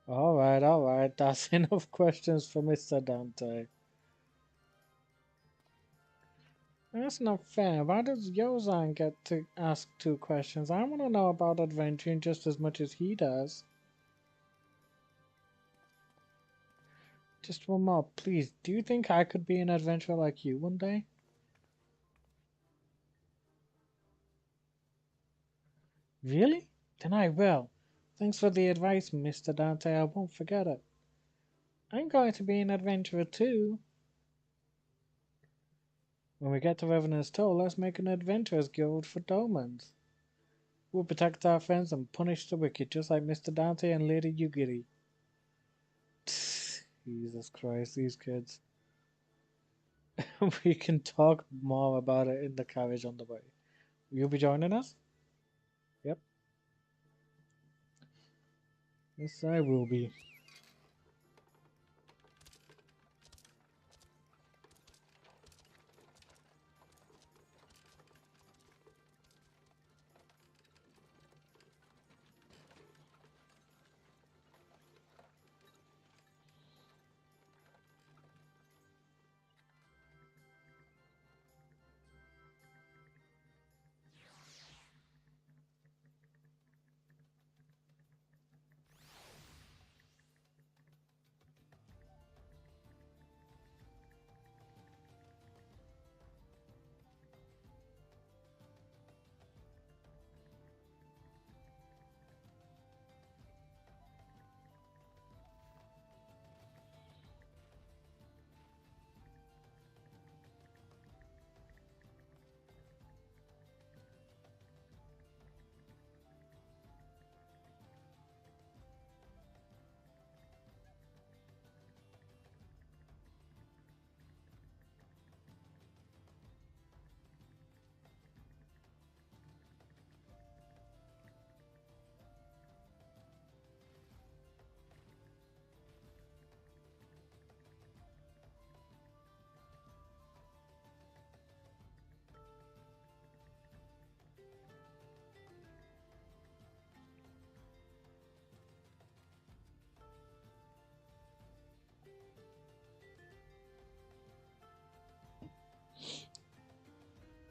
Alright, that's enough questions for Mr. Dante. That's not fair. Why does Yozan get to ask two questions? I want to know about adventuring just as much as he does. Just one more, please. Do you think I could be an adventurer like you one day? Really? Then I will. Thanks for the advice, Mr. Dante. I won't forget it. I'm going to be an adventurer too. When we get to Revenant's Toll, let's make an adventurers guild for Domans. We'll protect our friends and punish the wicked, just like Mr. Dante and Lady Yugiri. Jesus Christ, these kids. We can talk more about it in the carriage on the way. Will you be joining us? Yep. Yes, I will be.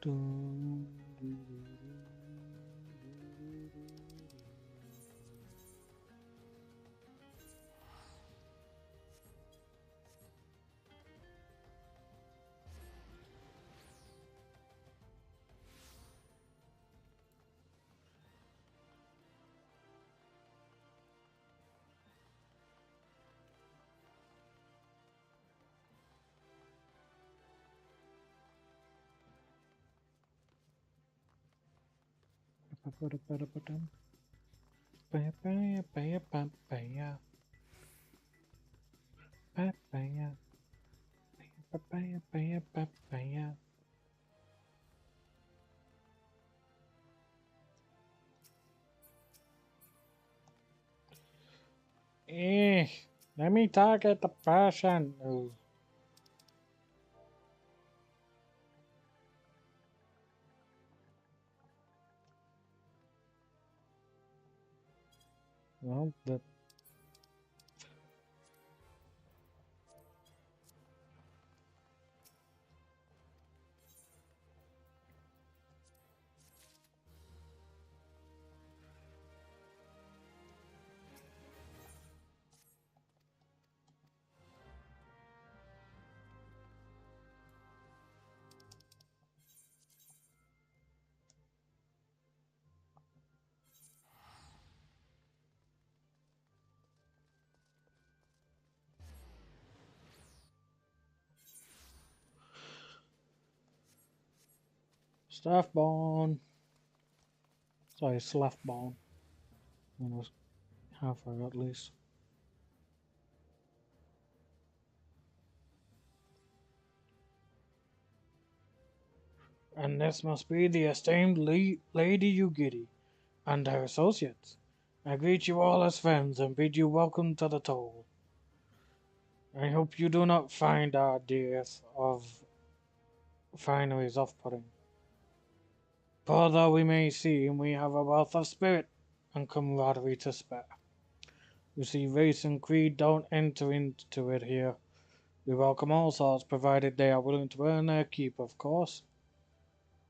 Dun, ba-ba-da-ba-da-ba-dum. Ba-ba-ya-ba-ya-ba-ba-ya. Ba-ba-ya. Ba-ba-ya-ba-ya-ba-ba-ya. Eh, let me target the person. Oh, well, the staff-born. Sorry, slaff-born. Almost halfway at least. And this must be the esteemed Lady Ugiri and her associates. I greet you all as friends and bid you welcome to the toll. I hope you do not find our dearth of fineries off-putting. For though we may seem, we have a wealth of spirit and camaraderie to spare. You see, race and creed don't enter into it here. We welcome all sorts, provided they are willing to earn their keep, of course.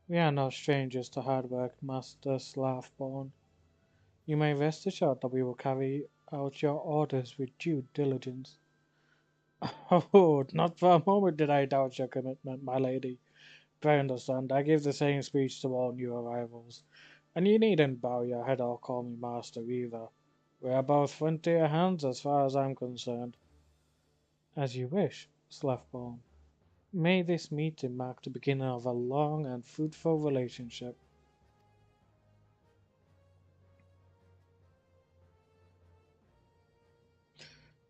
We are no strangers to hard work, Master Slathborn. You may rest assured that we will carry out your orders with due diligence. Oh, not for a moment did I doubt your commitment, my lady. Pray understand, I gave the same speech to all new arrivals, and you needn't bow your head or call me master either. We are both frontier hands as far as I'm concerned. As you wish, Slathborn. May this meeting mark the beginning of a long and fruitful relationship.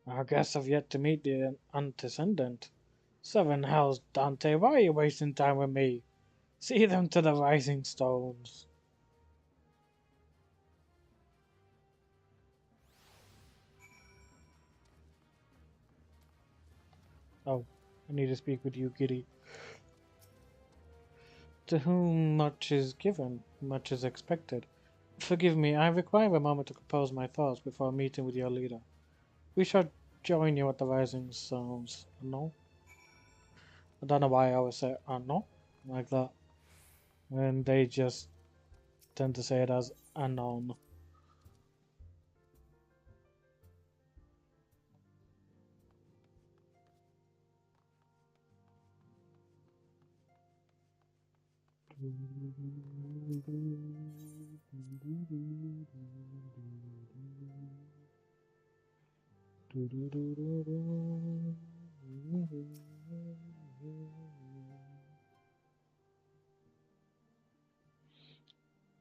Our guests have yet to meet the antecedent. Seven hells, Dante, why are you wasting time with me? See them to the rising stones. Oh, I need to speak with you, Giddy. To whom much is given, much is expected. Forgive me, I require a moment to compose my thoughts before meeting with your leader. We shall join you at the rising stones. No? I don't know why I always say no like that. And they just tend to say it as anon.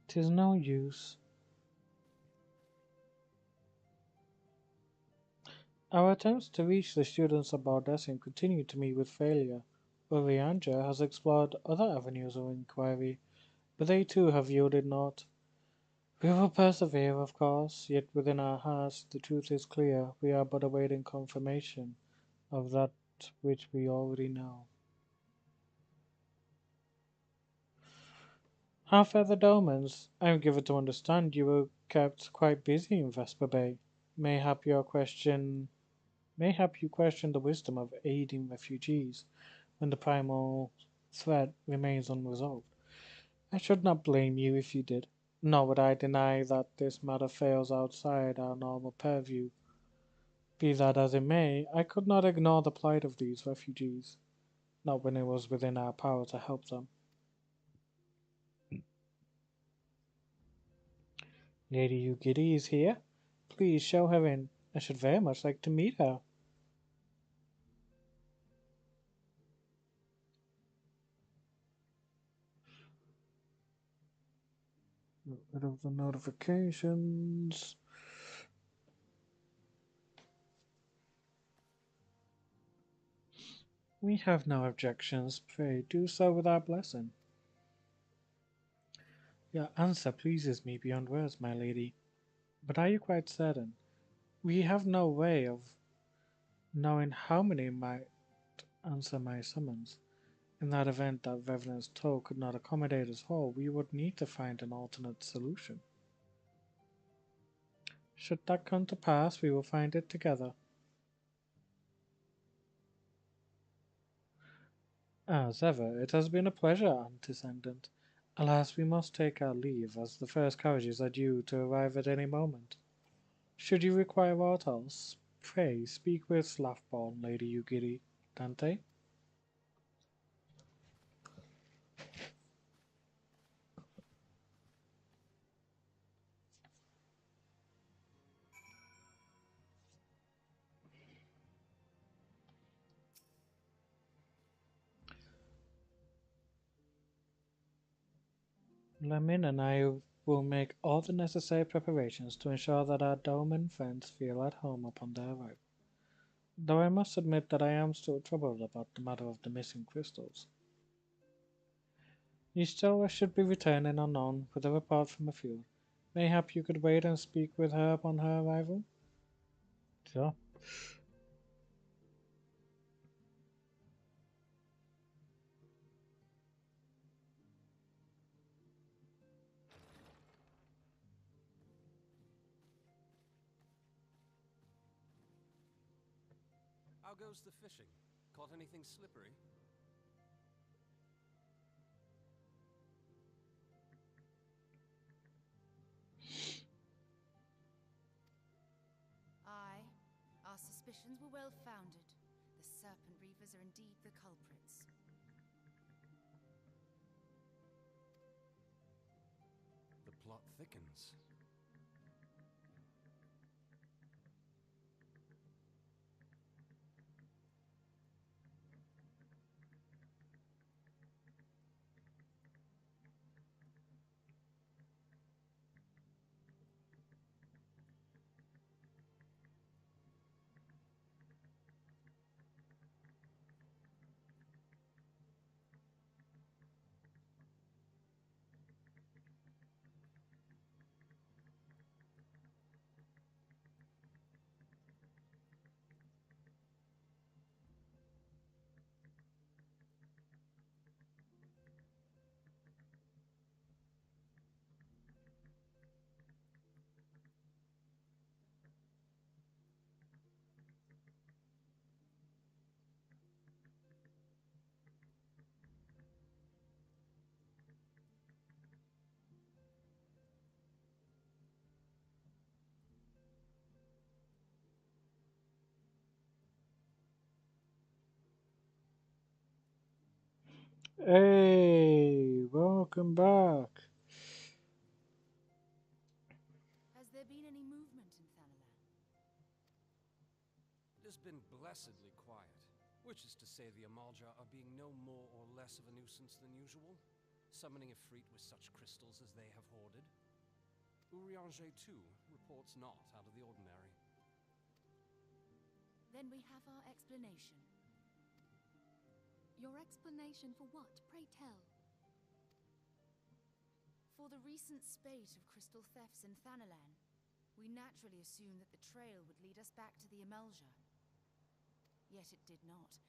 Tis no use. Our attempts to reach the students of Bardessian continue to meet with failure. Urianja has explored other avenues of inquiry, but they too have yielded naught. We will persevere, of course, yet within our hearts the truth is clear. We are but awaiting confirmation of that which we already know. How fare the Domans? I am given to understand you were kept quite busy in Vesper Bay. Mayhap you question the wisdom of aiding refugees when the primal threat remains unresolved. I should not blame you if you did. Nor would I deny that this matter fails outside our normal purview. Be that as it may, I could not ignore the plight of these refugees, not when it was within our power to help them. Lady Ugiri is here. Please show her in. I should very much like to meet her. Get rid of the notifications. We have no objections. Pray do so with our blessing. Your answer pleases me beyond words, my lady. But are you quite certain? We have no way of knowing how many might answer my summons. In that event that Revenant's toe could not accommodate us all, we would need to find an alternate solution. Should that come to pass, we will find it together. As ever, it has been a pleasure, Antecedent. Alas, we must take our leave, as the first carriages are due to arrive at any moment. Should you require aught else, pray speak with Slathborn, Lady Ugiri. Dante? Lamin and I will make all the necessary preparations to ensure that our Doman friends feel at home upon their arrival. Though I must admit that I am still troubled about the matter of the missing crystals. Ystola should be returning unknown with a report from the field. Mayhap you could wait and speak with her upon her arrival? Sure. How goes the fishing? Caught anything slippery? Aye, our suspicions were well founded. The Serpent Reavers are indeed the culprits. The plot thickens. Hey, welcome back. Has there been any movement in Thanalan? It has been blessedly quiet, which is to say the Amalja are being no more or less of a nuisance than usual, summoning a fleet with such crystals as they have hoarded. Urianger, too, reports not out of the ordinary. Then we have our explanation. Your explanation for what, pray tell? For the recent spate of crystal thefts in Thanalan, we naturally assumed that the trail would lead us back to the Amalja. Yet it did not.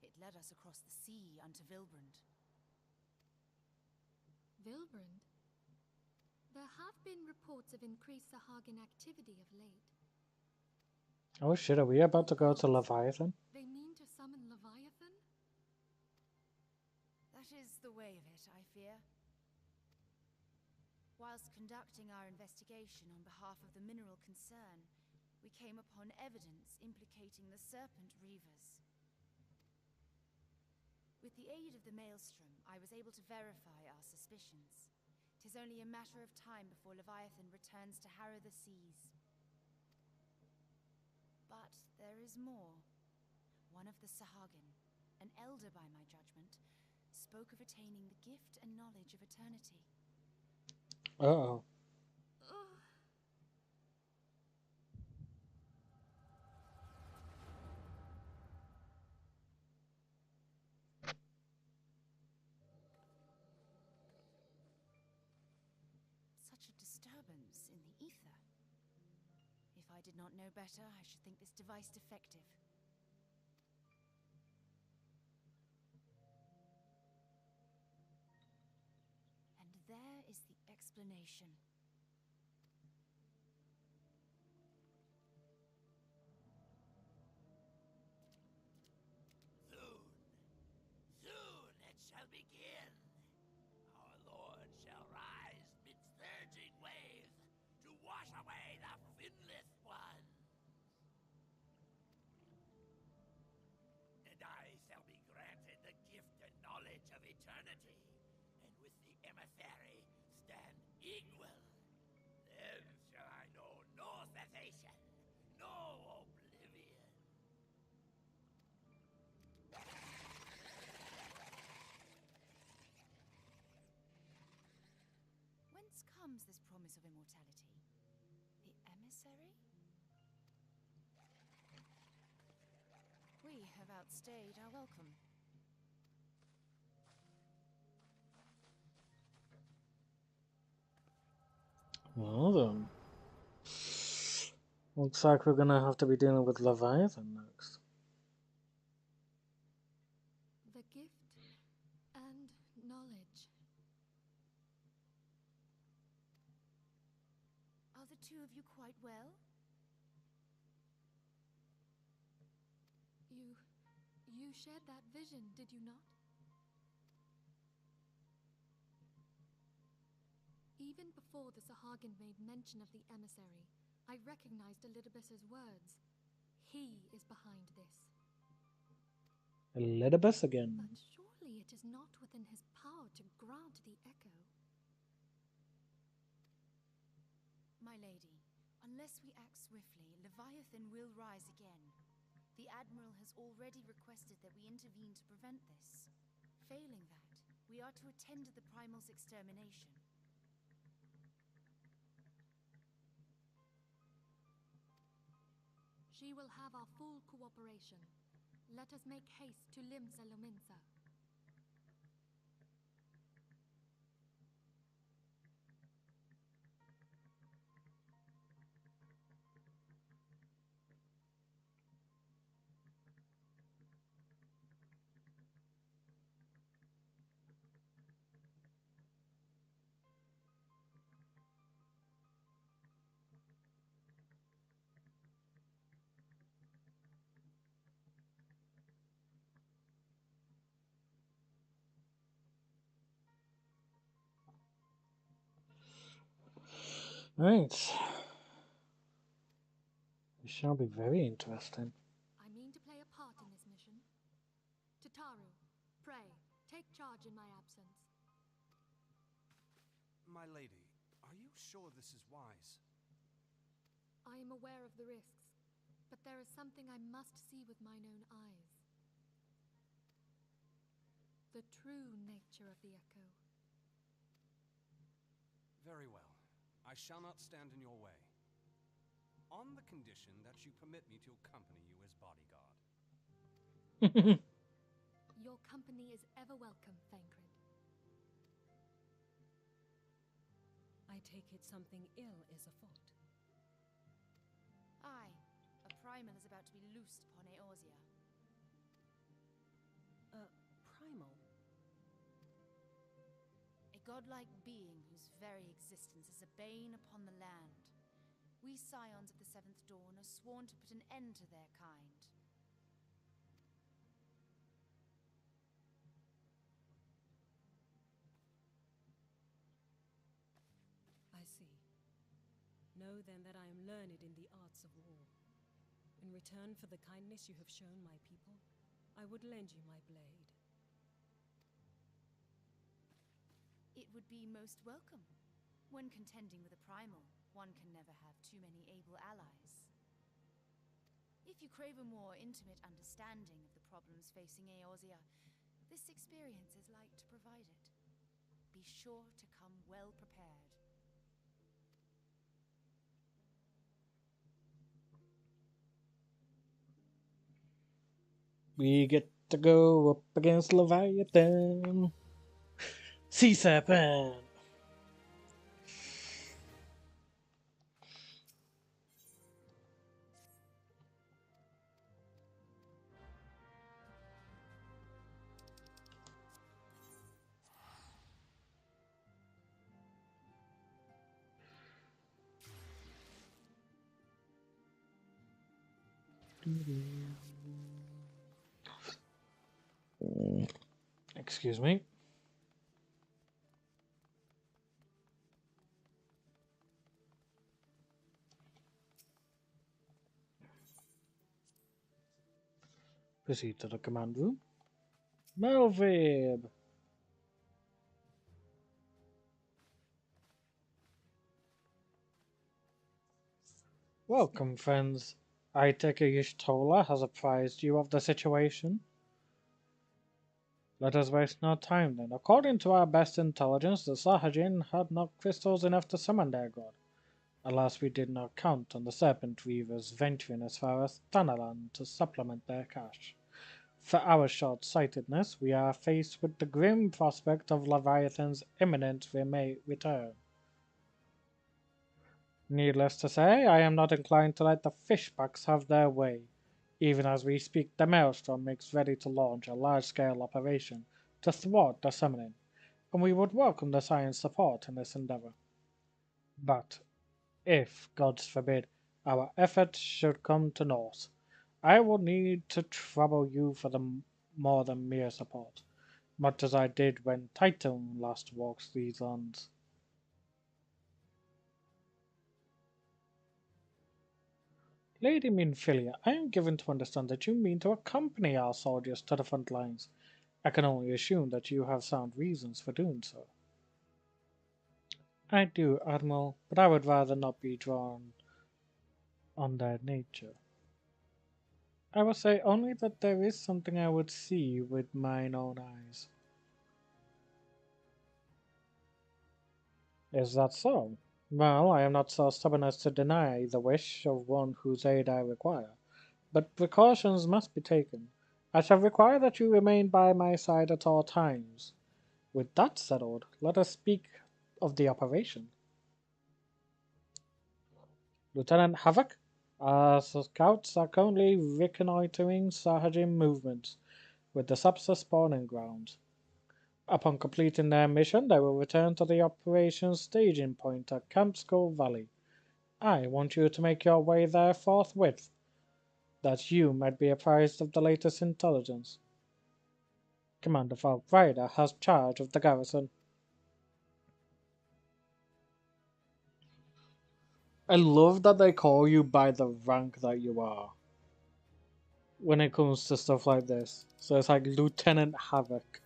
It led us across the sea unto Vilbrand. Vilbrand? There have been reports of increased Sahagan activity of late. Oh shit, are we about to go to Leviathan? They mean to summon Leviathan? That is the way of it, I fear. Whilst conducting our investigation on behalf of the mineral concern, we came upon evidence implicating the Serpent Reavers. With the aid of the Maelstrom, I was able to verify our suspicions. 'Tis only a matter of time before Leviathan returns to harrow the seas. But there is more. One of the Sahagin, an elder by my judgment, spoke of attaining the gift and knowledge of eternity. Uh-oh. Such a disturbance in the ether. If I did not know better, I should think this device defective. And there is the explanation. Soon, soon it shall begin. Our Lord shall rise midst surging waves to wash away the finless ones. And I shall be granted the gift and knowledge of eternity, and with the emissary stand equal. Then shall I know no cessation, no oblivion. Whence comes this promise of immortality? The emissary? We have outstayed our welcome. Well then. Looks like we're gonna have to be dealing with Leviathan next. The gift and knowledge. Are the two of you quite well? You shared that vision, did you not? Even before the Sahagin made mention of the emissary, I recognized Elidibus's words. He is behind this. Elidibus again. But surely it is not within his power to grant the echo. My lady, unless we act swiftly, Leviathan will rise again. The Admiral has already requested that we intervene to prevent this. Failing that, we are to attend to the Primal's extermination. She will have our full cooperation. Let us make haste to Limsa Lominsa. Right. This shall be very interesting. I mean to play a part in this mission. Tataru, pray, take charge in my absence. My lady, are you sure this is wise? I am aware of the risks, but there is something I must see with mine own eyes. The true nature of the echo. Very well. I shall not stand in your way. On the condition that you permit me to accompany you as bodyguard. Your company is ever welcome, Thancred. I take it something ill is afoot. Aye, a primal is about to be loosed upon Eorzea. Primal? A godlike being whose very existence is a bane upon the land. We scions of the Seventh Dawn are sworn to put an end to their kind. Know then that I am learned in the arts of war. In return for the kindness you have shown my people, I would lend you my blade. It would be most welcome. When contending with a primal, one can never have too many able allies. If you crave a more intimate understanding of the problems facing Eorzea, this experience is like to provide it. Be sure to come well prepared. We get to go up against Leviathan. Sea Serpent. Excuse me. Proceed to the command room. Melvib! Welcome, friends. I take it Y'shtola has apprised you of the situation. Let us waste no time then. According to our best intelligence, the Sahajin had not crystals enough to summon their god. Alas, we did not count on the Serpent Weavers venturing as far as Thanalan to supplement their cache. For our short-sightedness, we are faced with the grim prospect of Leviathan's imminent return. Needless to say, I am not inclined to let the fishbucks have their way. Even as we speak, the Maelstrom makes ready to launch a large-scale operation to thwart the summoning, and we would welcome the Science support in this endeavor. But if, gods forbid, our efforts should come to naught, I will need to trouble you for more than mere support, much as I did when Titan last walked these lands. Lady Minfilia, I am given to understand that you mean to accompany our soldiers to the front lines. I can only assume that you have sound reasons for doing so. I do, Admiral, but I would rather not be drawn on their nature. I will say only that there is something I would see with mine own eyes. Is that so? Well, I am not so stubborn as to deny the wish of one whose aid I require, but precautions must be taken. I shall require that you remain by my side at all times. With that settled, let us speak of the operation. Lieutenant Havoc, our scouts are currently reconnoitering Sahajin movements with the Subsa spawning grounds. Upon completing their mission, they will return to the operations staging point at Camp Skull Valley. I want you to make your way there forthwith, that you might be apprised of the latest intelligence. Commander Valkyrie has charge of the garrison. I love that they call you by the rank that you are when it comes to stuff like this. So it's like Lieutenant Havoc,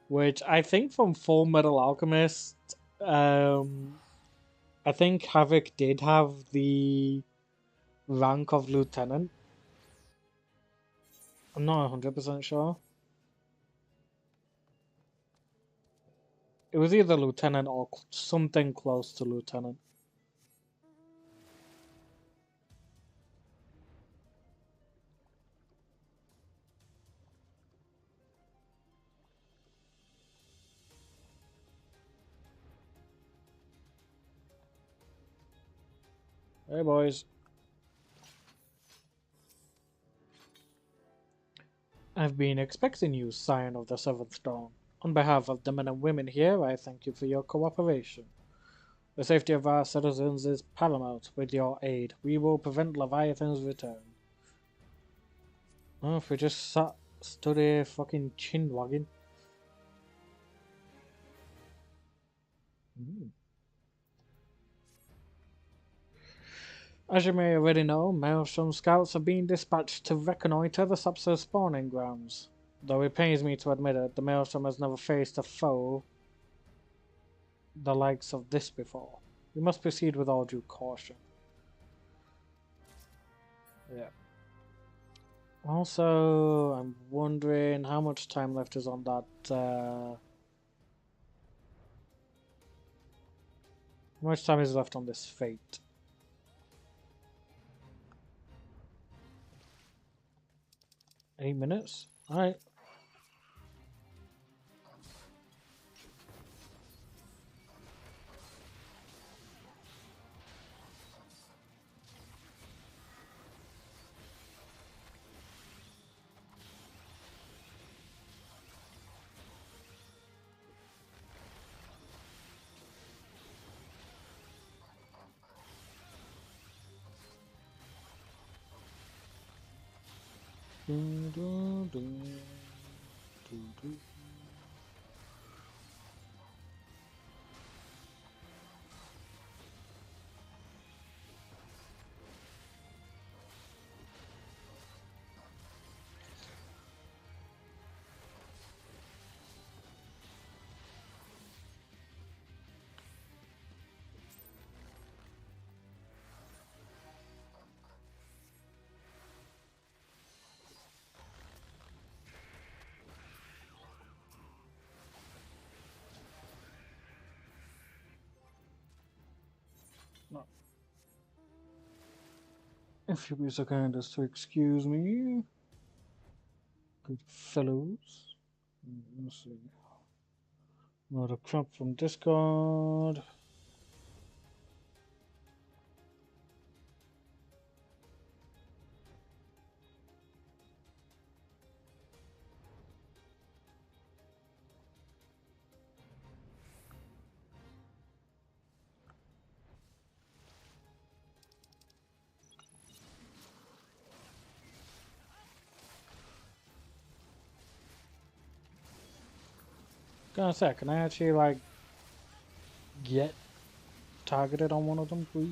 which I think from Full Metal Alchemist, I think Havoc did have the rank of lieutenant. I'm not 100% sure. It was either lieutenant or something close to lieutenant. Hey boys. I've been expecting you, Scion of the Seventh Dawn. On behalf of the men and women here, I thank you for your cooperation. The safety of our citizens is paramount. With your aid, we will prevent Leviathan's return. Oh, if we just stood here fucking chin-wagging. As you may already know, Maelstrom scouts are being dispatched to reconnoiter the subsur's spawning grounds. Though it pains me to admit it, the Maelstrom has never faced a foe the likes of this before. We must proceed with all due caution. Yeah. Also, I'm wondering how much time left is on that. How much time is left on this fate? Eight minutes? Alright. Dun, dun, dun, dun, dun. No. If you be so kind as to excuse me, good fellows. Let's see. Not a crop from Discord. Gonna say, can I actually like get targeted on one of them, please?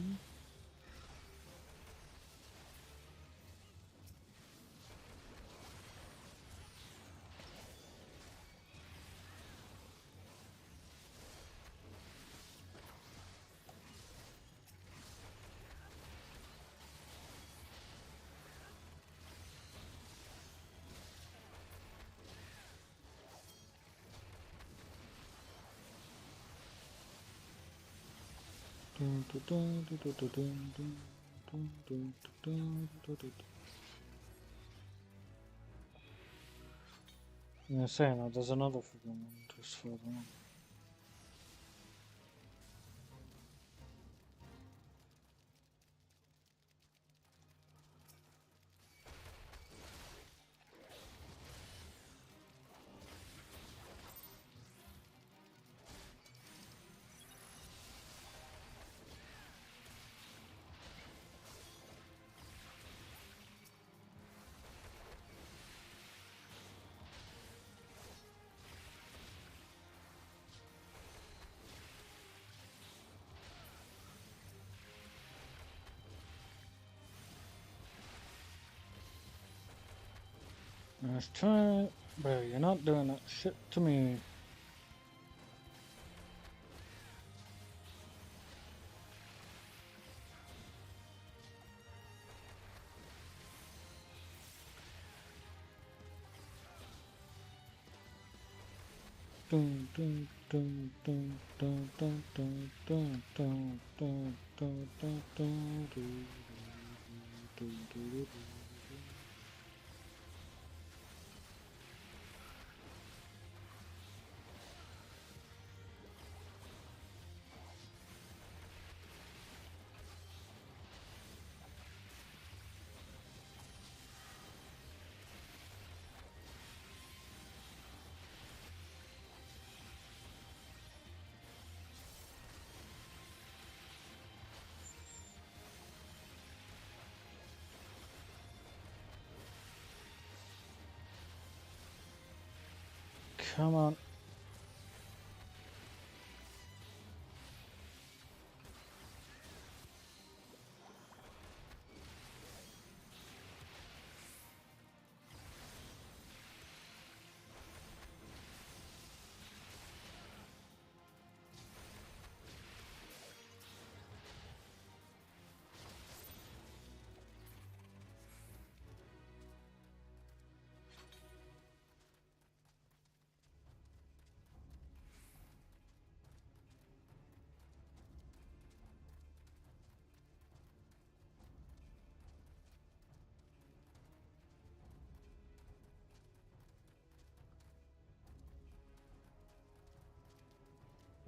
Dun, dun, dun, dun, dun, dun, dun, dun, dun, dun, dun, dun. Yeah, say no, there's another freaking one just further on. Let's try it. Bro, you're not doing that shit to me. Dun, dun, dun, dun, dun, dun, dun, dun, dun, dun, dun, dun, dun, dun, dun, dun, dun. Come on.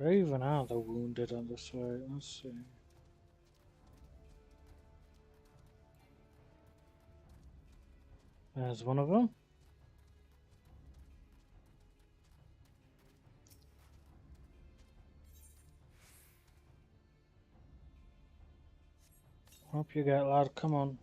Where even are the wounded on this way? Let's see. There's one of them. Hope you get, lad. Come on.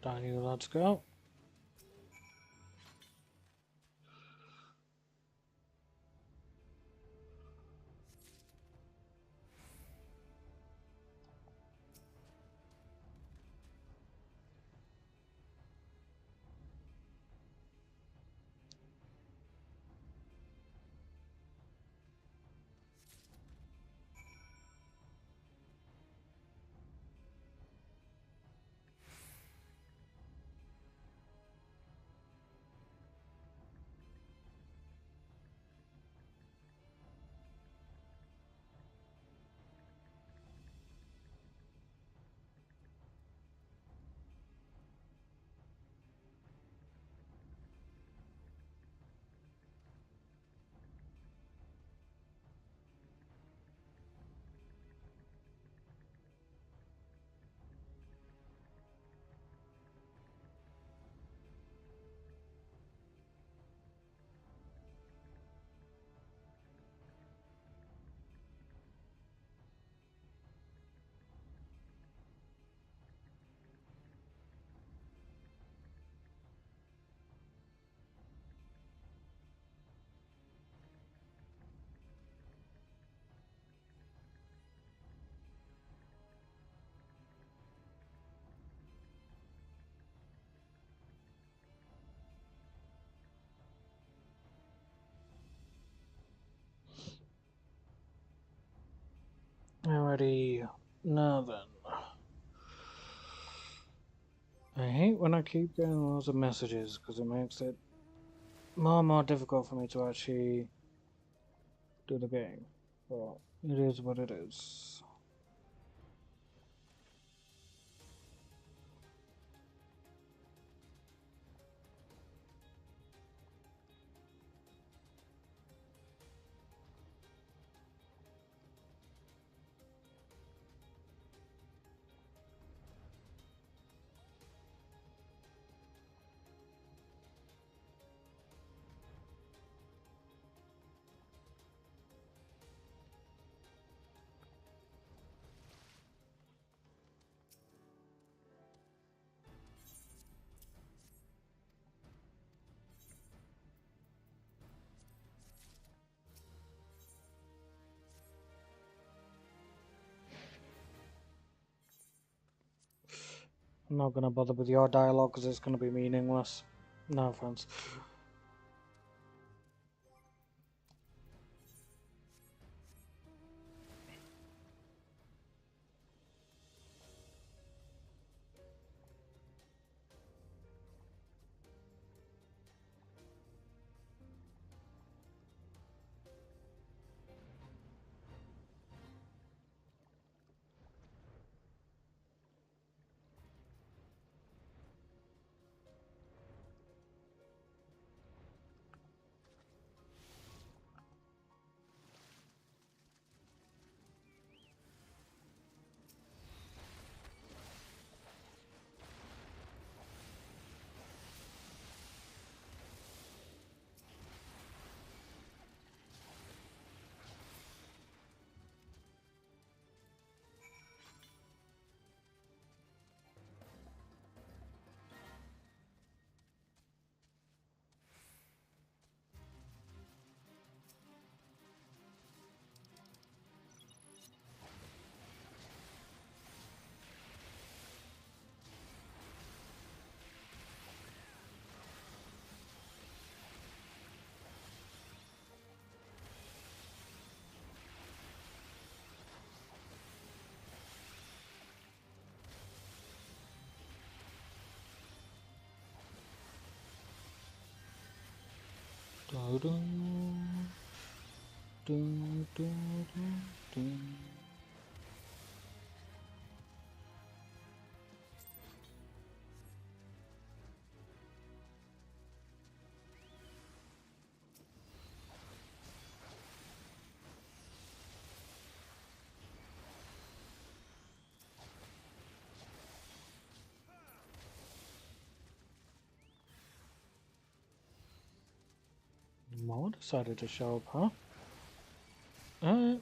Down you lads go. Alrighty. Now then. I hate when I keep getting loads of messages because it makes it more and more difficult for me to actually do the game. But it is what it is. I'm not gonna bother with your dialogue because it's gonna be meaningless. No offense. dun, dun, dun, dun, dun. Mo decided to show up, huh? Alright.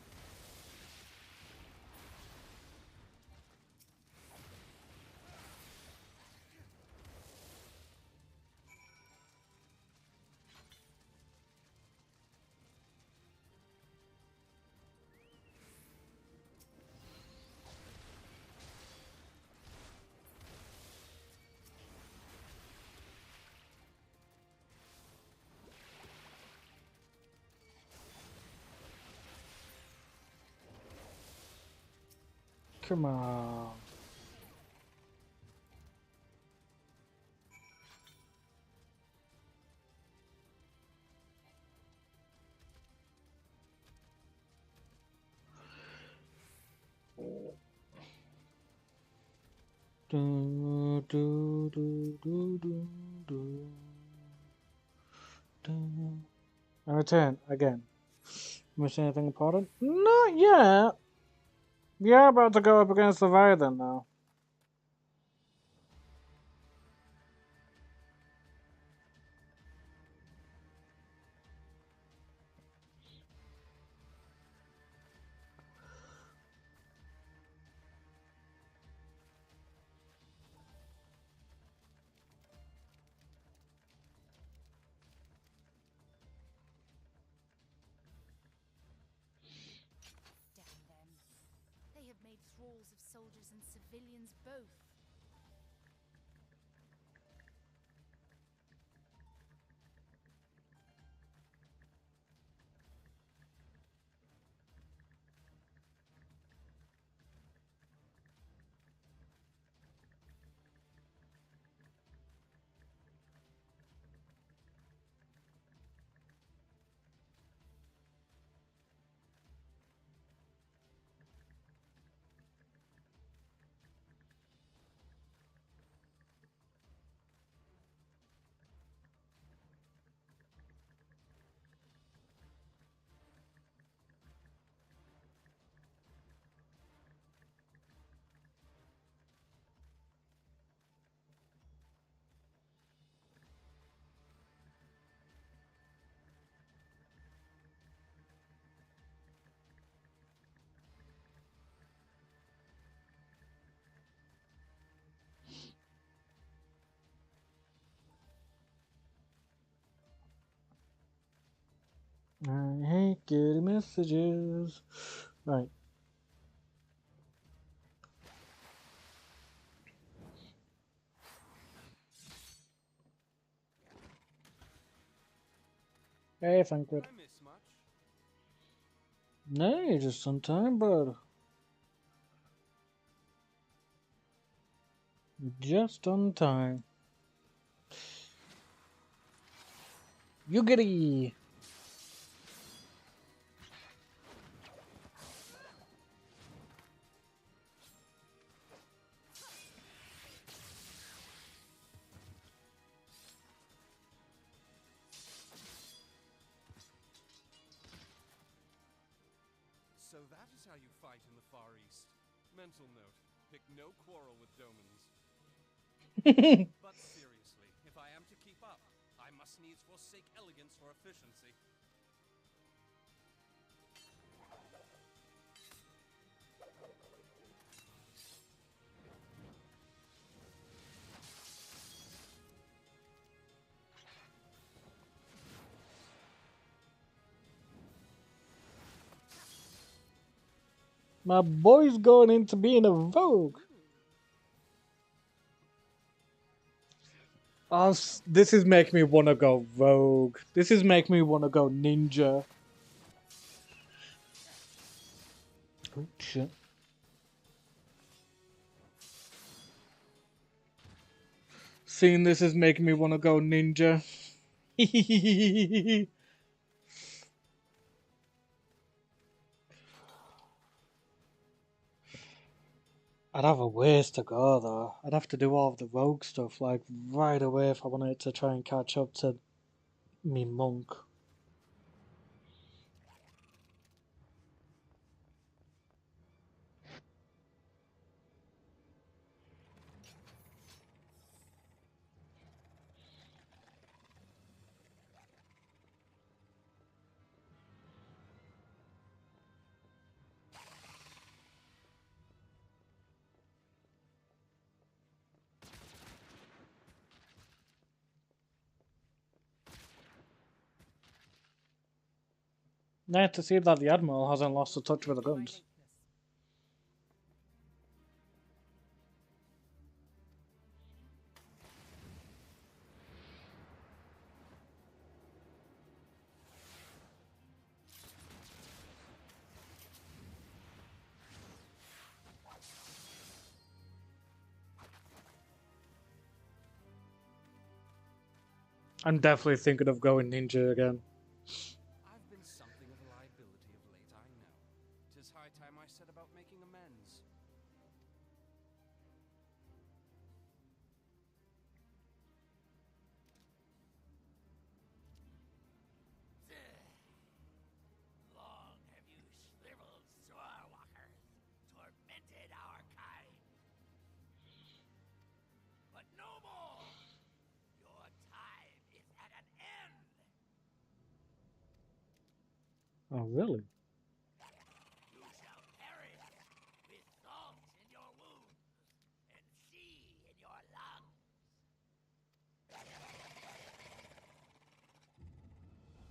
Come on. Do, do, do, do, do, do, do. I return again. Miss anything important? Not yet. You're about to go up against the Leviathan now. Damn them. They have made thralls of soldiers and civilians both. I hate getting messages. Right. Hey, Frankfurt. Did I miss much? No, just on time, bud. Just on time. Yugiri! So that is how you fight in the Far East. Mental note, pick no quarrel with Domans. But seriously, if I am to keep up, I must needs forsake elegance for efficiency. My boy's going into being a Vogue. Oh, this is making me want to go Rogue. This is making me want to go Ninja. Oh, shit. Seeing this is making me want to go Ninja. I'd have a ways to go though. I'd have to do all of the rogue stuff like right away if I wanted to try and catch up to me monk. Nice to see that the Admiral hasn't lost a touch with the My guns. lateness. I'm definitely thinking of going ninja again. I've been something of a liability of late, I know. 'Tis high time I set about making amends. Long have you shriveled Sorwalkers, tormented our kind. But no more! Your time is at an end! Oh really? You shall perish with salt in your wounds and sea in your lungs.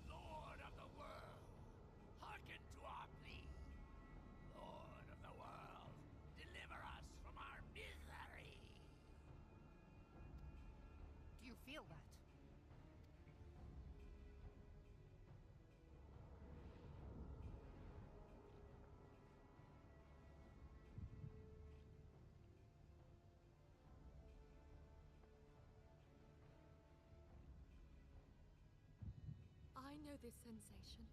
Lord of the world, hearken to our plea. Lord of the world, deliver us from our misery. Do you feel that? I know this sensation.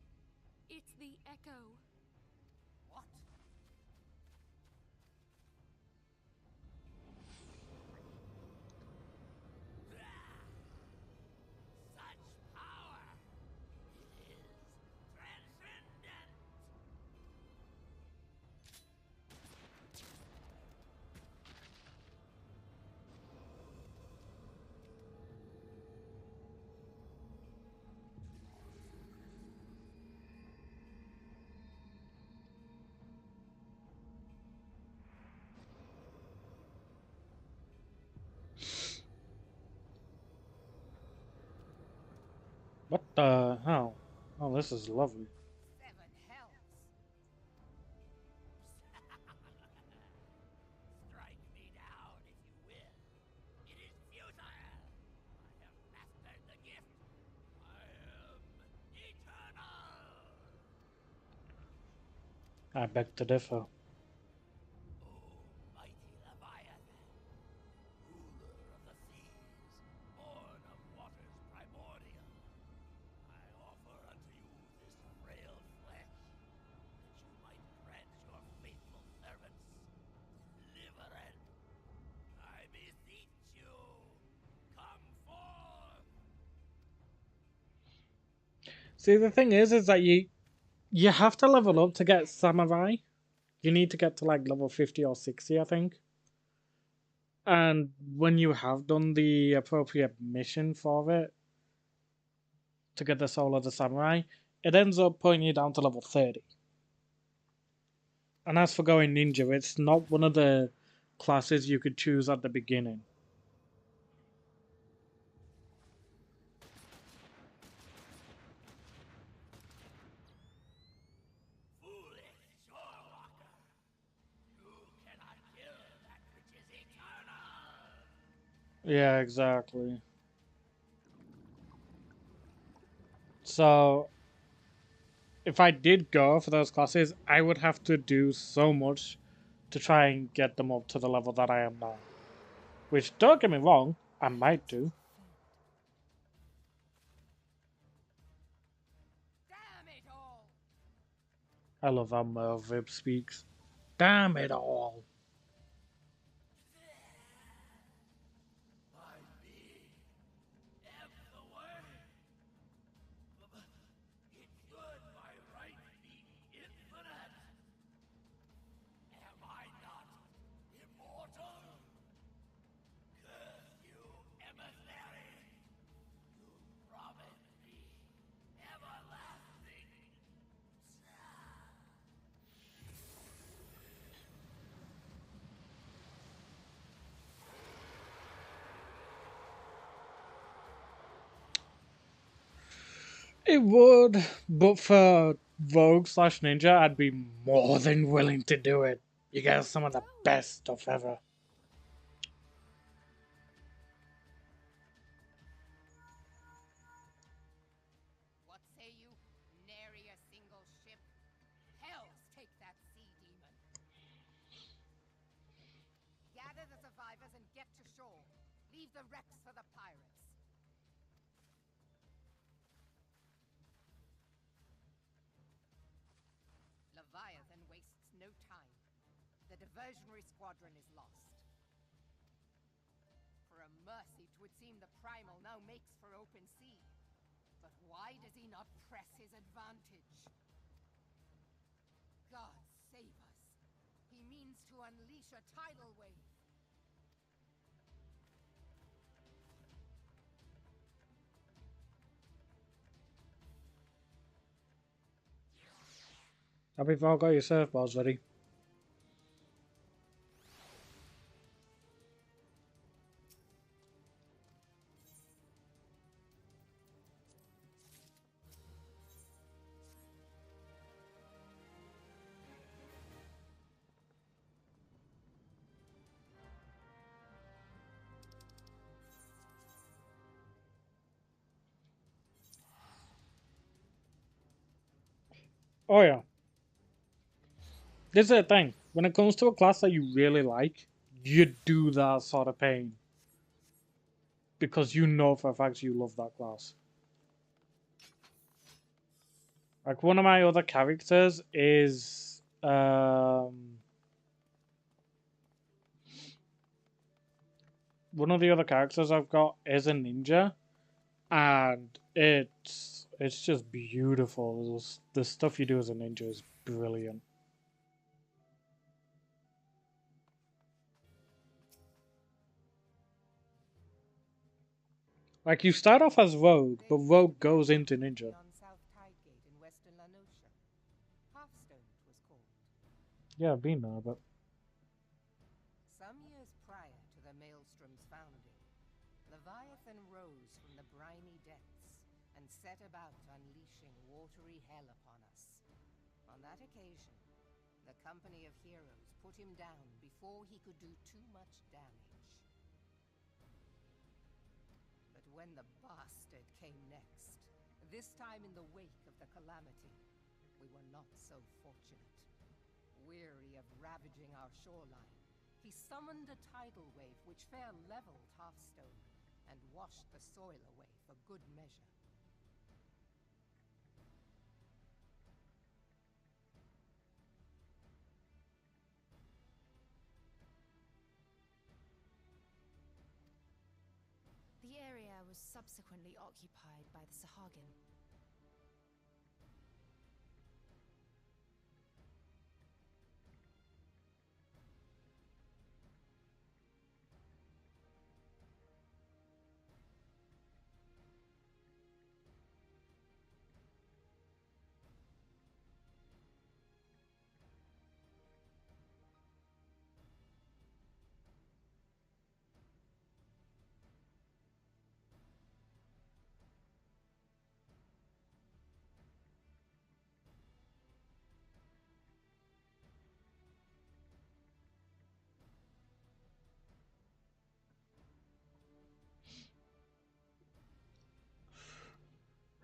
It's the echo. What? Such power! It is transcendent! What the hell? Oh, this is lovely. Seven hells! Strike me down if you will. It is futile! I have mastered the gift. I am eternal! I beg to differ. O mighty Leviathan, ruler of the seas, born of waters primordial, I offer unto you this frail flesh, that you might grant your faithful servants deliverance. I beseech you, come forth! See, the thing is that you have to level up to get samurai. You need to get to like level 50 or 60, I think. And when you have done the appropriate mission for it to get the soul of the samurai, it ends up putting you down to level 30. And as for going ninja, it's not one of the classes you could choose at the beginning. Foolish Shorewalker! You cannot kill that which is eternal! Yeah, exactly. So, if I did go for those classes, I would have to do so much to try and get them up to the level that I am now. Which, don't get me wrong, I might do. Damn it all! I love how Merv Vib speaks. Damn it all. It would, but for Rogue slash Ninja, I'd be more than willing to do it. You get some of the best stuff ever. What say you? Nary a single ship? Hells take that sea demon. Gather the survivors and get to shore. Leave the wrecks for the pirates. Leviathan wastes no time. The diversionary squadron is lost. For a mercy, 'twould seem the Primal now makes for open sea. But why does he not press his advantage? God save us. He means to unleash a tidal wave. Have you all got your surfboards ready? Oh yeah. This is the thing. When it comes to a class that you really like, you do that sort of pain. Because you know for a fact you love that class. Like one of my other characters is one of the other characters I've got is a ninja, and it's just beautiful. The stuff you do as a ninja is brilliant. Like you start off as Rogue, but Rogue goes into ninja. On South Tidegate in western Lanosha. Hearthstone, 'twas called. Yeah, I've been there, but Some years prior to the Maelstrom's founding, Leviathan rose from the briny depths and set about unleashing watery hell upon us. On that occasion, the company of heroes put him down before he could do too much damage. But when the bastard came next, this time in the wake of the calamity, we were not so fortunate. Weary of ravaging our shoreline, he summoned a tidal wave which fair leveled Hearthstone and washed the soil away for good measure. The area was subsequently occupied by the Sahagin.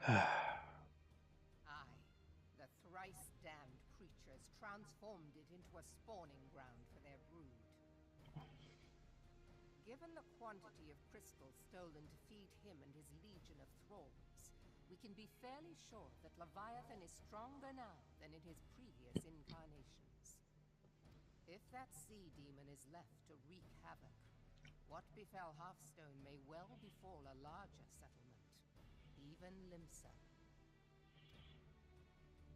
Aye, the thrice-damned creatures transformed it into a spawning ground for their brood. Given the quantity of crystals stolen to feed him and his legion of thralls, we can be fairly sure that Leviathan is stronger now than in his previous incarnations. If that sea demon is left to wreak havoc, what befell Hearthstone may well befall a larger settlement, even Limsa.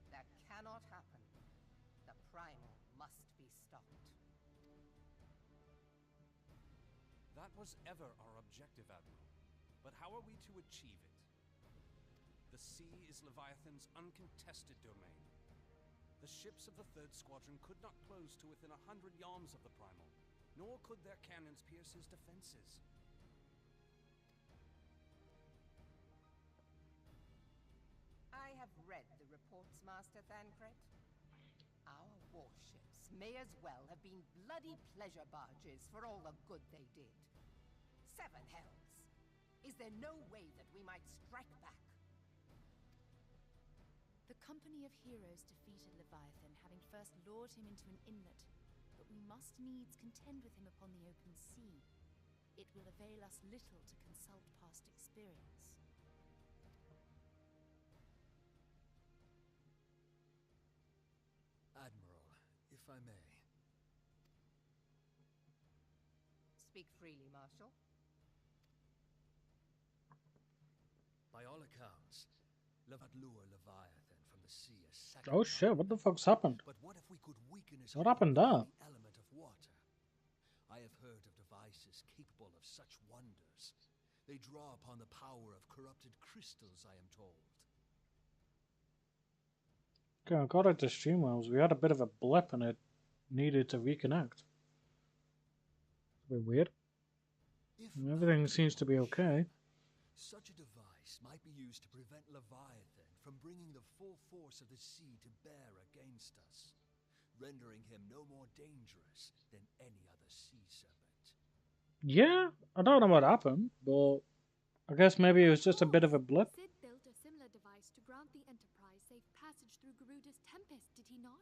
That cannot happen. The Primal must be stopped. That was ever our objective, Admiral. But how are we to achieve it? The sea is Leviathan's uncontested domain. The ships of the Third Squadron could not close to within 100 yards of the Primal, nor could their cannons pierce his defenses. ports, Master Thancred? Our warships may as well have been bloody pleasure barges for all the good they did. Seven hells! Is there no way that we might strike back? The company of heroes defeated Leviathan, having first lured him into an inlet, but we must needs contend with him upon the open sea. It will avail us little to consult past experience. Admiral, if I may. Speak freely, Marshal. By all accounts, lure Leviathan from the sea a second Oh shit, time. what the fuck's happened? But what if we could weaken his What hold happened with there? the element of water? I have heard of devices capable of such wonders. They draw upon the power of corrupted crystals, I am told. Okay, according to Streamwells, we had a bit of a blip and it needed to reconnect. It's a bit weird. Everything seems to be okay. Such a device might be used to prevent Leviathan from bringing the full force of the sea to bear against us, rendering him no more dangerous than any other sea serpent. Yeah, I don't know what happened, but I guess maybe it was just a bit of a blip. Sid built a similar device to grant the Enterprise safe passage through Garuda's Tempest, did he not?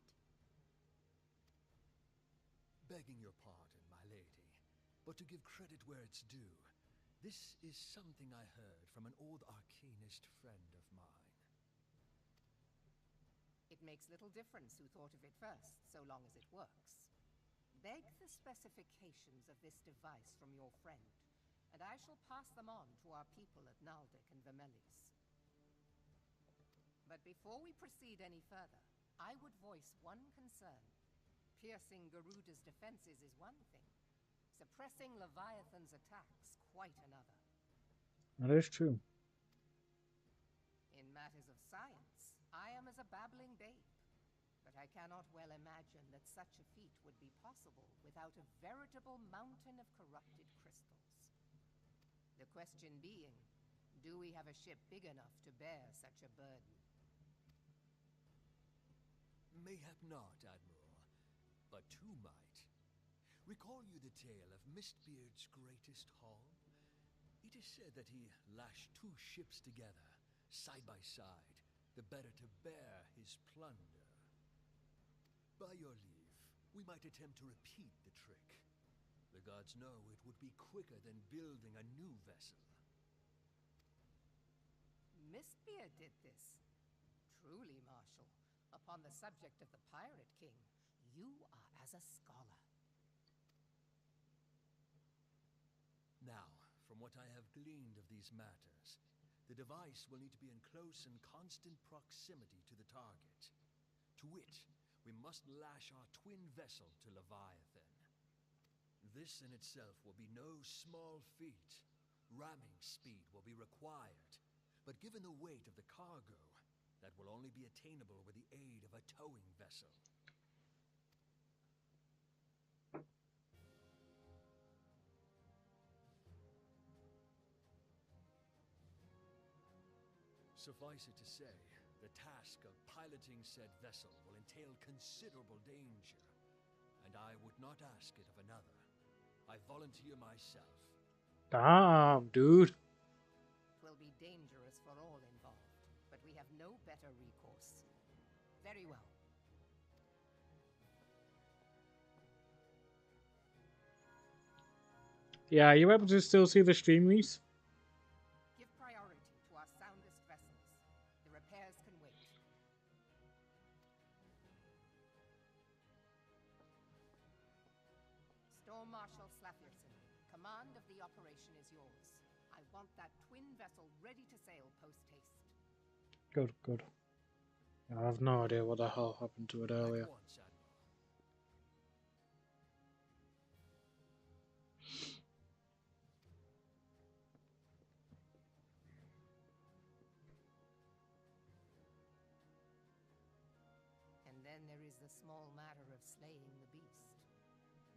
Begging your pardon, my lady, but to give credit where it's due, this is something I heard from an old arcanist friend of mine. It makes little difference who thought of it first, so long as it works. Beg the specifications of this device from your friend, and I shall pass them on to our people at Naldic and Vermelis. But before we proceed any further, I would voice one concern. Piercing Garuda's defenses is one thing. Suppressing Leviathan's attacks, quite another. That is true. In matters of science, I am as a babbling babe. But I cannot well imagine that such a feat would be possible without a veritable mountain of corrupted crystals. The question being, do we have a ship big enough to bear such a burden? Mayhap not, Admiral, but two might. Recall you the tale of Mistbeard's greatest haul? It is said that he lashed two ships together, side by side, the better to bear his plunder. By your leave, we might attempt to repeat the trick. The gods know it would be quicker than building a new vessel. Mistbeard did this. Truly, Marshal, upon the subject of the Pirate King, you are as a scholar. Now, from what I have gleaned of these matters, the device will need to be in close and constant proximity to the target. To wit, we must lash our twin vessel to Leviathan. This in itself will be no small feat. Ramming speed will be required, but given the weight of the cargo, that will only be attainable with the aid of a towing vessel. Suffice it to say, the task of piloting said vessel will entail considerable danger, and I would not ask it of another. I volunteer myself. Damn, dude. Will be dangerous for all involved, but we have no better recourse. Very well. Yeah, you able to still see the stream, Reese? Give priority to our soundest vessels. The repairs can wait. Storm Marshal Slafierson, command of the operation is yours. I want that twin vessel ready to sail post-haste. Good, good. I have no idea what the hell happened to it earlier. At once, Admiral. And then there is the small matter of slaying the beast.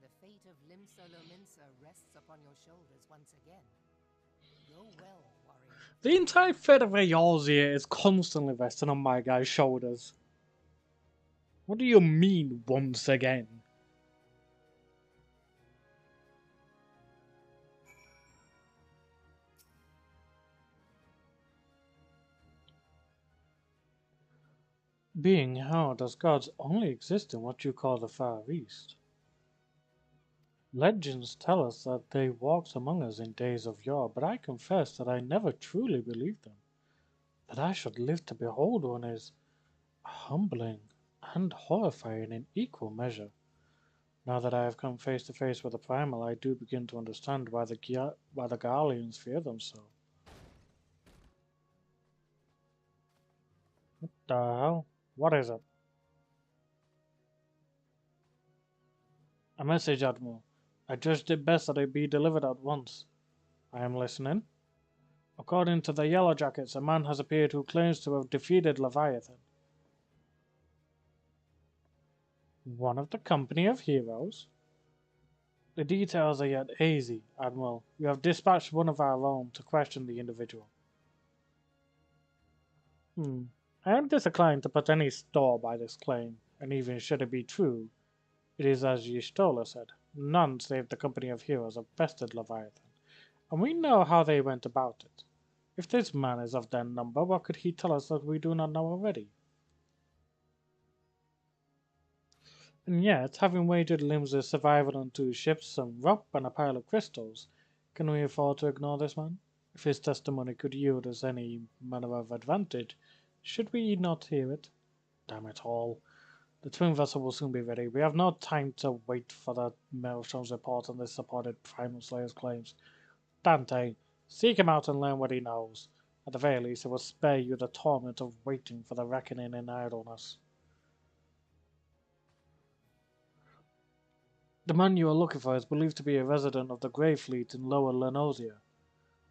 The fate of Limsa Lominsa rests upon your shoulders once again. Go well, warrior. The entire fate of Eorzea is constantly resting on my guy's shoulders. What do you mean, once again? Being how does gods only exist in what you call the Far East? Legends tell us that they walked among us in days of yore, but I confess that I never truly believed them. That I should live to behold one is humbling and horrifying in equal measure. Now that I have come face to face with the primal, I do begin to understand why the Garleans fear them so. What the hell? What is it? A message, Admiral. I judged it best that it be delivered at once. I am listening. According to the Yellow Jackets, a man has appeared who claims to have defeated Leviathan. One of the company of heroes? The details are yet hazy, Admiral. You have dispatched one of our own to question the individual. I am disinclined to put any store by this claim, and even should it be true, it is as Y'shtola said. None save the company of heroes have bested Leviathan, and we know how they went about it. If this man is of their number, what could he tell us that we do not know already? And yet, having wagered Lim's survival on 2 ships, some rope, and a pile of crystals, can we afford to ignore this man? If his testimony could yield us any manner of advantage, should we not hear it? Damn it all. The twin vessel will soon be ready. We have no time to wait for the Maelstrom's report on this supported Primal Slayer's claims. Dante, seek him out and learn what he knows. At the very least, it will spare you the torment of waiting for the reckoning in idleness. The man you are looking for is believed to be a resident of the Grey Fleet in Lower Lenosia.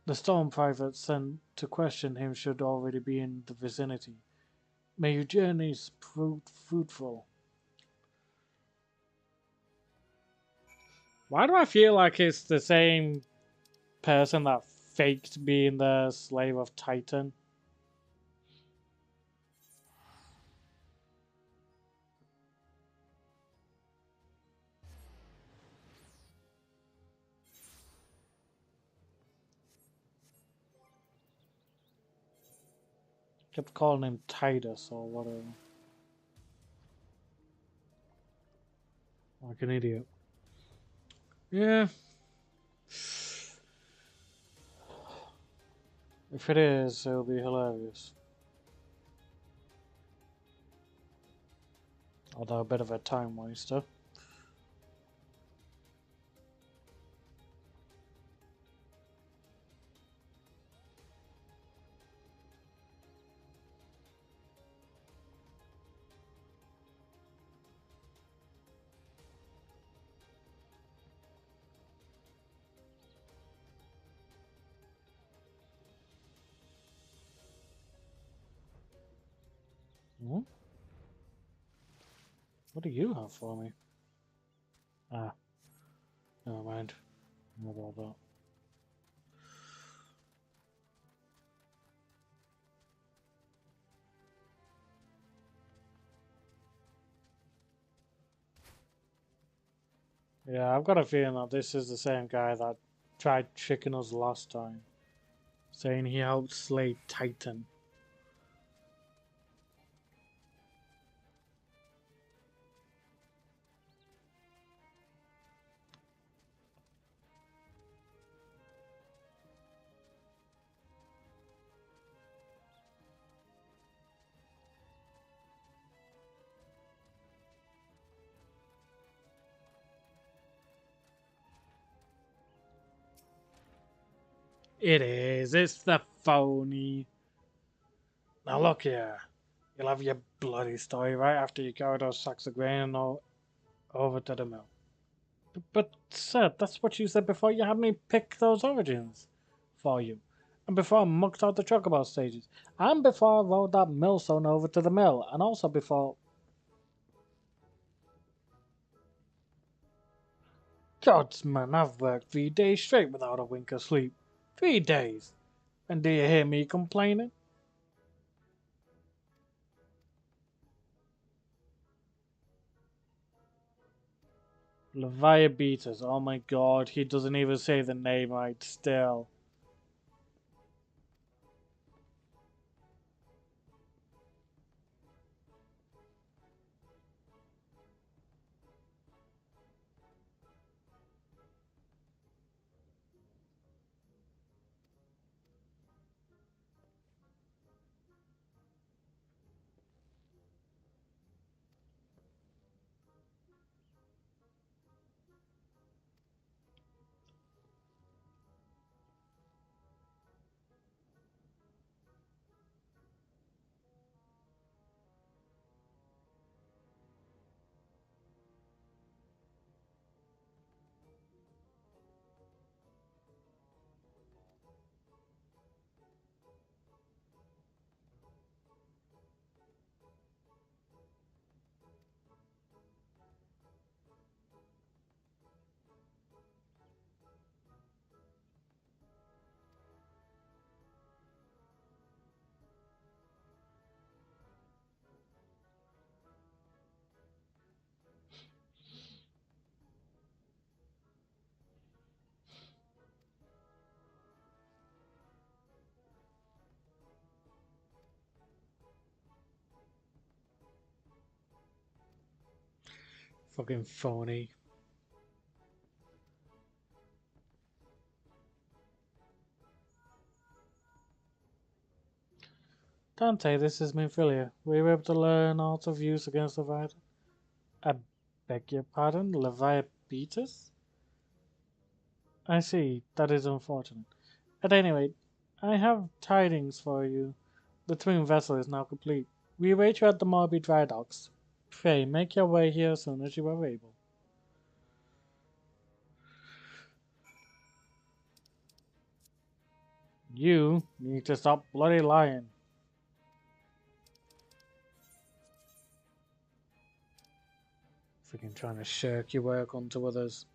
The Storm Private sent to question him should already be in the vicinity. May your journeys prove fruitful. Why do I feel like it's the same person that faked being the slave of Titan? Kept calling him Titus or whatever. Like an idiot. Yeah. If it is, it'll be hilarious. Although a bit of a time waster. Hmm? What do you have for me? Ah, never mind. How about that? Yeah, I've got a feeling that this is the same guy that tried tricking us last time, saying he helped slay Titan. It is. It's the phony. Now look here. You'll have your bloody story right after you carry those sacks of grain over to the mill. But, sir, that's what you said before you had me pick those origins for you. And before I mucked out the chocobo stages. And before I rode that millstone over to the mill. And also before... Gods, man, I've worked 3 days straight without a wink of sleep. 3 days. And do you hear me complaining? Leviabetus, oh my god, he doesn't even say the name right still. Fucking phony. Dante, this is Minfilia. Were you able to learn Arts of Use against Leviathan? I beg your pardon, Leviabetus? I see, that is unfortunate. At any rate, I have tidings for you. The twin vessel is now complete. We await you at the Marby dry docks. Pray, make your way here as soon as you are able. You need to stop bloody lying. Freaking trying to shirk your work onto others.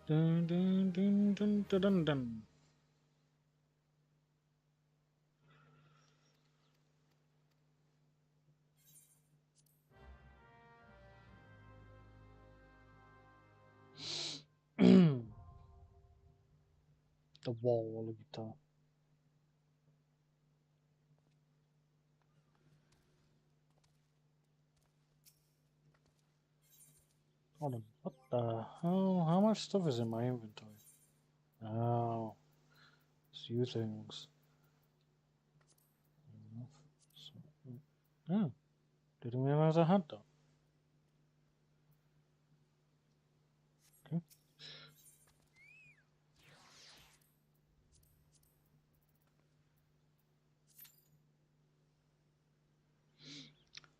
Dun, dun, dun, dun, dun, dun, dun. The wall guitar. Hold on. What the hell? How much stuff is in my inventory? Oh, it's few things. Oh, didn't realize I had that. Okay.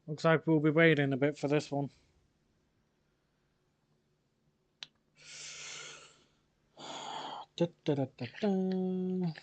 Looks like we'll be waiting a bit for this one. Da, da, da, da, da.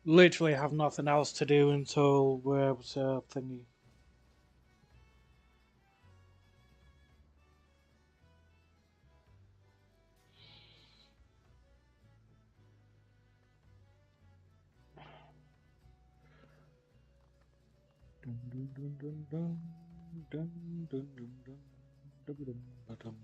Literally have nothing else to do until we're able to thingy. Dun, dun, dun, dun, dun, dun, dun, dun, dun, dun, dun, dun, dun, dun.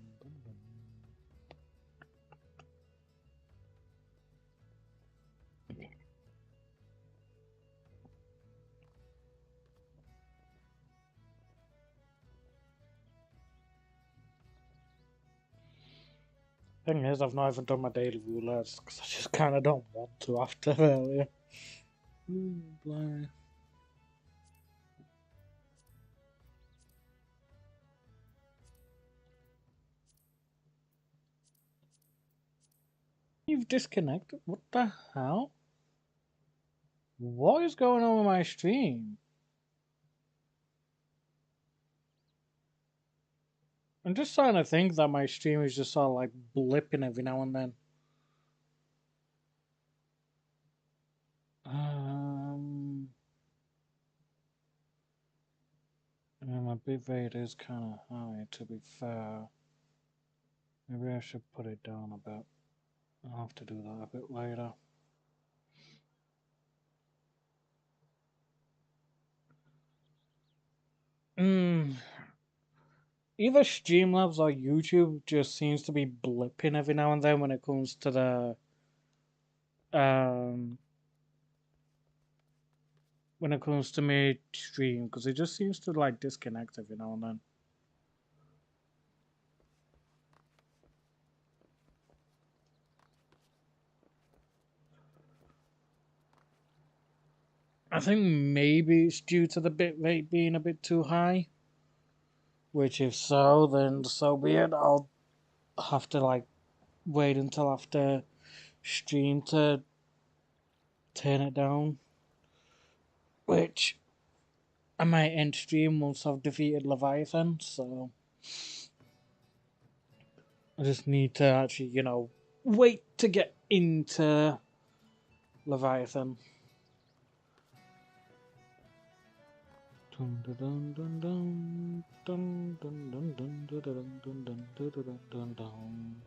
Thing is, I've not even done my daily roulette because I just kind of don't want to after earlier. Blimey. You've disconnected? What the hell? What is going on with my stream? I'm just trying to think that my stream is just sort of like blipping every now and then. Yeah, my bitrate is kind of high, to be fair. Maybe I should put it down a bit. I'll have to do that a bit later. Either Streamlabs or YouTube just seems to be blipping every now and then when it comes to the when it comes to me stream, because it just seems to like disconnect every now and then. I think maybe it's due to the bitrate being a bit too high. Which if so, then so be it. I'll have to like wait until after stream to turn it down. Which I might end stream once I've defeated Leviathan, so I just need to actually, wait to get into Leviathan. Dun dun dun dun dun dun dun dun dun dun dun dun dun dun dun.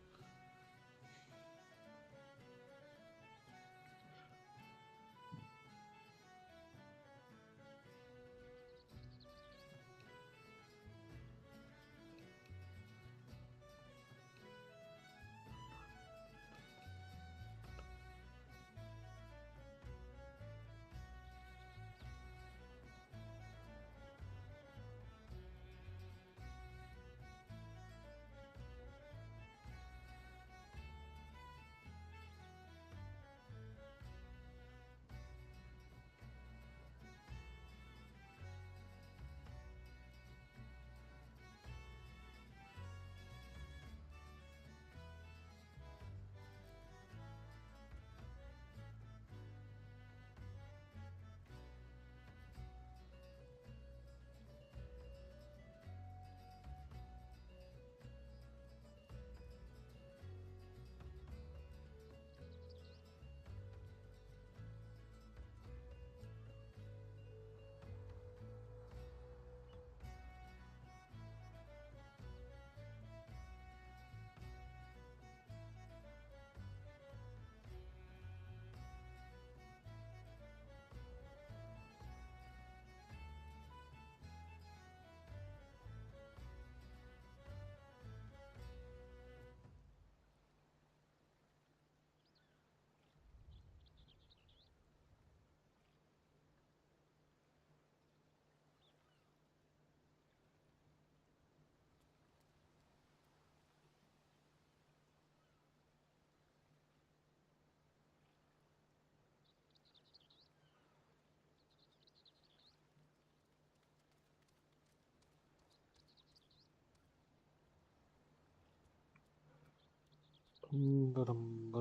Ba-dum,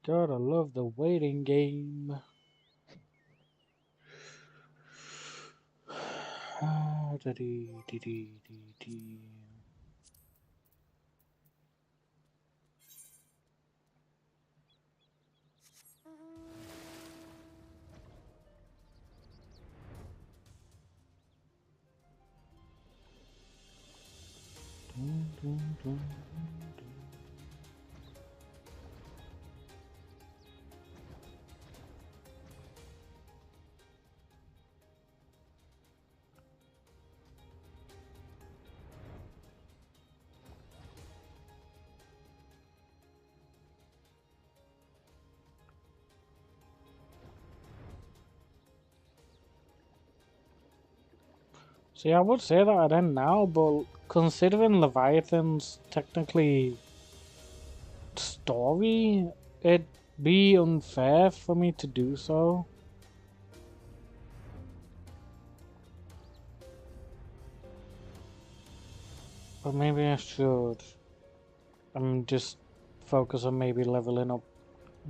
God, I love the waiting game. Da-dee. Dun, dun, dun, dun. See, I would say that I don't now, but considering Leviathan's technically story, it'd be unfair for me to do so. But maybe I should. I'm just focus on maybe leveling up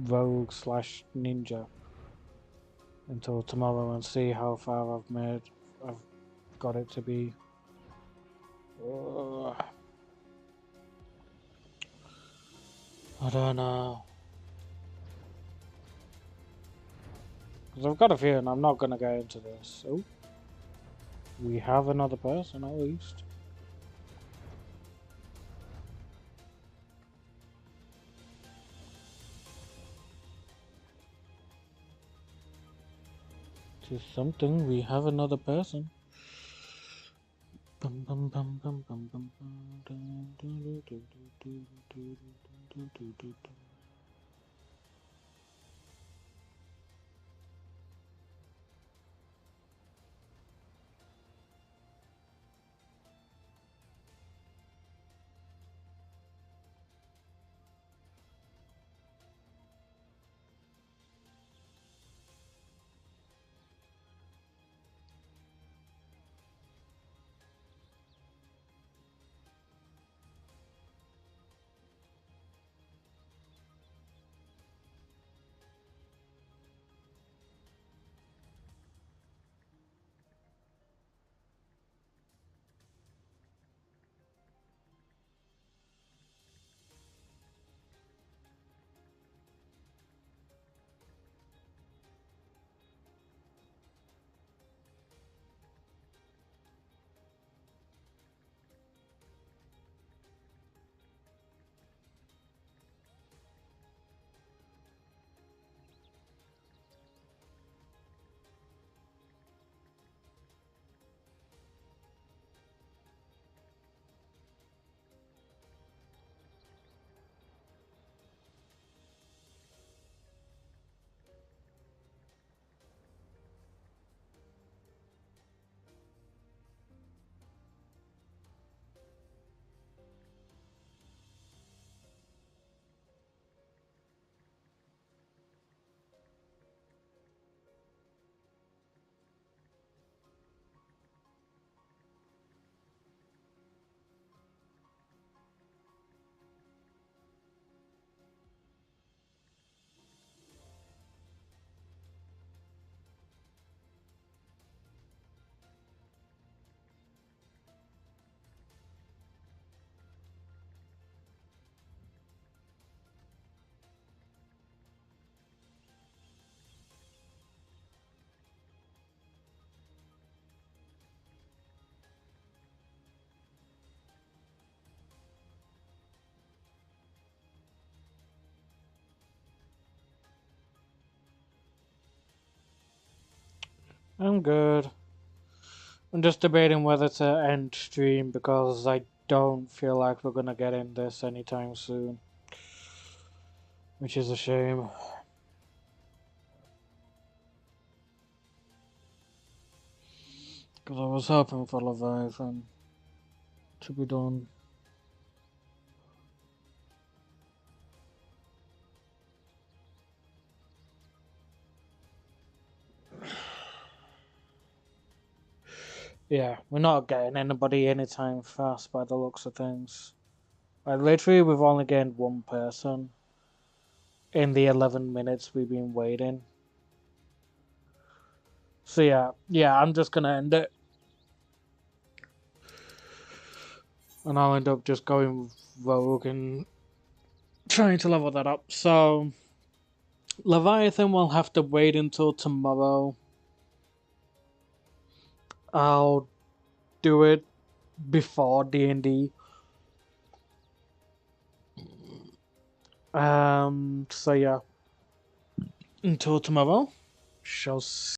Rogue slash Ninja until tomorrow and see how far I've got it to be. I don't know. Because I've got a feeling I'm not going to get into this. Oh, we have another person at least. Just something, we have another person. Bum, bum, bum, bum, bum, bum, bum. I'm good. I'm just debating whether to end stream because I don't feel like we're gonna get in this anytime soon, which is a shame. Because I was hoping for Leviathan to be done. Yeah, we're not getting anybody anytime fast by the looks of things. Like, literally, we've only gained one person in the 11 minutes we've been waiting. So yeah, I'm just gonna end it. And I'll end up just going rogue and trying to level that up. So, Leviathan will have to wait until tomorrow. I'll do it before D&D. So yeah, until tomorrow, shall